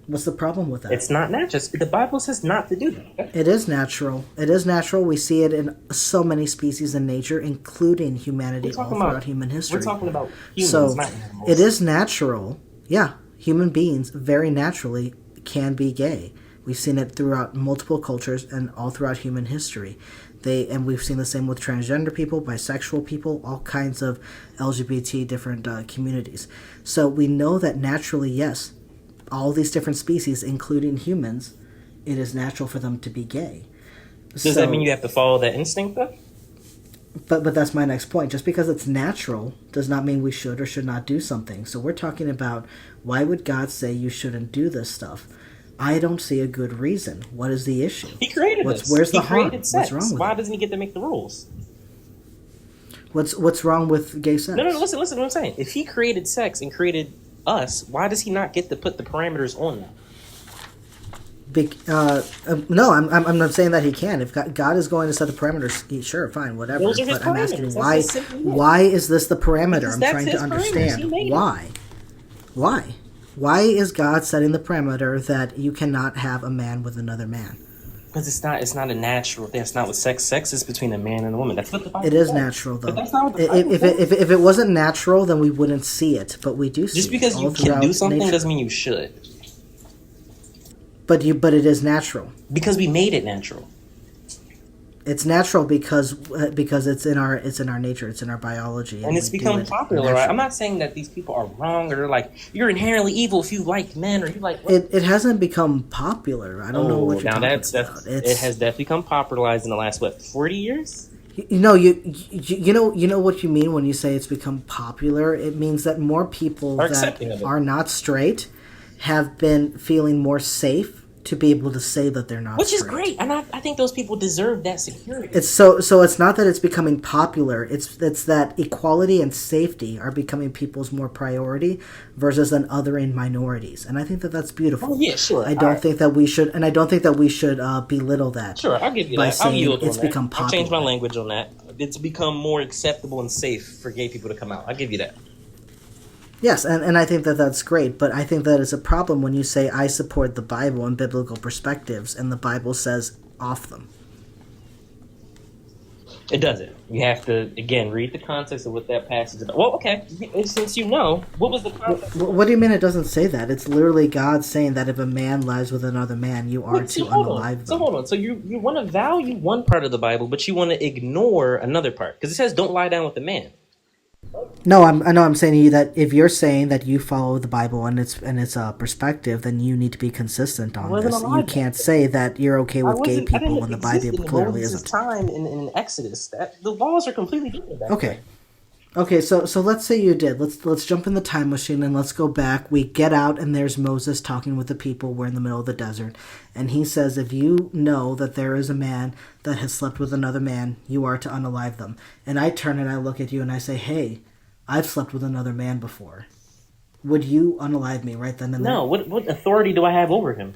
What's the problem with that? It's not natural. The Bible says not to do that. It is natural. It is natural. We see it in so many species in nature, including humanity all throughout human history. We're talking about humans, not animals. It is natural. Yeah, human beings very naturally can be gay. We've seen it throughout multiple cultures and all throughout human history. And we've seen the same with transgender people, bisexual people, all kinds of LGBT different communities. So we know that naturally, yes, all these different species, including humans, it is natural for them to be gay. Does that mean you have to follow that instinct, though? But that's my next point. Just because it's natural does not mean we should or should not do something. So we're talking about why would God say you shouldn't do this stuff? I don't see a good reason. What is the issue? He created this. Where's the harm? What's wrong with Why it? doesn't he get to make the rules? What's wrong with gay sex? No, listen to what I'm saying. If he created sex and created us, why does he not get to put the parameters on that? No, I'm not saying that he can. If God is going to set the parameters, sure, fine, whatever. Those are his But I'm asking parameters. why is this the parameter? Because I'm that's trying to his understand parameters. He made why. Why? Why is God setting the parameter that you cannot have a man with another man? Because it's not a natural thing. It's not what sex. Sex is between a man and a woman. That's what the Bible It is says. natural, though. But that's not what the Bible If it wasn't natural, then we wouldn't see it. But we do see it. Just because you can do something doesn't mean you should. But it is natural. Because we made it natural. It's natural because it's in our nature, it's in our biology, and it's become popular. Right? I'm not saying that these people are wrong or like you're inherently evil if you like men or you like women. It hasn't become popular. I don't know what you're talking about. It has definitely become popularized in the last 40 years. You know what you mean when you say it's become popular. It means that more people that are not straight have been feeling more safe to be able to say that they're not Which straight. is great, and I think those people deserve that security. It's so it's not that it's becoming popular, it's that equality and safety are becoming people's more priority versus than othering minorities, and I think that that's beautiful. Oh, yeah, sure. I don't think that we should belittle that. Sure, I'll give you by that. saying I'll yield it's on that. become popular. I'll change my language on that. It's become more acceptable and safe for gay people to come out. I'll give you that. Yes, and I think that that's great, but I think that is a problem when you say I support the Bible and biblical perspectives, and the Bible says off them. It doesn't. You have to, again, read the context of what that passage is about. Well, okay, since you know, what was the context? What do you mean it doesn't say that? It's literally God saying that if a man lies with another man, you are Wait, to hold on. unalive So them. hold on. So you want to value one part of the Bible, but you want to ignore another part because it says don't lie down with a man. No, I'm saying to you that if you're saying that you follow the Bible and its perspective, then you need to be consistent I on wasn't this. You alive back can't then. say that you're okay I with gay wasn't. I people didn't when the exist Bible in clearly Moses' isn't. time in Exodus. The laws are completely different back Okay. then. Okay, so let's say you did. Let's jump in the time machine and let's go back. We get out and there's Moses talking with the people. We're in the middle of the desert, and he says, "If you know that there is a man that has slept with another man, you are to unalive them." And I turn and I look at you and I say, "Hey, I've slept with another man before. Would you unalive me right then and there?" No, what authority do I have over him?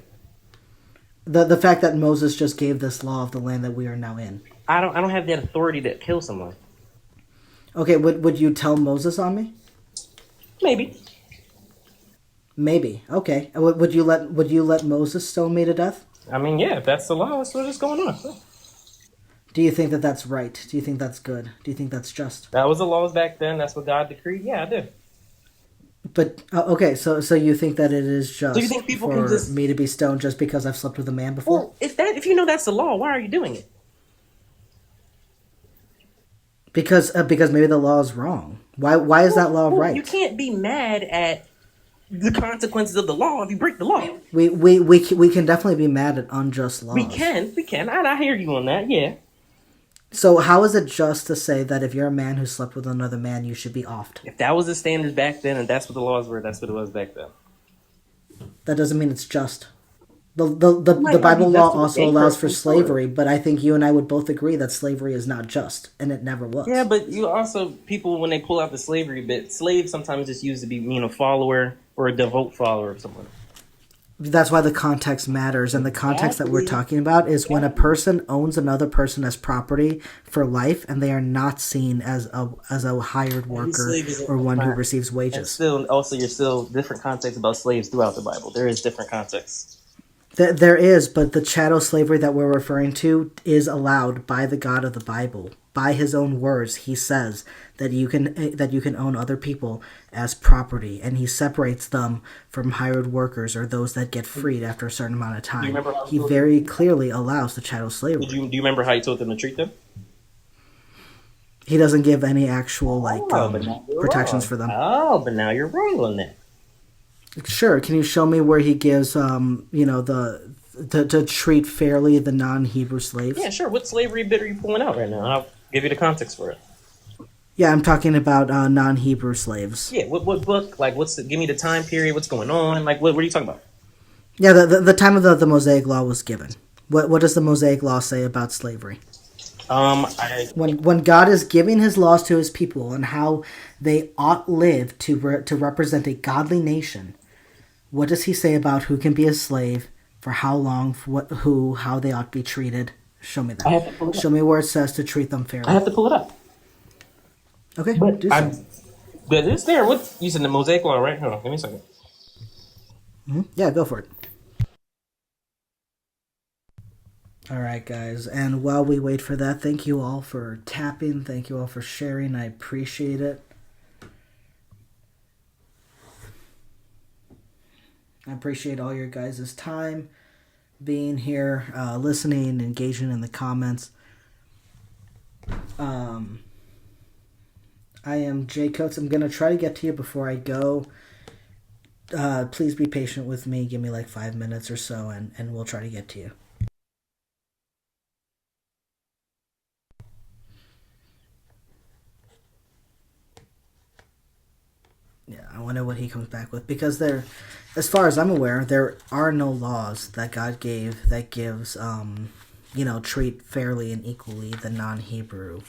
The fact that Moses just gave this law of the land that we are now in. I don't have that authority to kill someone. Okay, would you tell Moses on me? Maybe. Maybe. Okay. Would you let Moses stone me to death? I mean, yeah, if that's the law, that's what's going on. Do you think that that's right? Do you think that's good? Do you think that's just? That was the laws back then. That's what God decreed. Yeah, I do. But okay, so you think that it is So you just think people can for just? me to be stoned just because I've slept with a man before? Well, if you know that's the law, why are you doing it? Because maybe the law is wrong. Why is that law right? You can't be mad at the consequences of the law if you break the law. We can definitely be mad at unjust laws. We can. I hear you on that. Yeah. So how is it just to say that if you're a man who slept with another man, you should be offed? If that was the standard back then, and that's what the laws were, that's what it was back then. That doesn't mean it's just. The might not Bible be law just to the also gay allows for person, slavery, but I think you and I would both agree that slavery is not just, and it never was. Yeah, but you also people when they pull out the slavery bit, slaves sometimes just used to be a follower or a devout follower of someone. That's why the context matters, and the context that we're talking about is when a person owns another person as property for life, and they are not seen as a hired worker or one who receives And wages. still, also, you're still different context about slaves throughout the Bible. There is different contexts. There is, but the chattel slavery that we're referring to is allowed by the God of the Bible. By his own words, he says that you can own other people as property, and he separates them from hired workers or those that get freed after a certain amount of time. He very clearly allows the chattel slavery. Do you remember how he told them to treat them? He doesn't give any actual But now you're protections wrong. for them. Oh, but now you're wrong on that. Sure, can you show me where he gives to treat fairly the non-Hebrew slaves? Yeah, sure. What slavery bit are you pulling out right now? I'll give you the context for it. Yeah, I'm talking about non-Hebrew slaves. Yeah, what book? Like, give me the time period. What's going on? Like, what are you talking about? Yeah, the time of the Mosaic Law was given. What does the Mosaic Law say about slavery? When God is giving his laws to his people and how they ought live to represent a godly nation, what does he say about who can be a slave, for how long, how they ought to be treated? Show me that. Show me where it says to treat them fairly. I have to pull it up. Okay, But do so. But it's there. What you said the Mosaic Law, right? Hold on, give me a second. Mm-hmm. Yeah, go for it. All right, guys. And while we wait for that, thank you all for tapping. Thank you all for sharing. I appreciate it. I appreciate all your guys' time being here, listening, engaging in the comments. I am Jay Coates. I'm going to try to get to you before I go. Please be patient with me. Give me like 5 minutes or so, and we'll try to get to you. Yeah, I wonder what he comes back with, because there, as far as I'm aware, there are no laws that God gave that gives, treat fairly and equally the non-Hebrew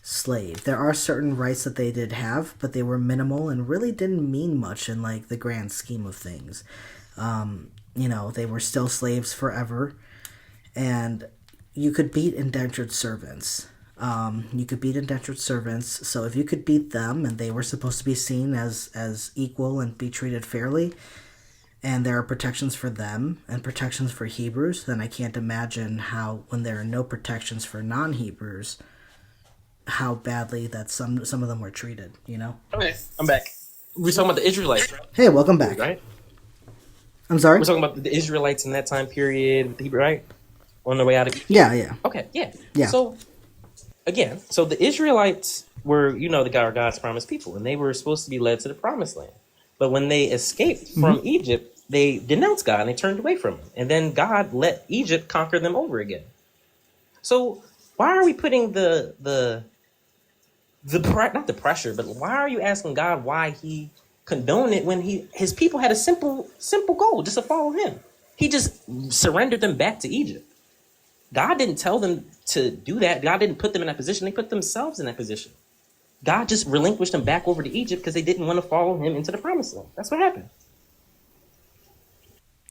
slave. There are certain rights that they did have, but they were minimal and really didn't mean much in like the grand scheme of things. They were still slaves forever, and you could beat indentured servants. So if you could beat them and they were supposed to be seen as equal and be treated fairly, and there are protections for them and protections for Hebrews, then I can't imagine how, when there are no protections for non-Hebrews, how badly that some of them were treated. Okay, I'm back. We're talking about the Israelites, Hey, welcome back. right? I'm sorry. We're talking about the Israelites in that time period, the Hebrew, right? On their way out of. Yeah. Okay, yeah. Yeah. So again, the Israelites were, God's promised people, and they were supposed to be led to the promised land. But when they escaped from Egypt, they denounced God and they turned away from him. And then God let Egypt conquer them over again. So why are we putting not the pressure, but why are you asking God why he condoned it when his people had a simple goal, just to follow him? He just surrendered them back to Egypt. God didn't tell them to do that. God didn't put them in that position. They put themselves in that position. God just relinquished them back over to Egypt because they didn't want to follow him into the promised land. That's what happened.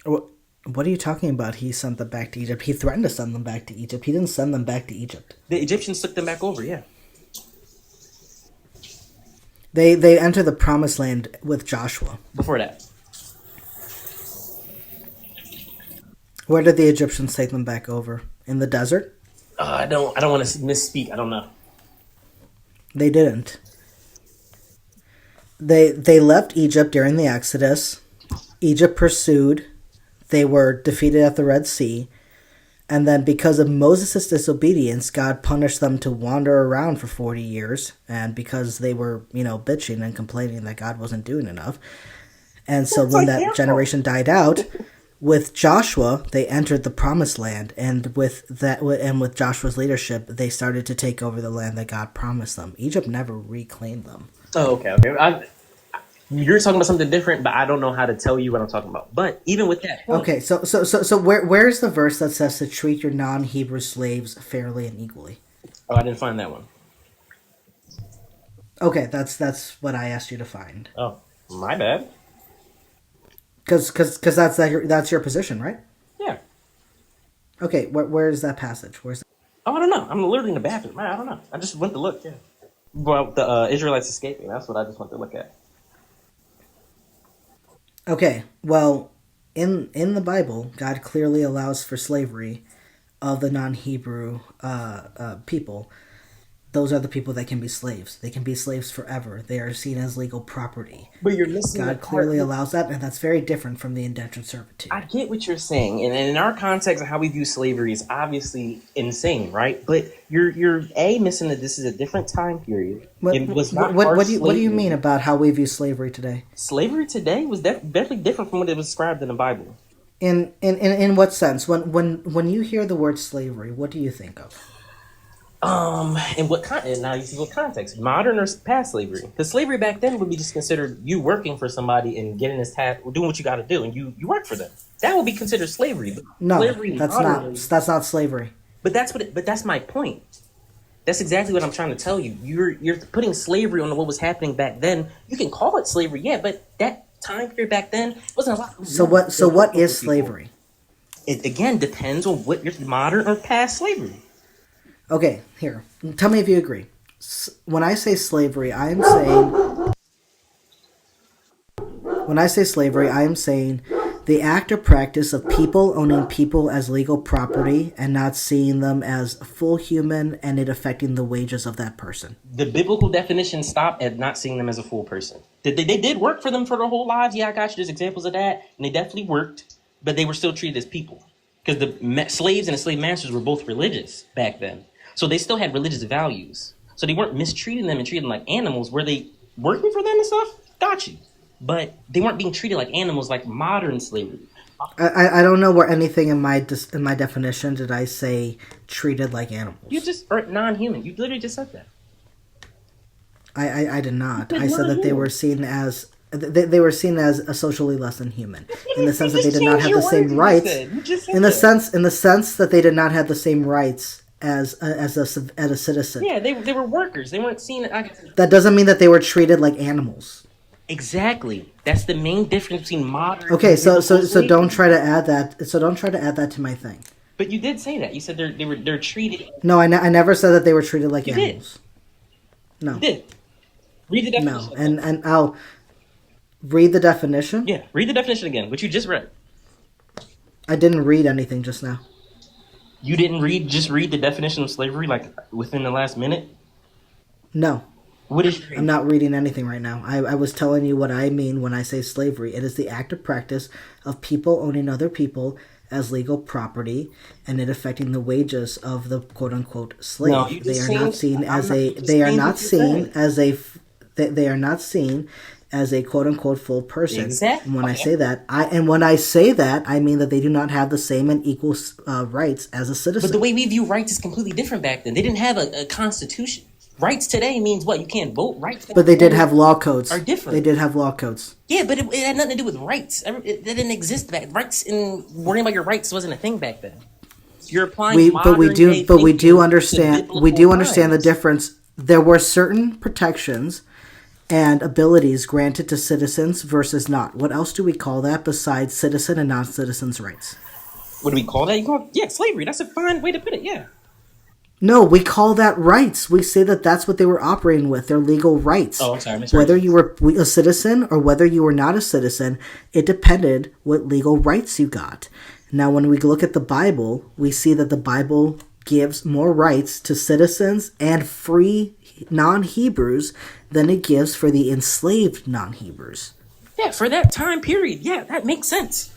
What are you talking about? He sent them back to Egypt. He threatened to send them back to Egypt. He didn't send them back to Egypt. The Egyptians took them back over, yeah. They entered the promised land with Joshua. Before that. Where did the Egyptians take them back over? In the desert? I don't want to misspeak. I don't know. They didn't. They left Egypt during the Exodus. Egypt pursued. They were defeated at the Red Sea. And then because of Moses' disobedience, God punished them to wander around for 40 years. And because they were, bitching and complaining that God wasn't doing enough. And so when that generation died out, with Joshua, they entered the promised land. And with Joshua's leadership, they started to take over the land that God promised them. Egypt never reclaimed them. Oh, okay. You're talking about something different, but I don't know how to tell you what I'm talking about. But even with that point, okay, so where's the verse that says to treat your non-Hebrew slaves fairly and equally? Oh, I didn't find that one. Okay, that's what I asked you to find. Oh, my bad. Because that's your position, right? Yeah. Okay, where is that passage? Where's that? Oh, I don't know. I'm literally in the bathroom. Man, I don't know. I just went to look. Yeah. Well, the Israelites escaping. That's what I just went to look at. Okay, well, in the Bible, God clearly allows for slavery of the non-Hebrew people. Those are the people that can be slaves. They can be slaves forever. They are seen as legal property. But you're missing. God clearly allows that, and that's very different from the indentured servitude. I get what you're saying, and in our context of how we view slavery is obviously insane, right? But you're missing that this is a different time period. What do you mean slavery. about how we view slavery today? Slavery today was definitely different from what it was described in the Bible. In what sense? When you hear the word slavery, what do you think of? In what now you see what context? Modern or past slavery? Because slavery back then would be just considered you working for somebody and getting this task, doing what you got to do, and you work for them. That would be considered slavery. But No, slavery that's not slavery. But that's my point. That's exactly what I'm trying to tell you. You're putting slavery on what was happening back then. You can call it slavery, yeah, but that time period back then wasn't a lot. So what is slavery? It again depends on what your modern or past slavery. Okay, here. Tell me if you agree. When I say slavery, I am saying the act or practice of people owning people as legal property and not seeing them as full human and it affecting the wages of that person. The biblical definition stopped at not seeing them as a full person. They did work for them for their whole lives. Yeah, I got you. There's examples of that. And they definitely worked, but they were still treated as people. Because the slaves and the slave masters were both religious back then. So they still had religious values. So they weren't mistreating them and treating them like animals. Were they working for them and stuff? Got you. But they weren't being treated like animals like modern slavery. I don't know where anything in my definition did I say treated like animals. You just are non-human. You literally just said that. I did not. I said that they were seen as a socially less than human, in the sense that they did not have the same rights. In the sense that they did not have the same rights as a citizen. Yeah, they were workers. They weren't seen. That doesn't mean that they were treated like animals. Exactly. That's the main difference between modern. Okay, so don't try to add that. So don't try to add that to my thing. But you did say that. You said they're treated. No, I never said that they were treated like animals. Did. No. You did. Read the definition. No, and I'll read the definition. Yeah, read the definition again, which you just read. I didn't read anything just now. You didn't read the definition of slavery like within the last minute? No, What is your I'm reading? not reading anything right now. I was telling you what I mean when I say slavery. It is the active practice of people owning other people as legal property and it affecting the wages of the quote unquote No, slave. you They just are not changed. seen I'm as not. a You just they are changed not what you seen said. as a they are not seen as a quote unquote full person. Exactly. And when I Okay. say that, I mean that they do not have the same and equal rights as a But the citizen. way we view rights is completely different back then. They didn't have a constitution. Rights today means what? You can't vote. Rights back But they did then have law are codes. They different. did have law codes. Yeah, but it had nothing to do with rights. It didn't exist back. Rights and worrying about your rights wasn't a thing back then. You're applying modern day We do thinking to understand biblical the times. difference. There were certain protections and abilities granted to citizens versus not. What else do we call that besides citizen and non-citizens' rights? What do we call that? Yeah, slavery. That's a fine way to put it. Yeah. No, we call that rights. We say that that's what they were operating with, their legal rights. Oh, I'm sorry, I misheard Whether you. you were a citizen or whether you were not a citizen, it depended what legal rights you got. Now, when we look at the Bible, we see that the Bible gives more rights to citizens and free non-Hebrews than it gives for the enslaved non-Hebrews. Yeah, for that time period. Yeah, that makes sense.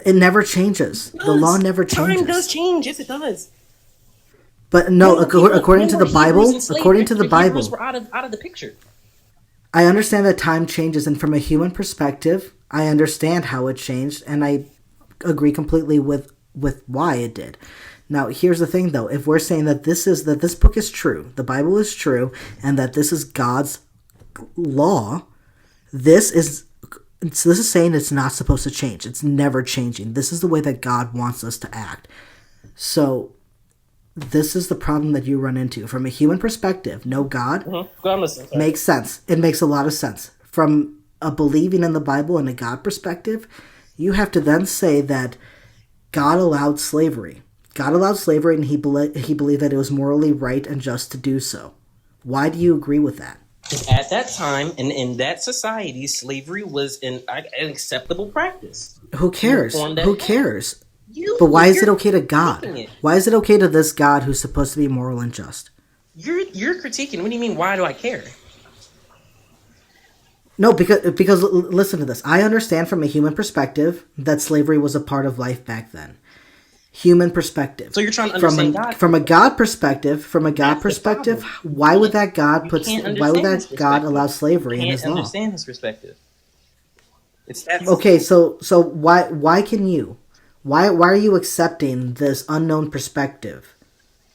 It never changes. It The law does. never Time does changes. change. Yes, it does. But no, according No to more the Hebrews Bible, enslaved. The Hebrews Bible, were out of the picture. I understand that time changes, and from a human perspective, I understand how it changed, and I agree completely with why it did. Now, here's the thing, though: if we're saying that this book is true, the Bible is true, and that this is God's law, this is this is saying it's not supposed to change. It's never changing. This is the way that God wants us to act. So this is the problem that you run into from a human perspective. No God Go on, listen. Sorry. makes sense. It makes a lot of sense. From a believing in the Bible and a God perspective, you have to then say that God allowed slavery. God allowed slavery, and he believed that it was morally right and just to do so. Why do you agree with that? At that time, and in that society, slavery was an acceptable practice. Who In the cares? form that Who it had. cares? But why is it You're okay to God? critiquing it. Why is it okay to this God who's supposed to be moral and just? You're critiquing. What do you mean? Why do I care? No, because listen to this. I understand from a human perspective that slavery was a part of life back then. Human perspective. So you're trying to understand God. From a God perspective, That's the problem. why would that God You put can't why would understand his that God perspective. allow You slavery in can't His law? understand his perspective. It's that Okay, so why can you? Why are you accepting this unknown perspective?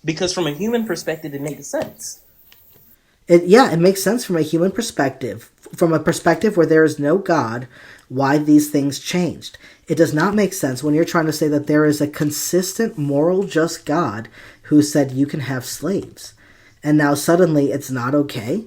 because from a human perspective, it makes sense. It makes sense from a human perspective. From a perspective where there is no God, why these things changed. It does not make sense when you're trying to say that there is a consistent, moral, just God who said you can have slaves. And now suddenly it's not okay.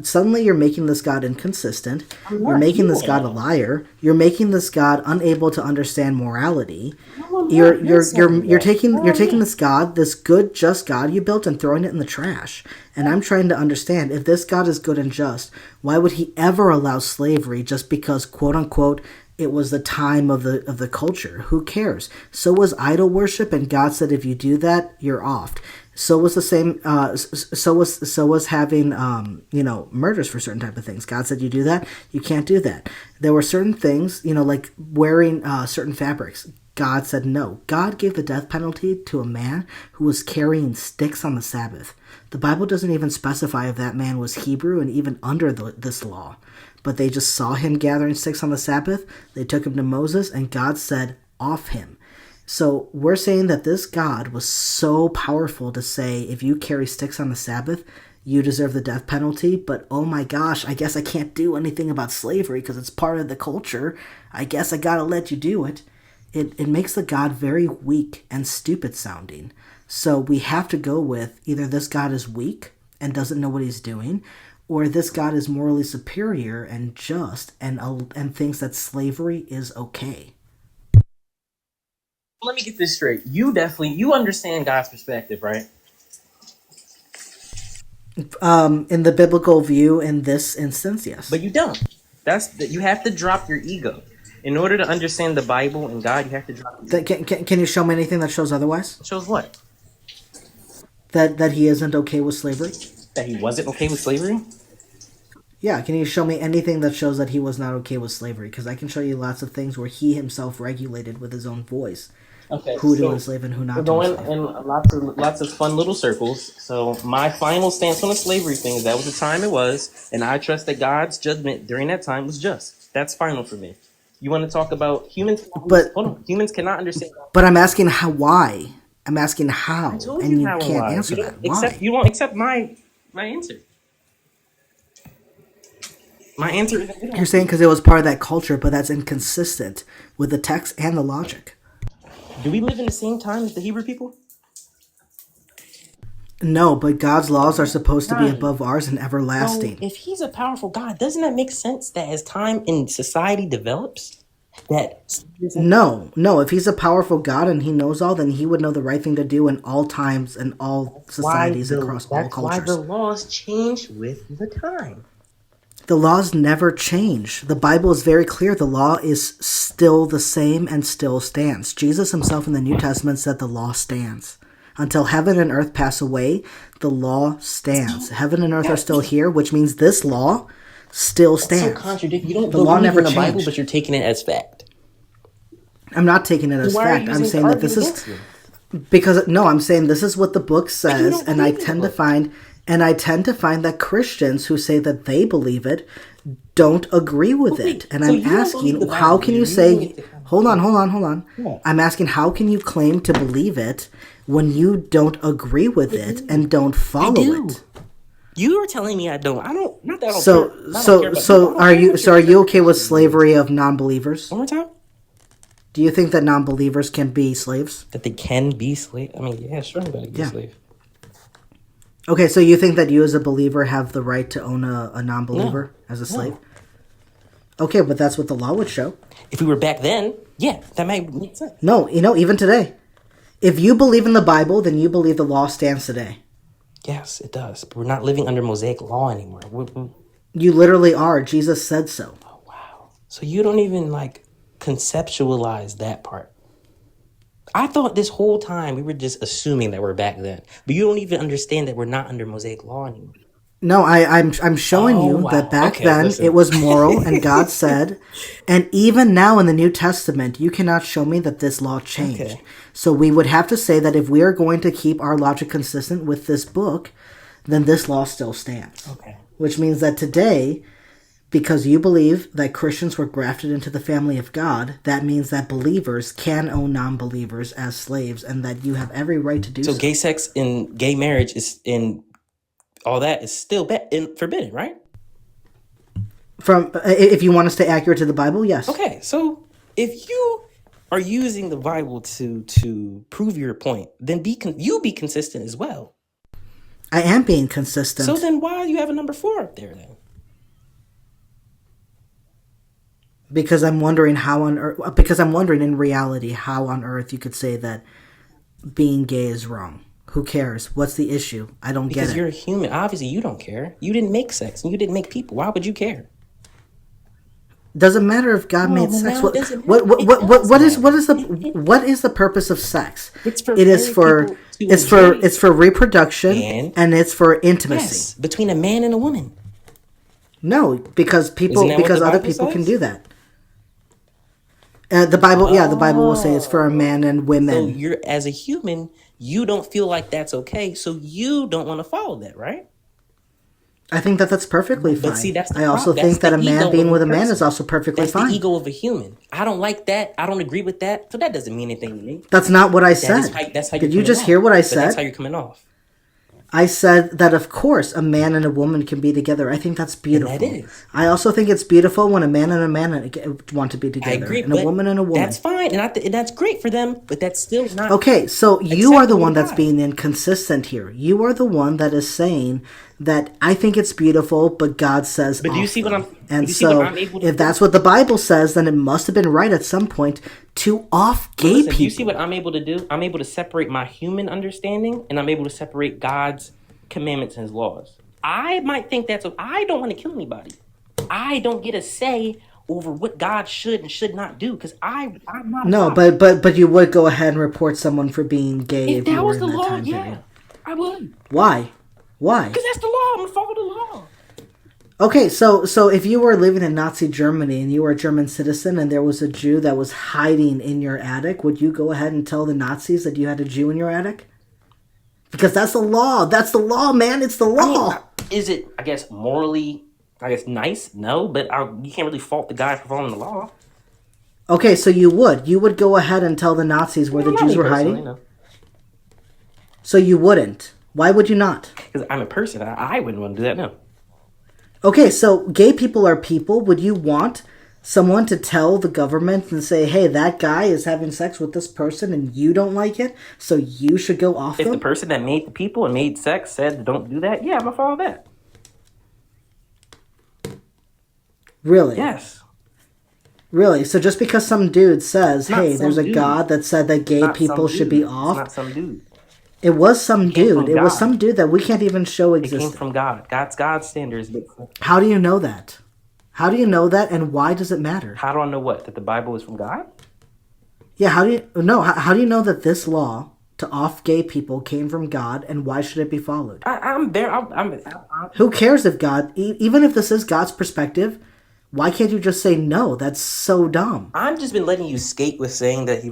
Suddenly you're making this God inconsistent. I'm You're not. making You this God a are. liar. You're making this God unable to understand morality. No, I'm not. You're saying that. You're No, taking yeah. this God, this good, just God you built, and throwing it in the trash. And I'm trying to understand, if this God is good and just, why would he ever allow slavery just because, quote unquote, it was the time of the culture? Who cares? So was idol worship, and God said if you do that, you're off. So was the same. So was having murders for certain type of things. God said you do that, you can't do that. There were certain things, like wearing certain fabrics. God said no. God gave the death penalty to a man who was carrying sticks on the Sabbath. The Bible doesn't even specify if that man was Hebrew and even under this law. But they just saw him gathering sticks on the Sabbath. They took him to Moses, and God said, off him. So we're saying that this God was so powerful to say, if you carry sticks on the Sabbath, you deserve the death penalty. But oh my gosh, I guess I can't do anything about slavery because it's part of the culture. I guess I gotta let you do it. It makes the God very weak and stupid sounding. So we have to go with either this God is weak and doesn't know what he's doing, or this God is morally superior and just and thinks that slavery is okay. Let me get this straight. You understand God's perspective, right? In the biblical view, in this instance, yes. But you don't. You have to drop your ego. In order to understand the Bible and God, you have to drop your ego. Can you show me anything that shows otherwise? Shows what? That he isn't okay with slavery? That he wasn't okay with slavery? Yeah, can you show me anything that shows that he was not okay with slavery? Because I can show you lots of things where he himself regulated with his own voice Okay, who to so enslave and who we're not to going enslave. in lots of fun little circles. So my final stance on the slavery thing is that was the time it was, and I trust that God's judgment during that time was just. That's final for me. You want to talk about humans? But Hold on. Humans cannot understand God. but I'm asking how why. I'm asking I how, told and you you how and can't why. answer You that. don't accept. Why? You won't accept my answer. My answer is You're saying because it was part of that culture, but that's inconsistent with the text and the logic. do we live in the same time as the Hebrew people? No, but God's laws are supposed to be Time. above ours and So everlasting. if he's a powerful God, doesn't that make sense that as time in society develops, that No, no. If he's a powerful God and he knows all, then he would know the right thing to do in all times and all societies across all that's why the cultures. laws change with the time. The laws never change. The Bible is very clear. The law is still the same and still stands. Jesus himself in the New Testament said the law stands. Until heaven and earth pass away, the law stands. Heaven and earth are still here, which means this law still So stands. contradictory. You don't The law believe never in the Bible, changed. but you're taking it as fact. I'm not taking it as Why are fact. you I'm using saying to that argue this is against me? because no, I'm saying this is what the book But you says, don't and I believe in the tend to book. find that Christians who say that they believe it don't agree with Wait, it. And so I'm you don't believe asking, the how Bible? can You're you using say? it to kind of- Hold on. Yeah. I'm asking, how can you claim to believe it when you don't agree with it and don't I follow do. it? You are telling me I don't. I don't. Not that I don't So, care. I don't care so, about people. I so don't are care you? what So, your are you okay with interpretation is. slavery of non-believers? One more time. Do you think that non-believers can be slaves? That they can be slave. I mean, yeah, sure, anybody can be a Yeah. slave. Okay, so you think that you as a believer have the right to own a non-believer as a slave? No. Okay, but that's what the law would show. If we were back then, yeah, that might make sense. No, even today. If you believe in the Bible, then you believe the law stands today. Yes, it does. But we're not living under Mosaic law anymore. You literally are. Jesus said so. Oh, wow. So you don't even like conceptualize that part. I thought this whole time we were just assuming that we're back then, but you don't even understand that we're not under Mosaic law anymore. No, I'm showing Oh, you wow. that back Okay, then listen. it was moral, and God said, and even now in the New Testament, you cannot show me that this law changed. Okay. So we would have to say that if we are going to keep our logic consistent with this book, then this law still stands. Okay. Which means that today, because you believe that Christians were grafted into the family of God, that means that believers can own non-believers as slaves, and that you have every right to do so. So gay sex and gay marriage is in all that is still forbidden, right? From if you want to stay accurate to the Bible, yes. Okay, so if you are using the Bible to prove your point, then be consistent as well. I am being consistent. So then why do you have a number 4 up there then? Because I'm wondering how on earth. Because I'm wondering in reality how on earth you could say that being gay is wrong. Who cares? What's the issue? I don't Because get you're a it. human. Obviously, you don't care. You didn't make sex, and you didn't make people. Why would you care? Doesn't matter if God made well, sex. now it doesn't What matter. It does what is the purpose of sex? It's for It is married for people to enjoy. it's for reproduction and it's for intimacy. Yes, between a man and a woman. No, because Isn't that what the other Bible people can says? do that. The Bible will say it's for a man and So women. you're as a human, you don't feel like that's okay, so you don't want to follow that, right? I think that that's perfectly fine. But see, that's the I also problem. think That's that a the man ego being of with a a man person. is also perfectly That's fine. the ego of a human. I don't like that. I don't agree with that. So that doesn't mean anything to me. That's not what I That said. is that's how Did you're you just coming hear off. what I But that's how said? you're coming off. I said that of course a man and a woman can be together. I think that's beautiful. And that is. I also think it's beautiful when a man and a man want to be I together, agree, and a but woman and a woman. that's fine, and that's great for them. But that's still not Okay, so you are the acceptable one to that's God. being inconsistent here. You are the one that is saying that I think it's beautiful, but God says But do you off see what them. I'm? And do you see what so, I'm able to if do? that's what the Bible says, then it must have been right at some point to off But gay listen, people. do you see what I'm able to do? I'm able to separate my human understanding, and I'm able to separate God's commandments and His laws. I might think that's. I don't want to kill anybody. I don't get a say over what God should and should not do because I'm not. No, God. but you would go ahead and report someone for being gay If if you that were was in the that law, time yeah, period. I would. Why? Why? Because that's the law. I'm gonna follow the law. Okay, so if you were living in Nazi Germany and you were a German citizen and there was a Jew that was hiding in your attic, would you go ahead and tell the Nazis that you had a Jew in your attic? Because that's the law. That's the law, man. It's the law. I mean, is it, I guess, morally, I guess, nice? No, but you can't really fault the guy for following the law. Okay, so you would go ahead and tell the Nazis where the Jews were hiding? No. So you wouldn't. Why would you not? Because I'm a person. I wouldn't want to do that, no. Okay, so gay people are people. Would you want someone to tell the government and say, hey, that guy is having sex with this person and you don't like it, so you should go off them? If the person that made the people and made sex said don't do that, yeah, I'm going to follow that. Really? Yes. Really? So just because some dude says, hey, there's a God that said that gay people should be off? It's not some dude. It was some dude. It was God. some dude that we can't even show existed. It came from God. God's standards. How do you know that? How do you know that, and why does it matter? How do I know what? That the Bible is from God? Yeah, how do you know that this law to off gay people came from God, and why should it be followed? I'm there. Who cares if God, even if this is God's perspective, why can't you just say no? That's so dumb. I've just been letting you skate with saying that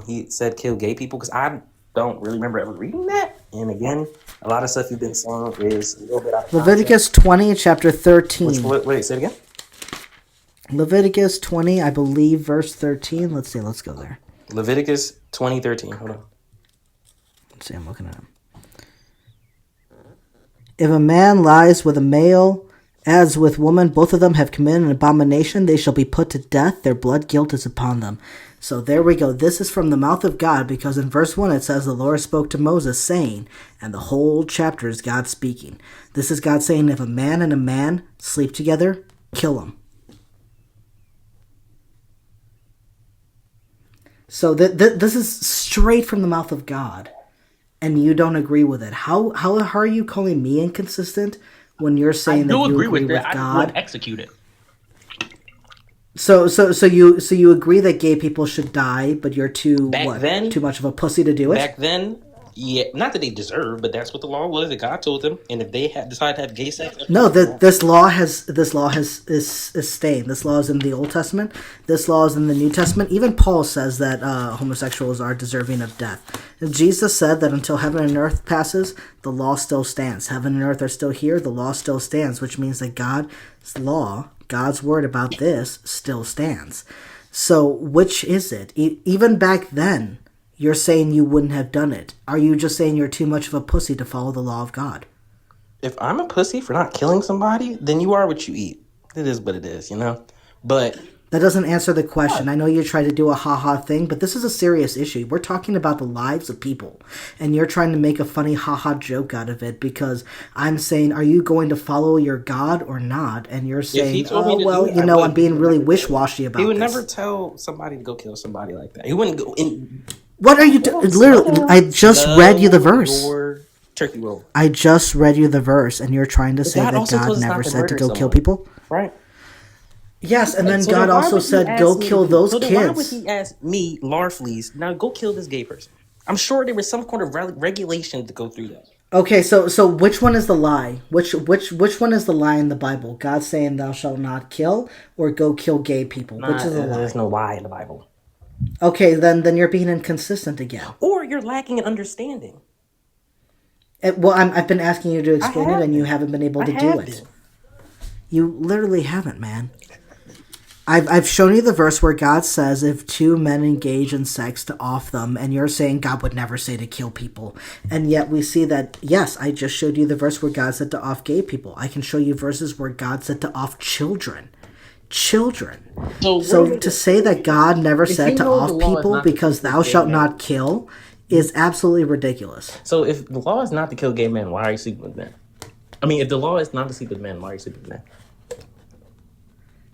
he said kill gay people, because I don't really remember ever reading that. And again, a lot of stuff you've been saying is a little bit out of Leviticus 20, chapter 13. Wait, say it again. Leviticus 20, I believe, verse 13. Let's see, let's go there. Leviticus 20:13. Hold on. Let's see, I'm looking at him. If a man lies with a male, as with woman, both of them have committed an abomination, they shall be put to death, their blood guilt is upon them. So there we go. This is from the mouth of God, because in verse 1 it says the Lord spoke to Moses, saying, and the whole chapter is God speaking. This is God saying, if a man and a man sleep together, kill them. So this is straight from the mouth of God, and you don't agree with it. How are you calling me inconsistent when you're saying that you agree with God? I would execute it. So you agree that gay people should die, but you're too much of a pussy to do it? Back then, yeah, not that they deserve, but that's what the law was that God told them. And if they decide to have gay sex, no, this law is staying. This law is in the Old Testament. This law is in the New Testament. Even Paul says that homosexuals are deserving of death. And Jesus said that until heaven and earth passes, the law still stands. Heaven and earth are still here. The law still stands, which means that God's law, God's word about this, still stands. So which is it? Even back then, you're saying you wouldn't have done it. Are you just saying you're too much of a pussy to follow the law of God? If I'm a pussy for not killing somebody, then you are what you eat. It is what it is, you know? But that doesn't answer the question. I know you try to do a ha-ha thing, but this is a serious issue. We're talking about the lives of people, and you're trying to make a funny ha-ha joke out of it because I'm saying, are you going to follow your God or not? And you're saying, I'm being really wish-washy about this. He would never tell somebody to go kill somebody like that. He wouldn't go in... What are you doing? Literally, I just read you the verse. Turkey roll. I just read you the verse, and you're trying to say that God never said to go kill people? Right. Yes, and then God also said, go kill those kids. Why would he ask me, Larfleeze, now go kill this gay person? I'm sure there was some kind of regulation to go through that. Okay, so which one is the lie? Which one is the lie in the Bible? God saying thou shalt not kill, or go kill gay people? Which is the lie? There's no lie in the Bible. Okay, then you're being inconsistent again. Or you're lacking in understanding. I've been asking you to explain it, and you haven't been able to do it. You literally haven't, man. I've shown you the verse where God says if two men engage in sex to off them, and you're saying God would never say to kill people. And yet we see that, yes, I just showed you the verse where God said to off gay people. I can show you verses where God said to off children. So to say that God never said to off people because thou shalt not kill is absolutely ridiculous. So if the law is not to kill gay men, why are you sleeping with men? I mean, if the law is not to sleep with men, why are you sleeping with men?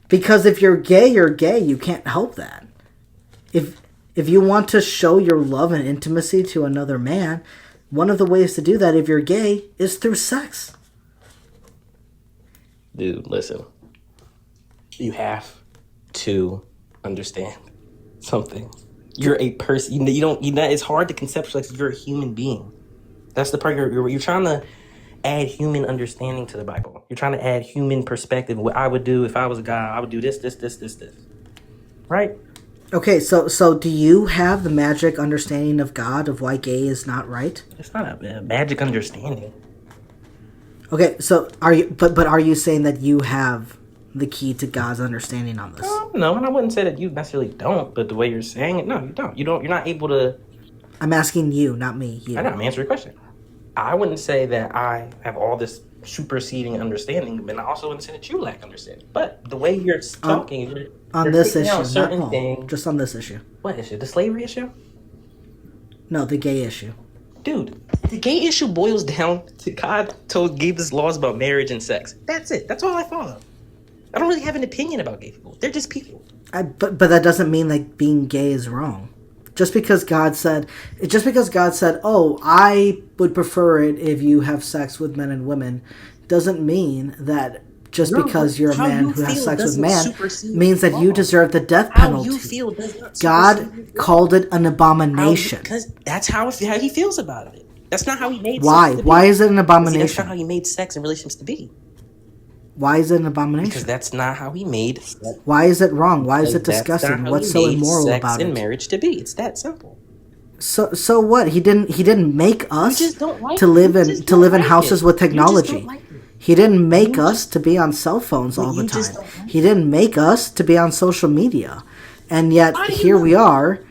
Because if you're gay, you're gay. You can't help that. If you want to show your love and intimacy to another man, one of the ways to do that if you're gay is through sex. Dude, listen. You have to understand something. You're a person. You don't. It's hard to conceptualize. You're a human being. That's the part you're trying to. add human understanding to the Bible. You're trying to add human perspective. What I would do if I was a God, I would do this, right? Okay, so do you have the magic understanding of God of why gay is not right? It's not a magic understanding. Okay, so are you? But are you saying that you have the key to God's understanding on this? No, and I wouldn't say that you necessarily don't. But the way you're saying it, no, you don't. You're not able to. I'm asking you, not me. You. I know. I'm answering your question. I wouldn't say that I have all this superseding understanding, but I also wouldn't say that you lack understanding. But the way you're talking, on this issue, not Paul, just on this issue. What issue? The slavery issue? No, the gay issue. Dude, the gay issue boils down to God gave us laws about marriage and sex. That's it. That's all I follow. I don't really have an opinion about gay people. They're just people. But that doesn't mean that being gay is wrong. Just because God said, oh, I would prefer it if you have sex with men and women, doesn't mean that just because you're a man who has sex with man means that you deserve the death penalty. How you feel does not God called it an abomination. Because that's how he feels about it. That's not how he made Why? sex to be. Why is it an abomination? That's not how he made sex and relationships to be. Why is it an abomination? Because that's not how he made sex. Why is it wrong? Why is it disgusting? What's so immoral about sex and marriage to be? It's that simple. So what? He didn't make us to live in houses with technology. He didn't make us to be on cell phones all the time. He didn't make us to be on social media. And yet here we are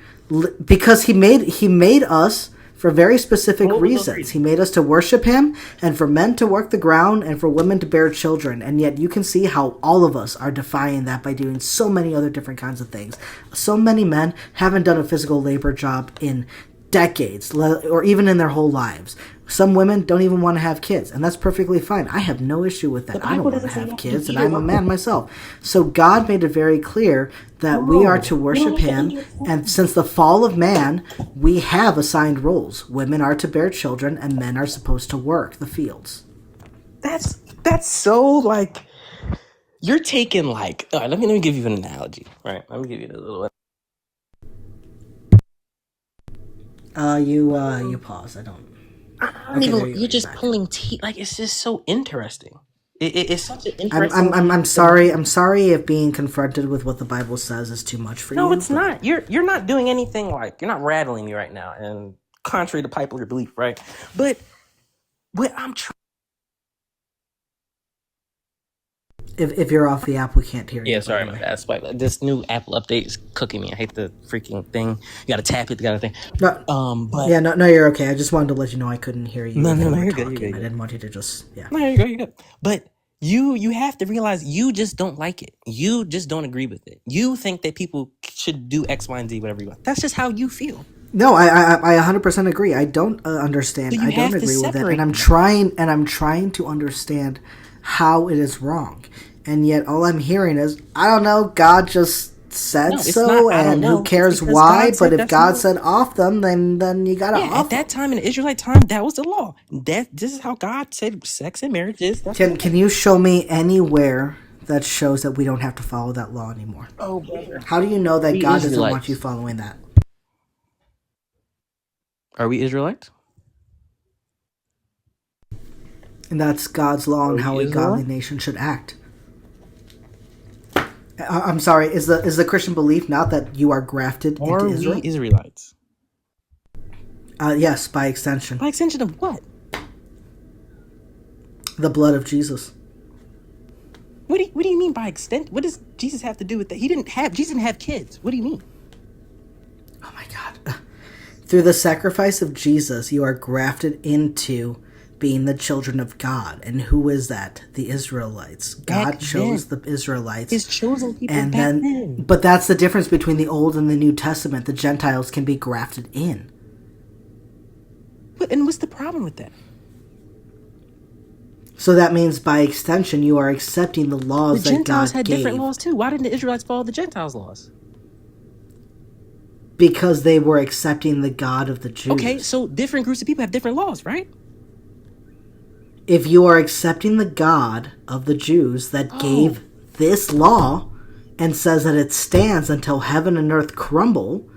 because he made us for very specific reasons. He made us to worship him and for men to work the ground and for women to bear children. And yet you can see how all of us are defying that by doing so many other different kinds of things. So many men haven't done a physical labor job in decades or even in their whole lives. Some women don't even want to have kids, and that's perfectly fine. I have no issue with that. I don't want to have kids, and I'm a man myself. So God made it very clear that we are to worship him, and since the fall of man, we have assigned roles. Women are to bear children, and men are supposed to work the fields. That's so like you're taking like all right, let me give you an analogy. Right? Let me give you a little. You pause. I don't. You're just pulling teeth. Like it's just so interesting. It's such an interesting. I'm sorry. I'm sorry if being confronted with what the Bible says is too much for you. No, it's not. You're not doing anything like you're not rattling me right now, and contrary to popular belief, right? But what I'm trying. If you're off the app, we can't hear you. Yeah, sorry about that. That's why this new Apple update is cooking me. I hate the freaking thing. You gotta tap it. You gotta thing. No, but yeah, no, you're okay. I just wanted to let you know I couldn't hear you. No, you're good. You're good. I didn't want you to just No, you're good. But you have to realize you just don't like it. You just don't agree with it. You think that people should do X, Y, and Z, whatever you want. That's just how you feel. No, I 100% agree. I don't understand. I don't agree with it, and I'm trying to understand how it is wrong, and yet all I'm hearing is I don't know. God just said so, and who cares why? But if God said off them, then you gotta off. At that time in the Israelite time, that was the law. This is how God said sex and marriage is. Can you show me anywhere that shows that we don't have to follow that law anymore? Oh, brother. How do you know that God doesn't want you following that? Are we Israelites? And that's God's law on how a godly nation should act. I'm sorry, is the Christian belief not that you are grafted into Israel? Are we Israelites? Yes, by extension. By extension of what? The blood of Jesus. What do you mean by extent? What does Jesus have to do with that? Jesus didn't have kids. What do you mean? Oh my God. Through the sacrifice of Jesus, you are grafted into being the children of God. And who is that? The Israelites. God chose the Israelites. His chosen people back then. But that's the difference between the Old and the New Testament. The Gentiles can be grafted in. And what's the problem with that? So that means by extension you are accepting the laws that God gave. The Gentiles had different laws too. Why didn't the Israelites follow the Gentiles' laws? Because they were accepting the God of the Jews. Okay, so different groups of people have different laws, right? If you are accepting the God of the Jews that gave this law and says that it stands until heaven and earth crumble,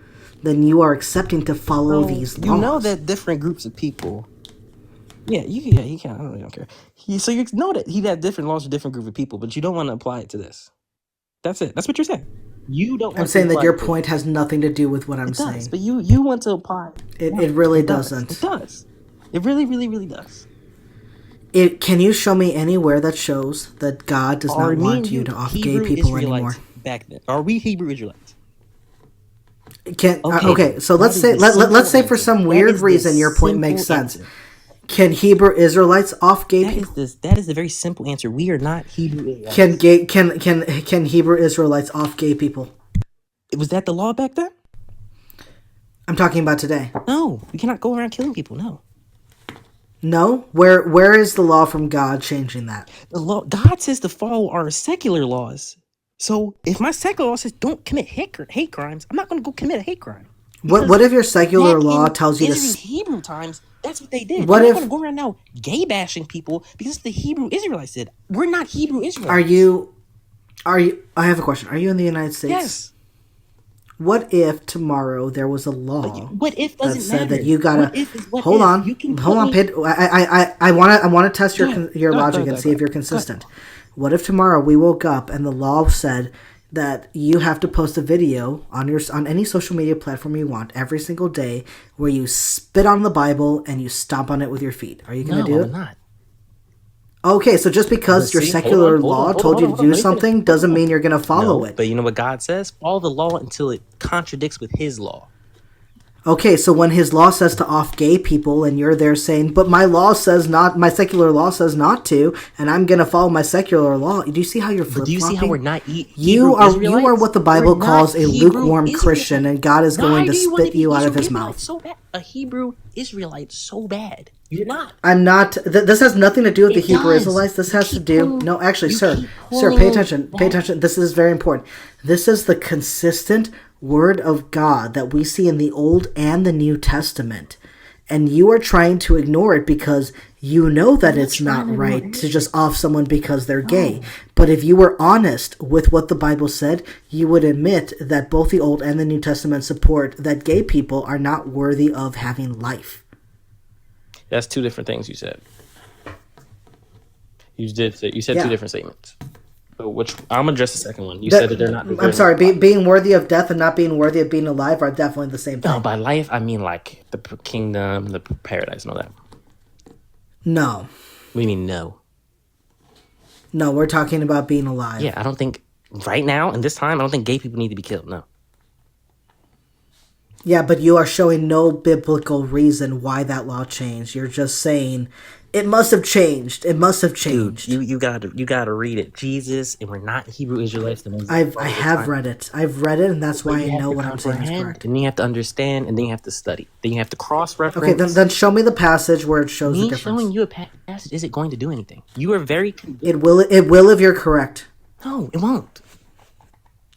then you are accepting to follow these laws. You know that different groups of people Yeah, you can. I don't really don't care. So you know that he'd have different laws for different group of people, but you don't want to apply it to this. That's it. That's what you're saying. You don't I'm want to saying that apply your it to point this. has nothing to do with what I'm It does, saying. but you want to apply. It really It does. It doesn't. does. It really, really, really does. Can you show me anywhere that shows that God does Are not me want and you you to off gay Hebrew people Israelites anymore? back then? Are we Hebrew Israelites? Okay, Okay, so that let's is say the let's simple say for answer. some That weird is the reason your point makes simple sense. answer. Can Hebrew Israelites off gay people? That is the very simple answer. We are not Hebrew Can Israelites. can Hebrew Israelites off gay people? Was that the law back then? I'm talking about today. No, we cannot go around killing people. No. No? Where is the law from God changing that? The law, God says to follow our secular laws. So if my secular law says don't commit hate crimes, I'm not going to go commit a hate crime. What if your secular Back law in tells you to Hebrew times, that's what they did. What I'm not if going to go around now gay bashing people because the Hebrew Israelites did. We're not Hebrew Israelites. are you I have a question. Are you in the United States? Yes. What if tomorrow there was a law What if that doesn't said matter. that you gotta What if is what hold if. on, You can hold put on, me. Pid. I want to test your Go logic and see if you're consistent. What if tomorrow we woke up and the law said that you have to post a video on any social media platform you want every single day where you spit on the Bible and you stomp on it with your feet? Are you going to do No, it? I'm not. Okay, so just because But your see, secular law told you to do Let me finish. something doesn't mean you're going to follow No, it. but you know what God says? Follow the law until it contradicts with His law. Okay, so when his law says to off gay people and you're there saying, but my law says not, my secular law says not to, and I'm going to follow my secular law. Do you see how you're flip-flopping? But do you see how we're not You Hebrew are Israelites? what the Bible We're calls not a Hebrew lukewarm Christian, and God is going Why to do you want to spit be you out of Hebrew his Israelite mouth. so bad? A Hebrew Israelite so bad. You're not. I'm not. This has nothing to do with the It Hebrew does. Israelites. This You has to keep do. pulling- No, actually, you sir, keep sir, pay pulling attention. Pay back. attention. This is very important. This is the consistent word of God that we see in the Old and the New Testament. And you are trying to ignore it because you know that it's not right to just off someone because they're gay. But if you were honest with what the Bible said, you would admit that both the Old and the New Testament support that gay people are not worthy of having life. That's two different things you said. You said Yeah. two different statements. So which I'm gonna address the second one. You said that they're not. I'm sorry. Being worthy of death and not being worthy of being alive are definitely the same thing. No, by life I mean like the kingdom, the paradise, and all that. No. What do you mean no? No, we're talking about being alive. Yeah, I don't think right now in this time I don't think gay people need to be killed. No. Yeah, but you are showing no biblical reason why that law changed. You're just saying it must have changed. It must have changed. Dude, you gotta read it. Jesus, and we're not Hebrew Israelites. I have read it. I've read it, and that's why I know what I'm saying is correct. And then you have to understand, and then you have to study. Then you have to cross-reference. Okay, then show me the passage where it shows the Me difference. showing you a passage isn't going to do anything. You are very convinced. It will if you're correct. No, it won't.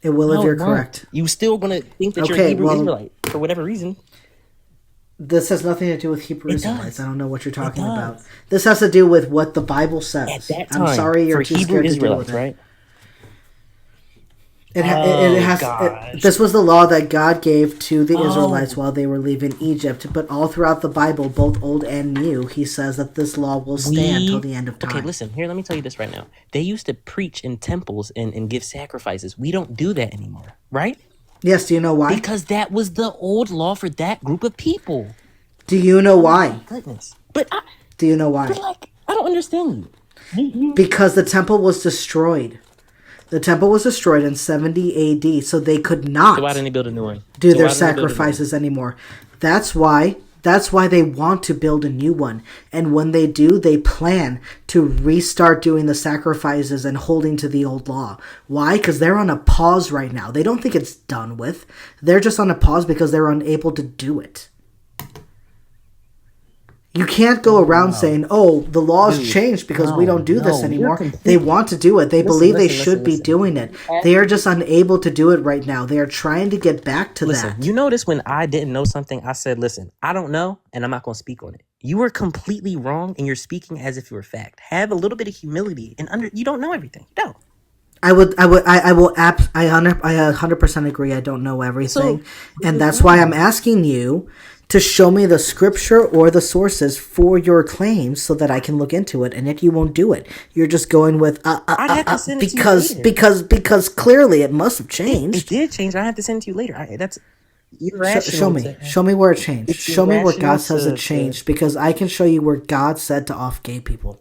It will if you're correct. You still gonna think that you're a Hebrew Israelite for whatever reason. This has nothing to do with Hebrew Israelites. I don't know what you're talking about. This has to do with what the Bible says. At that time, I'm sorry you're too Hebrew scared Israelites, to deal with right? This was the law that God gave to the Israelites while they were leaving Egypt. But all throughout the Bible, both Old and New, he says that this law will stand till the end of time. Okay, listen, here, let me tell you this right now. They used to preach in temples and give sacrifices. We don't do that anymore, right? Yes, do you know why? Because that was the old law for that group of people. Do you know why? Oh my goodness. Do you know why? I don't understand you. Because the temple was destroyed. The temple was destroyed in 70 AD, so they could not So why didn't they build a new one? do their sacrifices anymore. That's why they want to build a new one. And when they do, they plan to restart doing the sacrifices and holding to the old law. Why? Because they're on a pause right now. They don't think it's done with. They're just on a pause because they're unable to do it. You can't go around saying, oh, the law's changed because we don't do this anymore. They want to do it. They believe they should be doing it. They are just unable to do it right now. They are trying to get back to that. You notice when I didn't know something, I said, listen, I don't know, and I'm not going to speak on it. You were completely wrong, and you're speaking as if you were fact. Have a little bit of humility, and you don't know everything. You don't. I 100% agree. I don't know everything. And that's why I'm asking you to show me the scripture or the sources for your claims so that I can look into it, and yet you won't do it. You're just going with I'd have to send it to you because clearly it must have It changed. did change. I have to send it to you later. That's Show irrational. show me where it changed. It's Show me where irrational God says it to changed, because I can show you where God said to off gay people.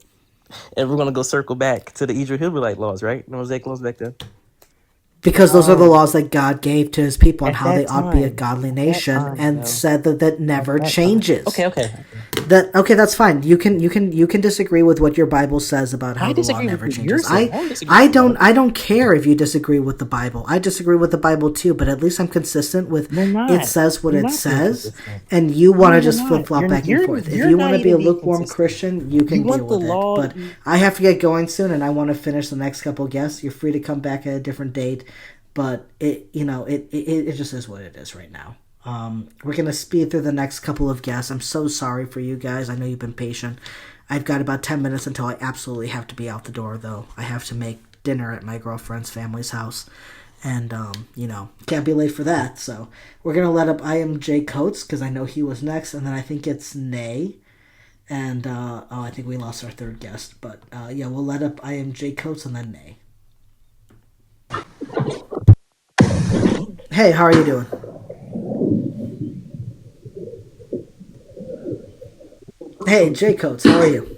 and we're gonna go circle back to the Israelite laws, right? Mosaic laws back then. Because those are the laws that God gave to his people on At how they that ought to be a time. godly At that nation, time, and though. said that never At that time. changes. Okay. Okay, that's fine. You can disagree with what your Bible says about how I the law disagree never with what you're changes. saying. I don't disagree with the Bible. I don't care if you disagree with the Bible. I disagree with the Bible too, but at least I'm consistent with You're not. it says what You're it not being says, consistent. and you want No, to you're just not. flip flop You're- back and you're- forth. If you're you not want to be a even being lukewarm consistent. Christian, you can You want deal the with law- it. But I have to get going soon, and I want to finish the next couple guests. You're free to come back at a different date, but it just is what it is right now. We're going to speed through the next couple of guests. I'm so sorry for you guys. I know you've been patient. I've got about 10 minutes until I absolutely have to be out the door, though. I have to make dinner at my girlfriend's family's house. And, can't be late for that. So we're going to let up I Am Jay Coates, because I know he was next. And then I think it's Nay. And, I think we lost our third guest. But, we'll let up I Am Jay Coates and then Nay. Hey, how are you doing? Hey, Jay Coates, how are you?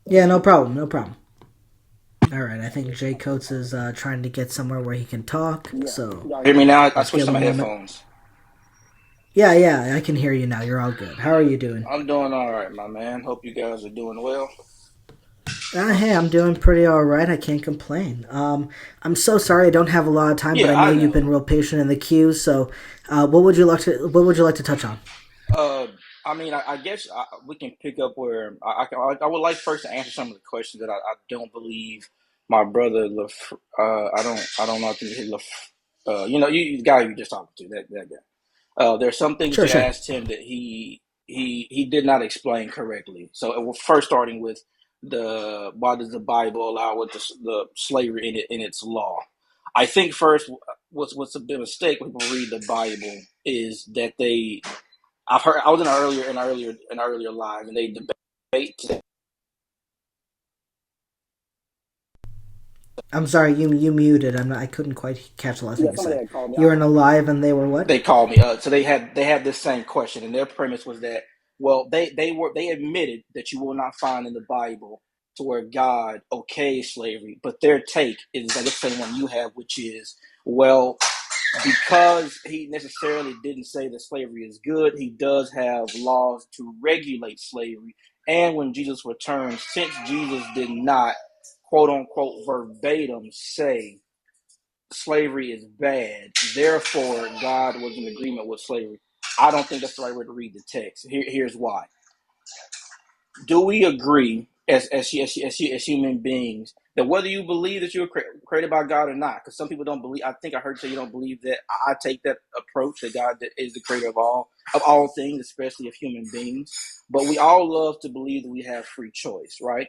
Yeah, no problem. All right, I think Jay Coates is trying to get somewhere where he can talk. So Hear me now? I let's switched give to my him a moment. headphones. Yeah, I can hear you now. You're all good. How are you doing? I'm doing all right, my man. Hope you guys are doing well. Hey, I'm doing pretty all right. I can't complain. I'm so sorry I don't have a lot of time, but I know you've been real patient in the queue. So, what would you like to touch on? I guess we can pick up where I would like first to answer some of the questions that I don't believe my brother I don't know if he's you guy you just talking to that guy. There's some things Sure. you asked him that he did not explain correctly. So we're first starting with why does the Bible allow the slavery in its law? I think first what's a bit of a mistake when people read the Bible is that I've heard I was in an earlier live and they debate. I'm sorry, you muted. I couldn't quite catch the last thing you said. You were in a live and they were what? They called me. So they had this same question, and their premise was that they admitted that you will not find in the Bible to where God okays slavery, but their take is like the same one you have, which is because he necessarily didn't say that slavery is good, he does have laws to regulate slavery. And when Jesus returns, since Jesus did not, quote unquote, verbatim say slavery is bad, therefore God was in agreement with slavery. I don't think that's the right way to read the text. Here's why. Do we agree as human beings that whether you believe that you were created by God or not, because some people don't believe, I think I heard you say you don't believe that. I take that approach that God is the creator of all things, especially of human beings. But we all love to believe that we have free choice, right?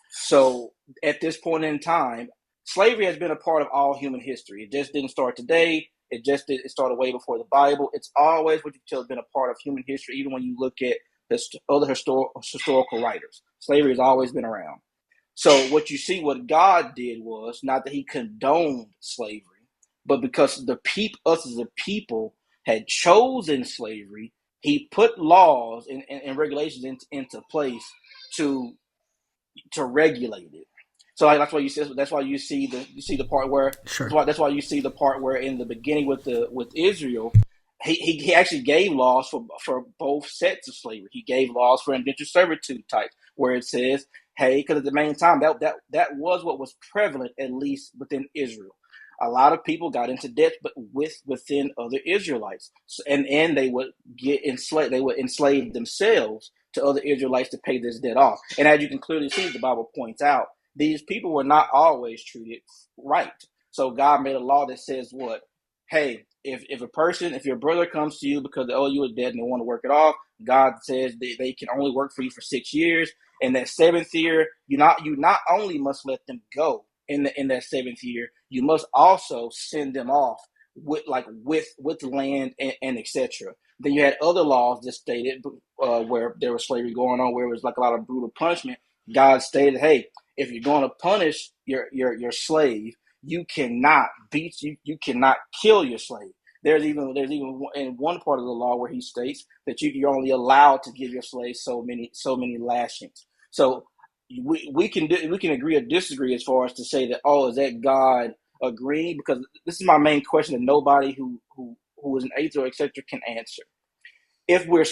So at this point in time, slavery has been a part of all human history. It just didn't start today. It started way before the Bible. It's always what you tell has been a part of human history, even when you look at other historical writers. Slavery has always been around. So what God did was not that he condoned slavery, but because us as a people had chosen slavery, he put laws and regulations into place to regulate it. So that's why you see the part where Sure. that's why you see the part where in the beginning with Israel, he actually gave laws for both sets of slavery. He gave laws for indentured servitude types, where it says, hey, because at the main time that was what was prevalent, at least within Israel. A lot of people got into debt, but within other Israelites, and they would get enslaved. They would enslave themselves to other Israelites to pay this debt off. And as you can clearly see, the Bible points out, these people were not always treated right. So God made a law that says what? Hey, if your brother comes to you because they owe you a debt and they want to work it off, God says they can only work for you for 6 years. And that seventh year, you not only must let them go, in that seventh year, you must also send them off with land and etc. Then you had other laws that stated where there was slavery going on, where it was like a lot of brutal punishment. God stated, hey, if you're going to punish your slave, you cannot you cannot kill your slave. There's even in one part of the law where he states that you're only allowed to give your slave so many lashings. So we can agree or disagree as far as to say that, oh, is that God agreeing? Because this is my main question that nobody who is an atheist or etc. can answer. If you're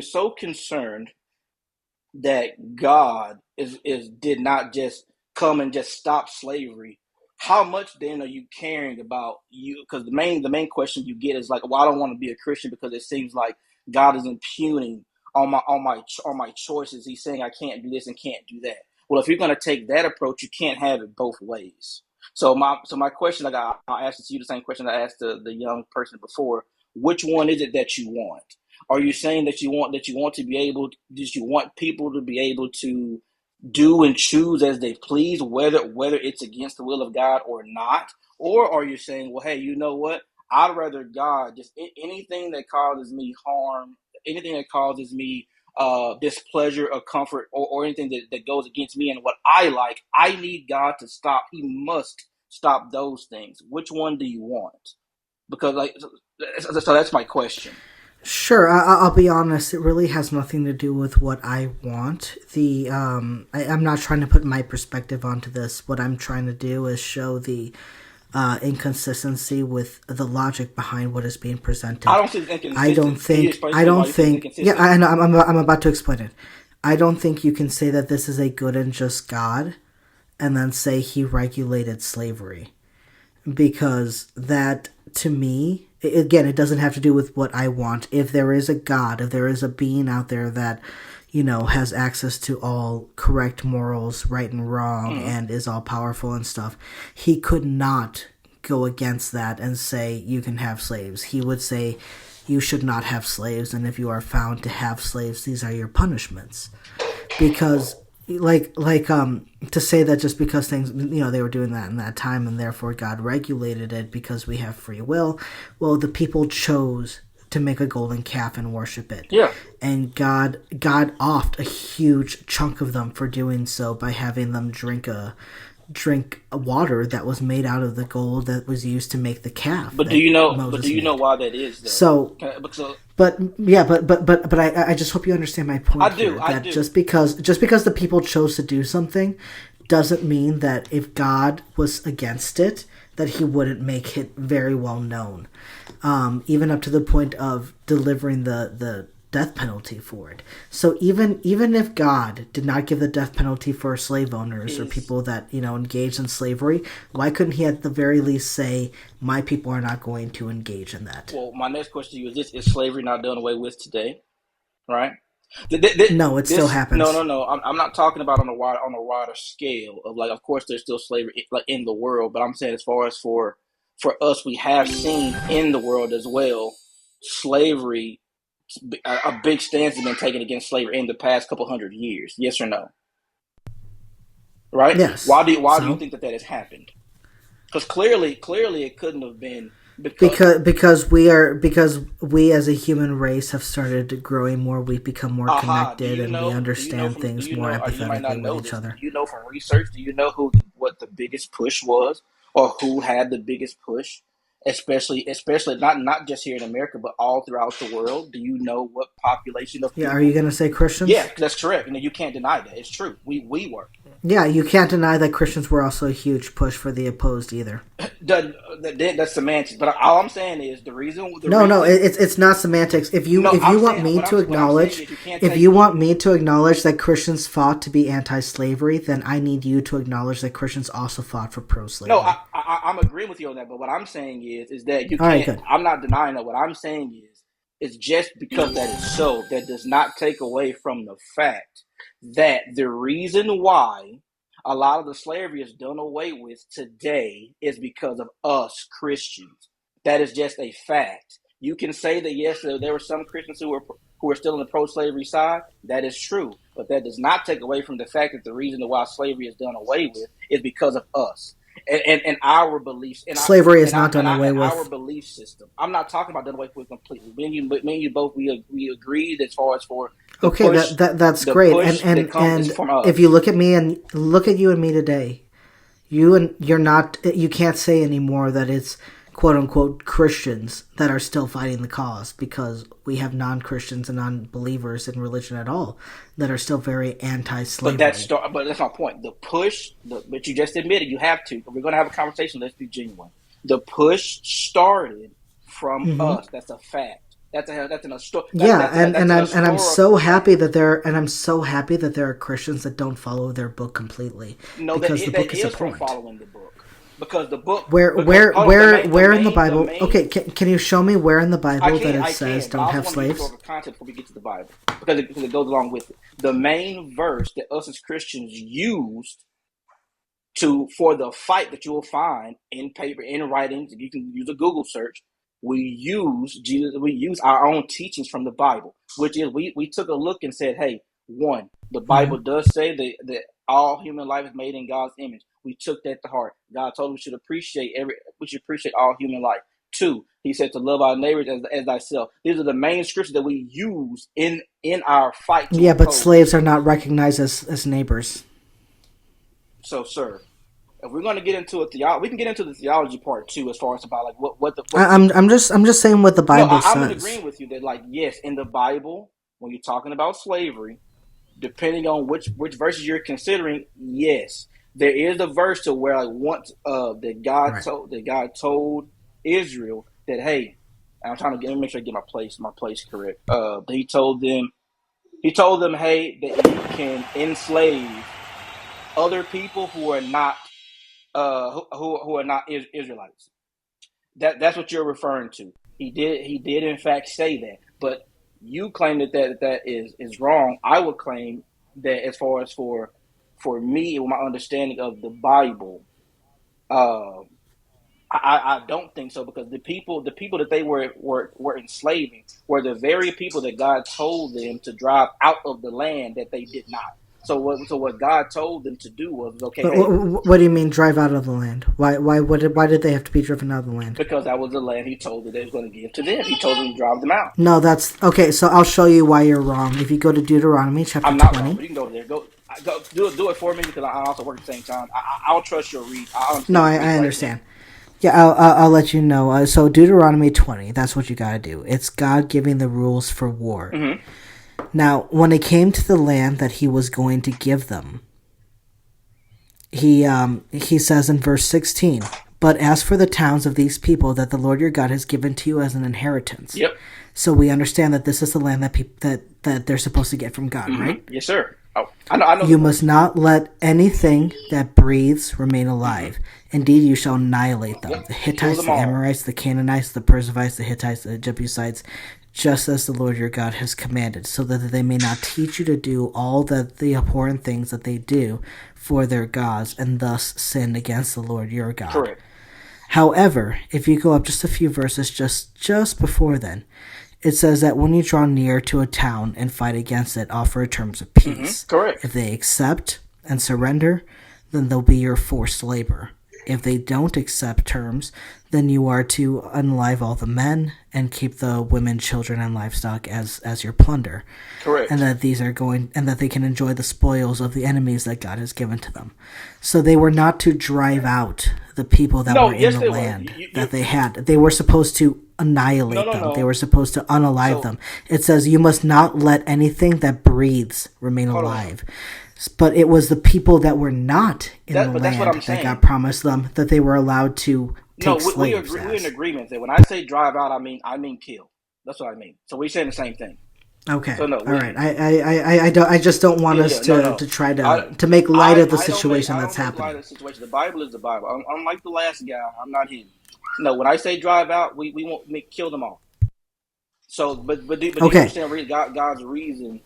so concerned that God is did not just come and just stop slavery, how much then are you caring about you? Because the main question you get is like, well, I don't want to be a Christian because it seems like God is impugning on my choices. He's saying I can't do this and can't do that. Well, if you're going to take that approach, you can't have it both ways. So my question, like I'll ask you the same question I asked the young person before. Which one is it that you want? Are you saying that you want to be able? Did you want people to be able to do and choose as they please, whether it's against the will of God or not? Or are you saying, well, hey, you know what? I'd rather God just anything that causes me harm, anything that causes me displeasure or comfort, or anything that goes against me and what I like, I need God to stop. He must stop those things. Which one do you want? Because so that's my question. Sure, I'll be honest. It really has nothing to do with what I want. I'm not trying to put my perspective onto this. What I'm trying to do is show the inconsistency with the logic behind what is being presented. I don't see inconsistency. I don't think. Yeah, I know. I'm about to explain it. I don't think you can say that this is a good and just God, and then say He regulated slavery, because that, to me, again, it doesn't have to do with what I want. If there is a God, if there is a being out there that, has access to all correct morals, right and wrong, and is all powerful and stuff, He could not go against that and say you can have slaves. He would say you should not have slaves, and if you are found to have slaves, these are your punishments. Because to say that just because things, they were doing that in that time and therefore God regulated it because we have free will. Well, the people chose to make a golden calf and worship it. Yeah. And God offed a huge chunk of them for doing so by having them drink a water that was made out of the gold that was used to make the calf. But do you know why that is, though? But I just hope you understand my point. I do. Just because the people chose to do something doesn't mean that if God was against it, that He wouldn't make it very well known. Even up to the point of delivering the death penalty for it. So even if God did not give the death penalty for slave owners or people that engaged in slavery, why couldn't He at the very least say, my people are not going to engage in that? Well, my next question to you is this: is slavery not done away with today? Right? No, it still happens. No. I'm not talking about on a wider scale of, like, of course there's still slavery like in the world, but I'm saying as far as for us, we have seen in the world as well slavery. A big stance has been taken against slavery in the past couple hundred years. Yes or no? Right? Yes. Why do you think that has happened? Because clearly it couldn't have been because we as a human race have started growing more. We've become more connected, and we understand things more empathetically with each other. Do you know from research? Do you know what the biggest push was, or who had the biggest push? Especially not just here in America, but all throughout the world. Do you know what population of people? Yeah, are you going to say Christians? Yeah, that's correct. You can't deny that. It's true. We were. Yeah, you can't deny that Christians were also a huge push for the opposed either. That's semantics. But all I'm saying is the reason. No, it's not semantics. If you want me to acknowledge that Christians fought to be anti-slavery, then I need you to acknowledge that Christians also fought for pro-slavery. No, I'm agreeing with you on that. But what I'm saying is that you can't. Right, I'm not denying that. What I'm saying is just because that is so, that does not take away from the fact that the reason why a lot of the slavery is done away with today is because of us Christians. That is just a fact. You can say that yes, there were some Christians who were still on the pro-slavery side. That is true. But that does not take away from the fact that the reason why slavery is done away with is because of us and our beliefs Slavery is not done away and our with. belief system. I'm not talking about done away with completely. Me and you both we agreed as far as for the Okay, push. that's The great. push And that comes and from us. if you look at me and look at you and me today, you can't say anymore that it's quote unquote Christians that are still fighting the cause, because we have non-Christians and non-believers in religion at all that are still very anti-slavery. But that's my point. The push, but you just admitted you have to. If we're going to have a conversation, let's be genuine. The push started from us. That's a fact. That's I'm so happy that there are Christians that don't follow their book completely, because the book is abhorrent. From following the book. Because the book, where in the Bible? Okay, can you show me where in the Bible that it says don't have slaves? Concept before we get to the Bible, because it goes along with it. The main verse that us as Christians used for the fight that you will find in paper, in writings, you can use a Google search. We use our own teachings from the Bible, which is we took a look and said, hey, one, the Bible does say that all human life is made in God's image. We took that to heart. God told us we should appreciate all human life. Two, he said to love our neighbors as thyself. These are the main scriptures that we use in our fight. But slaves are not recognized as neighbors. So, sir, if we're going to get into we can get into the theology part too, as far as about like what the. I'm just saying what the Bible says. I'm agreeing with you that, like, yes, in the Bible, when you're talking about slavery, depending on which verses you're considering, yes, there is a verse to where, like, once that God told Israel that, hey, I'm trying to make sure I get my place correct. He told them, hey, that you can enslave other people who are not who are not Israelites. That's what you're referring to. He did in fact say that, but you claim that is wrong. I would claim that, as far as for me and my understanding of the Bible, I don't think so, because the people that they were enslaving were the very people that God told them to drive out of the land that they did not. So what God told them to do was, okay. But what do you mean drive out of the land? Why did they have to be driven out of the land? Because that was the land He told that they was going to give to them. He told them to drive them out. No, that's okay. So I'll show you why you're wrong. If you go to Deuteronomy chapter 20. I'm not wrong, but you can go there. Go do it for me, because I also work at the same time. I'll trust your read. I understand. Yeah, I'll let you know. So Deuteronomy 20, that's what you got to do. It's God giving the rules for war. Mm-hmm. Now, when it came to the land that he was going to give them, he says in verse 16, but as for the towns of these people that the Lord your God has given to you as an inheritance. Yep. So we understand that this is the land that they're supposed to get from God, right? Yes, sir. Oh, I know. You must not let anything that breathes remain alive. Indeed, you shall annihilate them. The Hittites, the Amorites, the Canaanites, the Perizzites, the Hittites, the Jebusites, just as the Lord your God has commanded, so that they may not teach you to do all the abhorrent things that they do for their gods, and thus sin against the Lord your God. Correct. However, if you go up just a few verses just before then, it says that when you draw near to a town and fight against it, offer terms of peace. Correct. If they accept and surrender, then they'll be your forced labor. If they don't accept terms, then you are to unalive all the men and keep the women, children, and livestock as your plunder. Correct. And that they can enjoy the spoils of the enemies that God has given to them. So they were not to drive out the people that were in the land that they had. They were supposed to annihilate them. No. They were supposed to unalive them. It says you must not let anything that breathes remain alive. But it was the people that were not in the land that God promised them that they were allowed to take slaves. We're in agreement that when I say drive out, I mean kill. That's what I mean. So we're saying the same thing. Okay. So all right. I just don't want us to try to make light of the situation that's happening. Light of the situation. The Bible is the Bible. I'm like the last guy. I'm not him. No, when I say drive out, we won't kill them all. So, but do you understand God's reason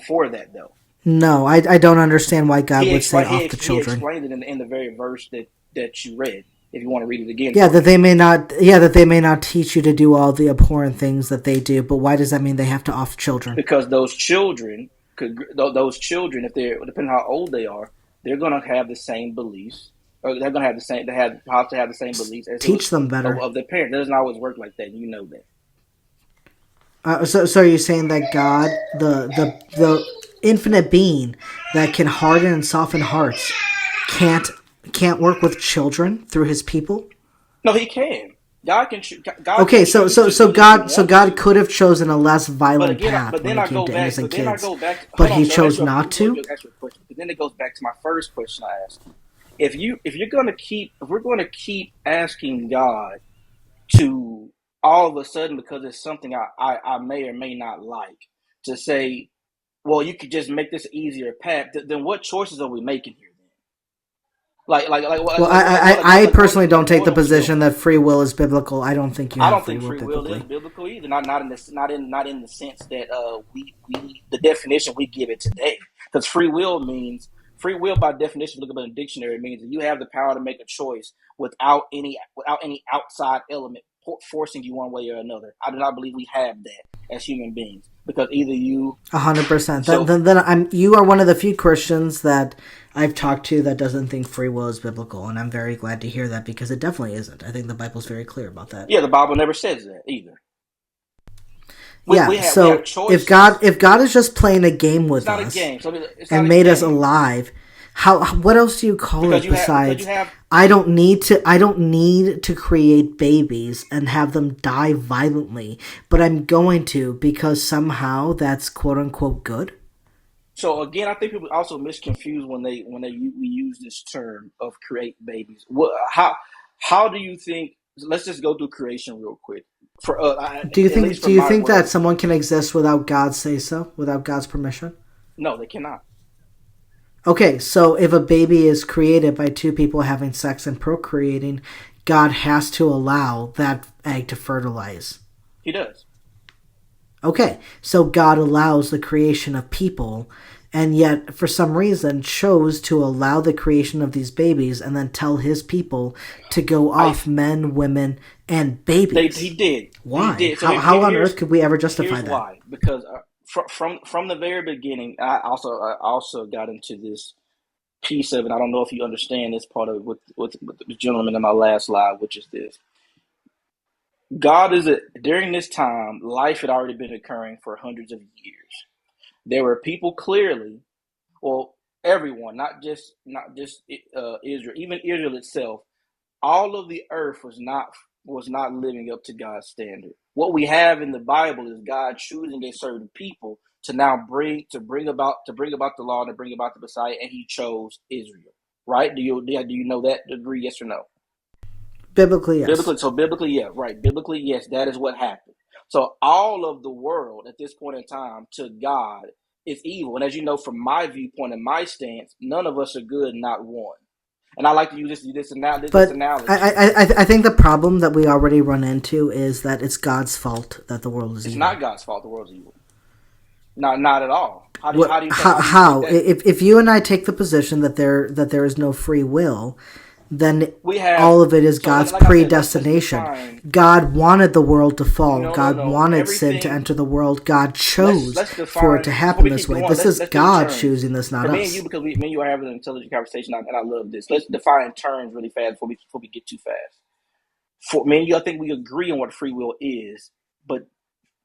for that, though? No, I don't understand why God would say off the children. He explained it in the very verse that you read. If you want to read it again. Yeah, that they may not teach you to do all the abhorrent things that they do. But why does that mean they have to off children? Because those children those children, if they're depending on how old they are, they're going to have the same beliefs, or they're going to have the same. They have to have the same beliefs as Teach them better. of their parents. It doesn't always work like that. You know that. So are you saying that God, the infinite being that can harden and soften hearts, can't work with children through His people? No, He can. God can. God Okay, can so choose to do God this if He God wants to. could have chosen a less But violent again, path but when then it I came go to back. innocent But then I kids, go back. but Hold on, He sir. chose not to. Ask you a question. But then it goes back to my first question I asked you. If we're going to keep asking God to all of a sudden, because it's something I may or may not like, to say, well, you could just make this easier path, then what choices are we making here? Well, I personally don't take the position that free will is biblical. I don't think you I have don't free think will free will is biblically. biblical either. Not in the sense that we the definition we give it today. Because free will by definition, look up in the dictionary, means that you have the power to make a choice without any outside element forcing you one way or another. I do not believe we have that as human beings, because either you 100%. so Then you are one of the few Christians that I've talked to that doesn't think free will is biblical, and I'm very glad to hear that because it definitely isn't. I think the Bible's very clear about that. yeah, the Bible never says that either. Yeah, We have so choices. if God is just playing a game It's with not a us game. So it's not and a made us game alive, what else do you call because it because you besides have I don't need to create babies and have them die violently, but I'm going to because somehow that's quote unquote good? So again, I think people also misconfuse we use this term of create babies. How do you think? Let's just go through creation real quick. For at least Do for you my think that world, someone can exist without God's say so, without God's permission? no, they cannot. Okay, so if a baby is created by two people having sex and procreating, God has to allow that egg to fertilize. He does. Okay, so God allows the creation of people, and yet for some reason chose to allow the creation of these babies and then tell His people to go off men, women, and babies. He did. Why? He did. So How on here's earth could we ever justify here's that? why. Because from the very beginning, I also got into this piece of it. I don't know if you understand this part of it with the gentleman in my last live, which is this. During this time, life had already been occurring for hundreds of years. There were people clearly, well, everyone, not just Israel, even Israel itself. All of the earth was not living up to God's standard. What we have in the Bible is God choosing a certain people to now bring about the law and to bring about the Messiah, and He chose Israel. Right? Do you know that degree? Yes or no? Biblically, yes. Biblically, yeah, right. Biblically, yes, that is what happened. So all of the world at this point in time to God is evil. And as you know, from my viewpoint and my stance, none of us are good, not one. And I like to use this But analogy. I think the problem that we already run into is that it's God's fault that the world is It's evil. not God's fault the world's evil. Not at all. How do you How? take that? If you and I take the position that there is no free will, then We have all of it is so God's like I said, let's predestination. define. God wanted the world to fall. God No. wanted sin to Everything. enter the world. God chose Let's for it define to before happen we this keep way. going. This is Let's do God terms choosing this, not for me and us. you, because me and you are having an intelligent conversation, and I love this. Let's define terms really fast before we get too fast. For me and you, I think we agree on what free will is, but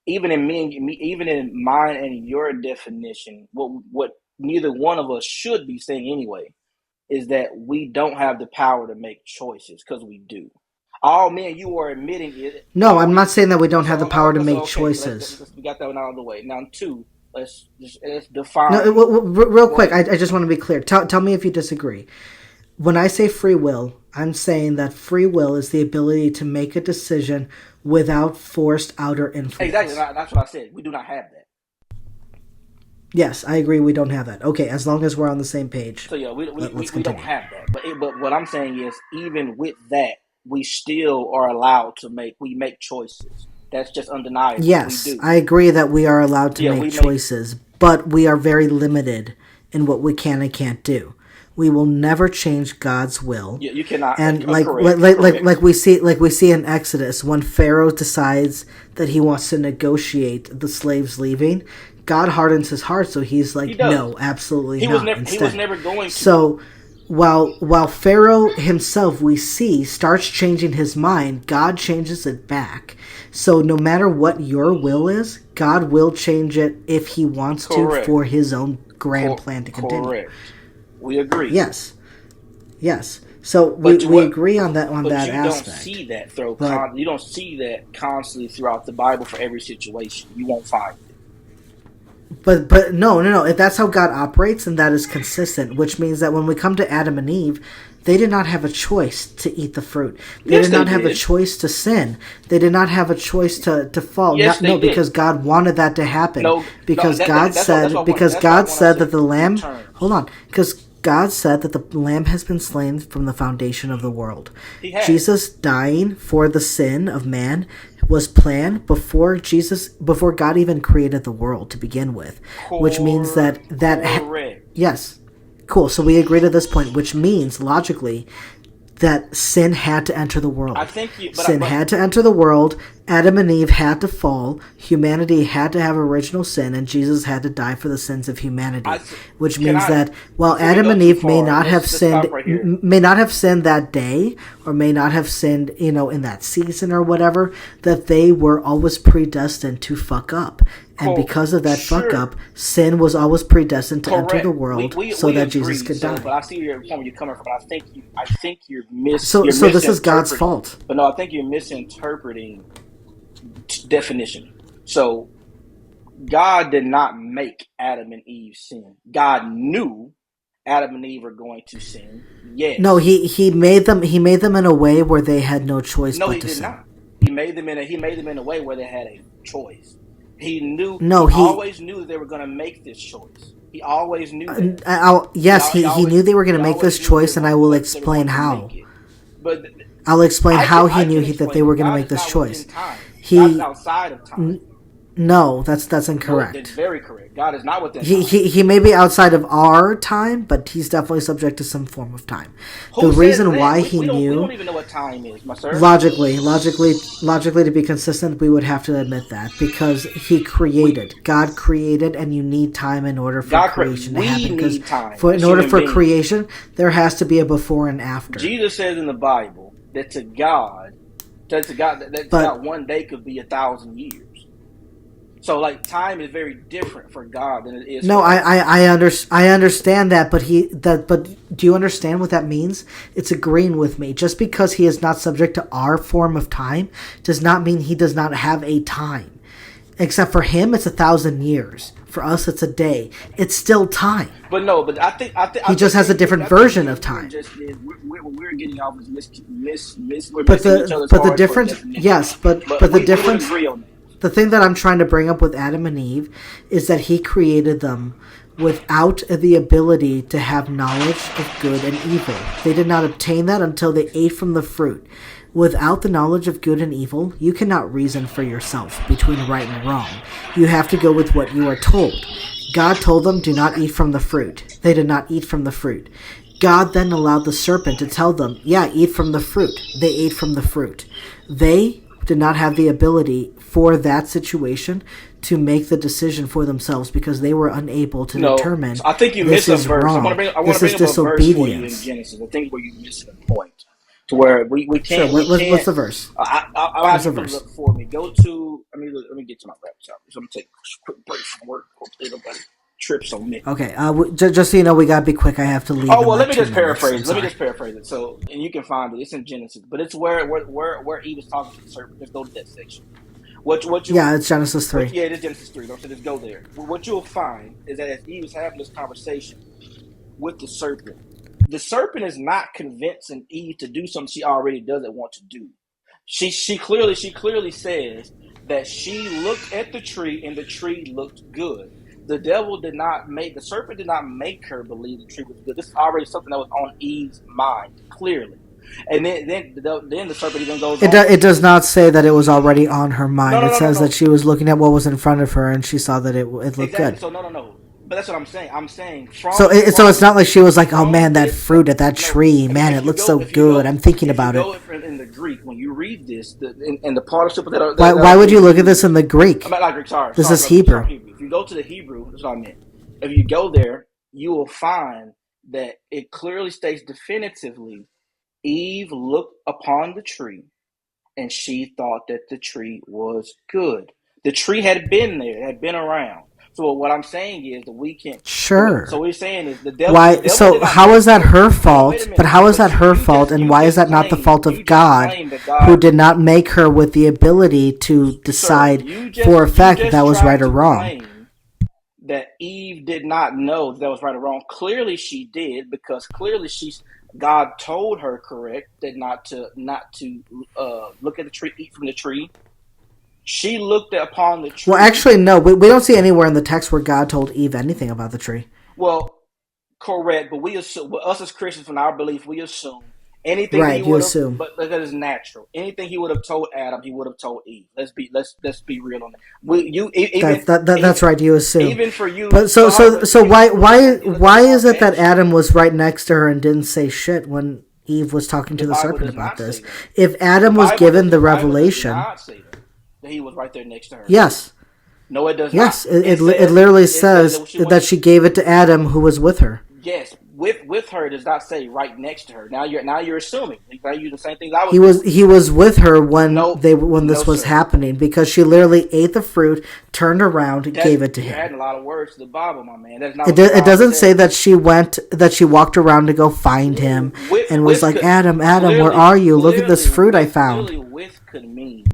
even in mine and your definition, what neither one of us should be saying anyway is that we don't have the power to make choices, because we do. All me and you are admitting it. No, I'm not saying that we don't have the power to make Okay, so choices. we got that one out of the way. Now, two, let's No, define. real Go quick, ahead. I just want to be clear. Tell me if you disagree. When I say free will, I'm saying that free will is the ability to make a decision without forced outer Exactly, influence. that's what I said. We do not have that. Yes, I agree we don't have that. Okay, as long as we're on the same page. So yeah, Let's we don't continue. have that. But what I'm saying is, even with that, we still are allowed to make choices. That's just undeniable. We Yes, do. I agree that we are allowed to Yeah, make we make. choices, but we are very limited in what we can and can't do. We will never change God's will. Yeah, you cannot. And Correct. like we see in Exodus, when Pharaoh decides that he wants to negotiate the slaves leaving, God hardens his heart, so he's He like, does. no, absolutely He not. was never. Instead, He was never going to. so while Pharaoh himself, we see, starts changing his mind, God changes it back. So no matter what your will is, God will change it if he wants Correct. to for his own grand plan to continue. Correct. We agree. Yes. So we agree on that But that you aspect. don't see that though. But- You don't see that constantly throughout the Bible for every situation. You won't find it. But no. If that's how God operates, then that is consistent, which means that when we come to Adam and Eve, they did not have a choice to eat the fruit. They did not have a choice to sin. They did not have a choice to fall. Yes, they did. Because God wanted that to happen. Because God said that the lamb. Hold on, because God said that the lamb has been slain from the foundation of the world. Jesus dying for the sin of man was planned before God even created the world to begin with, which means that yes, cool. So we agree to this point, which means logically that sin had to enter the world. Sin had to enter the world. Adam and Eve had to fall. Humanity had to have original sin, and Jesus had to die for the sins of humanity. Which means that while Adam and Eve may not have sinned that day, or may not have sinned, in that season or whatever, that they were always predestined to fuck up. And because of that fuck up, sin was always predestined to enter the world so that Jesus could die. But I see where you're coming from. But I think you're So this is God's fault. But no, I think you're misinterpreting definition. So God did not make Adam and Eve sin. God knew Adam and Eve were going to sin. Yes. No, he made them in a way where they had no choice but to sin. No, he did not. He made them in a way where they had a choice. He knew. No, he always knew they were going to make this choice. He always knew that. He knew they were going to make this choice, and I will explain how. But I'll explain how he knew that they were going to make this choice. God's outside of time. No, that's incorrect. No, it's very correct. God is not within time. He may be outside of our time, but he's definitely subject to some form of time. The reason why he knew... We don't even know what time is, my sir. Logically, to be consistent, we would have to admit that. Because he created. God created, and you need time in order for creation to happen. We need time. In order for creation, there has to be a before and after. Jesus says in the Bible that to God, one day could be 1,000 years. So, time is very different for God than it is. No, I understand that, but do you understand what that means? It's agreeing with me. Just because he is not subject to our form of time does not mean he does not have a time. Except for him, it's 1,000 years. For us, it's a day. It's still time. But I think he just has a different version of time. We're getting off the difference. Yes, but the difference. The thing that I'm trying to bring up with Adam and Eve is that he created them without the ability to have knowledge of good and evil. They did not obtain that until they ate from the fruit. Without the knowledge of good and evil, you cannot reason for yourself between right and wrong. You have to go with what you are told. God told them, do not eat from the fruit. They did not eat from the fruit. God then allowed the serpent to tell them, yeah, eat from the fruit. They ate from the fruit. They did not have the ability for that situation to make the decision for themselves because they were unable to determine. I think you missed a verse. I want to bring up a verse for you in Genesis. I think where you missed the point to where we can't. Sure. What's the verse? I'll have to look for me. Go to. Let me get to my laptop. So I'm gonna take a quick break from work. Trips on me. Okay. Just so you know, we gotta be quick. I have to leave. Oh well, let me just paraphrase. Let me just paraphrase it. So, and you can find it. It's in Genesis, but it's where Eve was talking to the serpent. Just go to that section. It's Genesis 3. Yeah, it is Genesis 3. Don't just go there. What you'll find is that as Eve was having this conversation with the serpent is not convincing Eve to do something she already doesn't want to do. She clearly says that she looked at the tree and the tree looked good. The serpent did not make her believe the tree was good. This is already something that was on Eve's mind, clearly. And then the serpent even goes on. It does not say that it was already on her mind. It says that she was looking at what was in front of her and she saw that it looked good. So no. But that's what I'm saying. I'm saying so it's not like she was like, oh man, that fruit at that tree, man, it looks so good. I'm thinking about it. In the Greek, when you read this, in the participle why would you look at this in the Greek? I'm not Greek. Sorry. This is Hebrew. If you go to the Hebrew, that's what I meant. If you go there, you will find that it clearly states definitively, Eve looked upon the tree and she thought that the tree was good. The tree had been there, had been around. So what I'm saying is that we can. So Sure. what you're saying is the devil. The Why? devil did So not how make. is that her Hold on, wait a fault? But minute. how is But that her fault, and why is that not the fault of God, that who God. did not make her with the ability to Sir, decide for a fact that was right tried or to wrong? claim that Eve did not know that was right or wrong. Clearly, she did, because clearly God told her correct that not to look at the tree, eat from the tree. She looked upon the Well, tree. actually, no. We don't see anywhere in the text where God told Eve anything about the tree. Well, correct, but we assume, us as Christians, from our belief, we assume anything that he Right, you would have, assume. but that is natural. Anything he would have told Adam, he would have told Eve. Let's be real on that. That's right. You assume. Even for you. But so why is it that Adam was right next to her and didn't say shit when Eve was talking to the serpent about this? If Adam was given the revelation, does not say that he was right there next to her. Yes. No, it does Yes, not. it literally says that she gave it to Adam, who was with her. Yes, with her, it does not say right next to her. Now you're assuming. Now you do the same thing I was. He was with her when this was sir. happening, because she literally ate the fruit, turned around, and gave it to him. You're adding a lot of words to the Bible, my man. That's not. It doesn't say that she walked around to go find him and was like, Adam, where are you? Look at this fruit I found. Clearly, with could mean,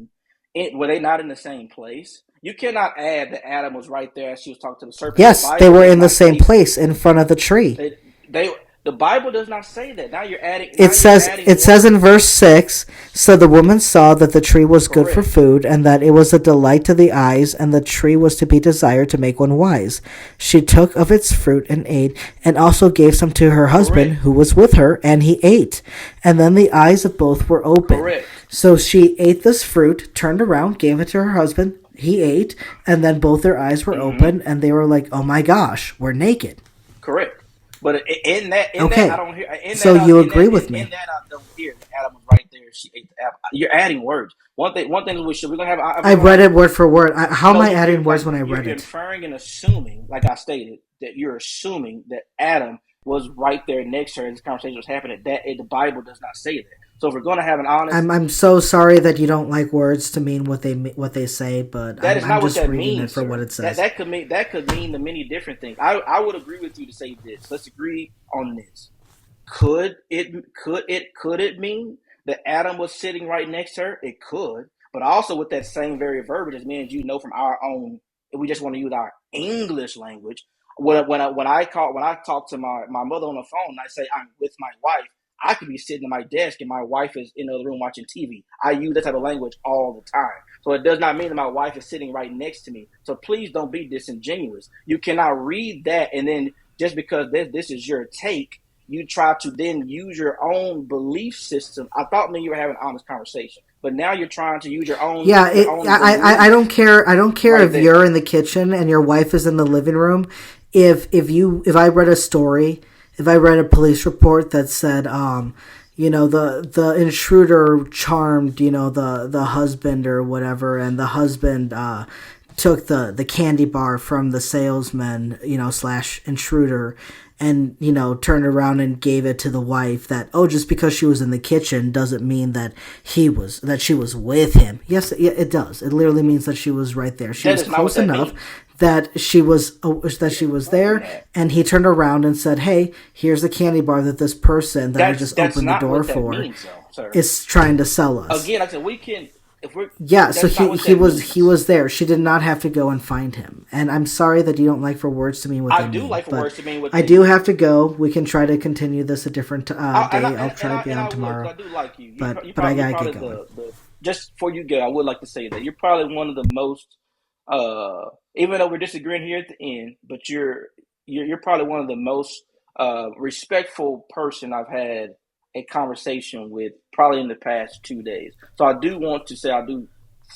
were they not in the same place? You cannot add that Adam was right there as she was talking to the serpent. Yes, they were in the same place in front of the tree. The Bible does not say that. Now you're adding. It says in verse 6, so the woman saw that the tree was good for food, and that it was a delight to the eyes, and the tree was to be desired to make one wise. She took of its fruit and ate, and also gave some to her husband who was with her, and he ate. And then the eyes of both were open. Correct. So she ate this fruit, turned around, gave it to her husband, he ate, and then both their eyes were open, and they were like, oh my gosh, we're naked. Correct. But in that, I don't hear. So you agree with me? In that, I don't hear that Adam was right there. She ate the apple. You're adding words. One thing we're gonna have. I read it word for word. How am I adding words when I read it? You're inferring and assuming, like I stated, that you're assuming that Adam was right there next to her as this conversation was happening. That the Bible does not say that. So if we're going to have an honest, I'm so sorry that you don't like words to mean what they say, but that is not I'm just what that reading means, it for what it says. That could mean the many different things. I would agree with you to say this. Let's agree on this. Could it mean that Adam was sitting right next to her? It could, but also with that same very verbiage, as means from our own. If we just want to use our English language, when I talk to my mother on the phone, and I say I'm with my wife. I could be sitting at my desk and my wife is in the other room watching TV. I use that type of language all the time. So it does not mean that my wife is sitting right next to me. So please don't be disingenuous. You cannot read that and then just because this is your take, you try to then use your own belief system. I thought maybe you were having an honest conversation, but now you're trying to use your own. Yeah, I don't care. I don't care right if there. You're in the kitchen and your wife is in the living room. If I read a story. If I read a police report that said, the intruder charmed, the husband or whatever, and the husband took the candy bar from the salesman, / intruder, and, turned around and gave it to the wife, that, just because she was in the kitchen doesn't mean that she was with him. Yes, it does. It literally means that she was right there. She was close enough that she was there, and he turned around and said, "Hey, here's the candy bar that this person that I just opened the door for is trying to sell us." Again, like I said, we can. If we're, yeah, so he was there. She did not have to go and find him. And I'm sorry that you don't like for words to mean what they mean. I do like for words to mean what they mean. I do have to go. We can try to continue this a different day. I'll try to be on tomorrow. I do like you. But I gotta get going. Just before you go, I would like to say that you're probably one of the most, even though we're disagreeing here at the end, but you're probably one of the most respectful person I've had a conversation with probably in the past 2 days. So I do want to say I do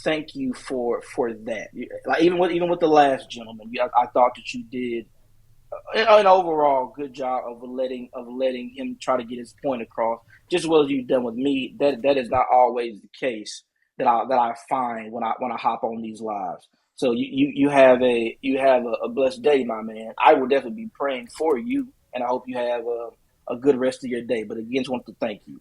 thank you for that. Like even with the last gentleman, I thought that you did an overall good job of letting him try to get his point across, just as well as you've done with me. That is not always the case that I find when I hop on these lives. So you have a blessed day, my man. I will definitely be praying for you, and I hope you have a good rest of your day. But again, just want to thank you.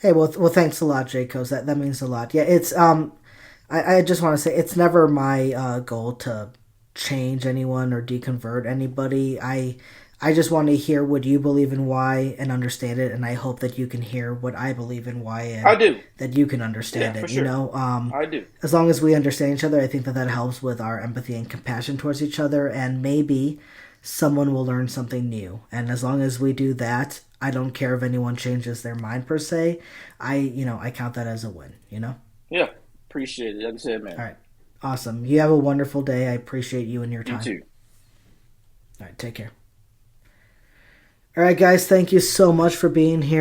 Hey, well, thanks a lot, Jacobs. That means a lot. Yeah, it's I just want to say it's never my goal to change anyone or deconvert anybody. I just want to hear what you believe in why and understand it, and I hope that you can hear what I believe in why I and do. that you can understand Yeah, for it. You sure. know, I do. as long as we understand each other, I think that helps with our empathy and compassion towards each other, and maybe someone will learn something new. And as long as we do that, I don't care if anyone changes their mind per se. I count that as a win. You know. Yeah, appreciate it. Like I said, man. All right. Awesome. You have a wonderful day. I appreciate you and your You time. too. All right. Take care. All right, guys. Thank you so much for being here.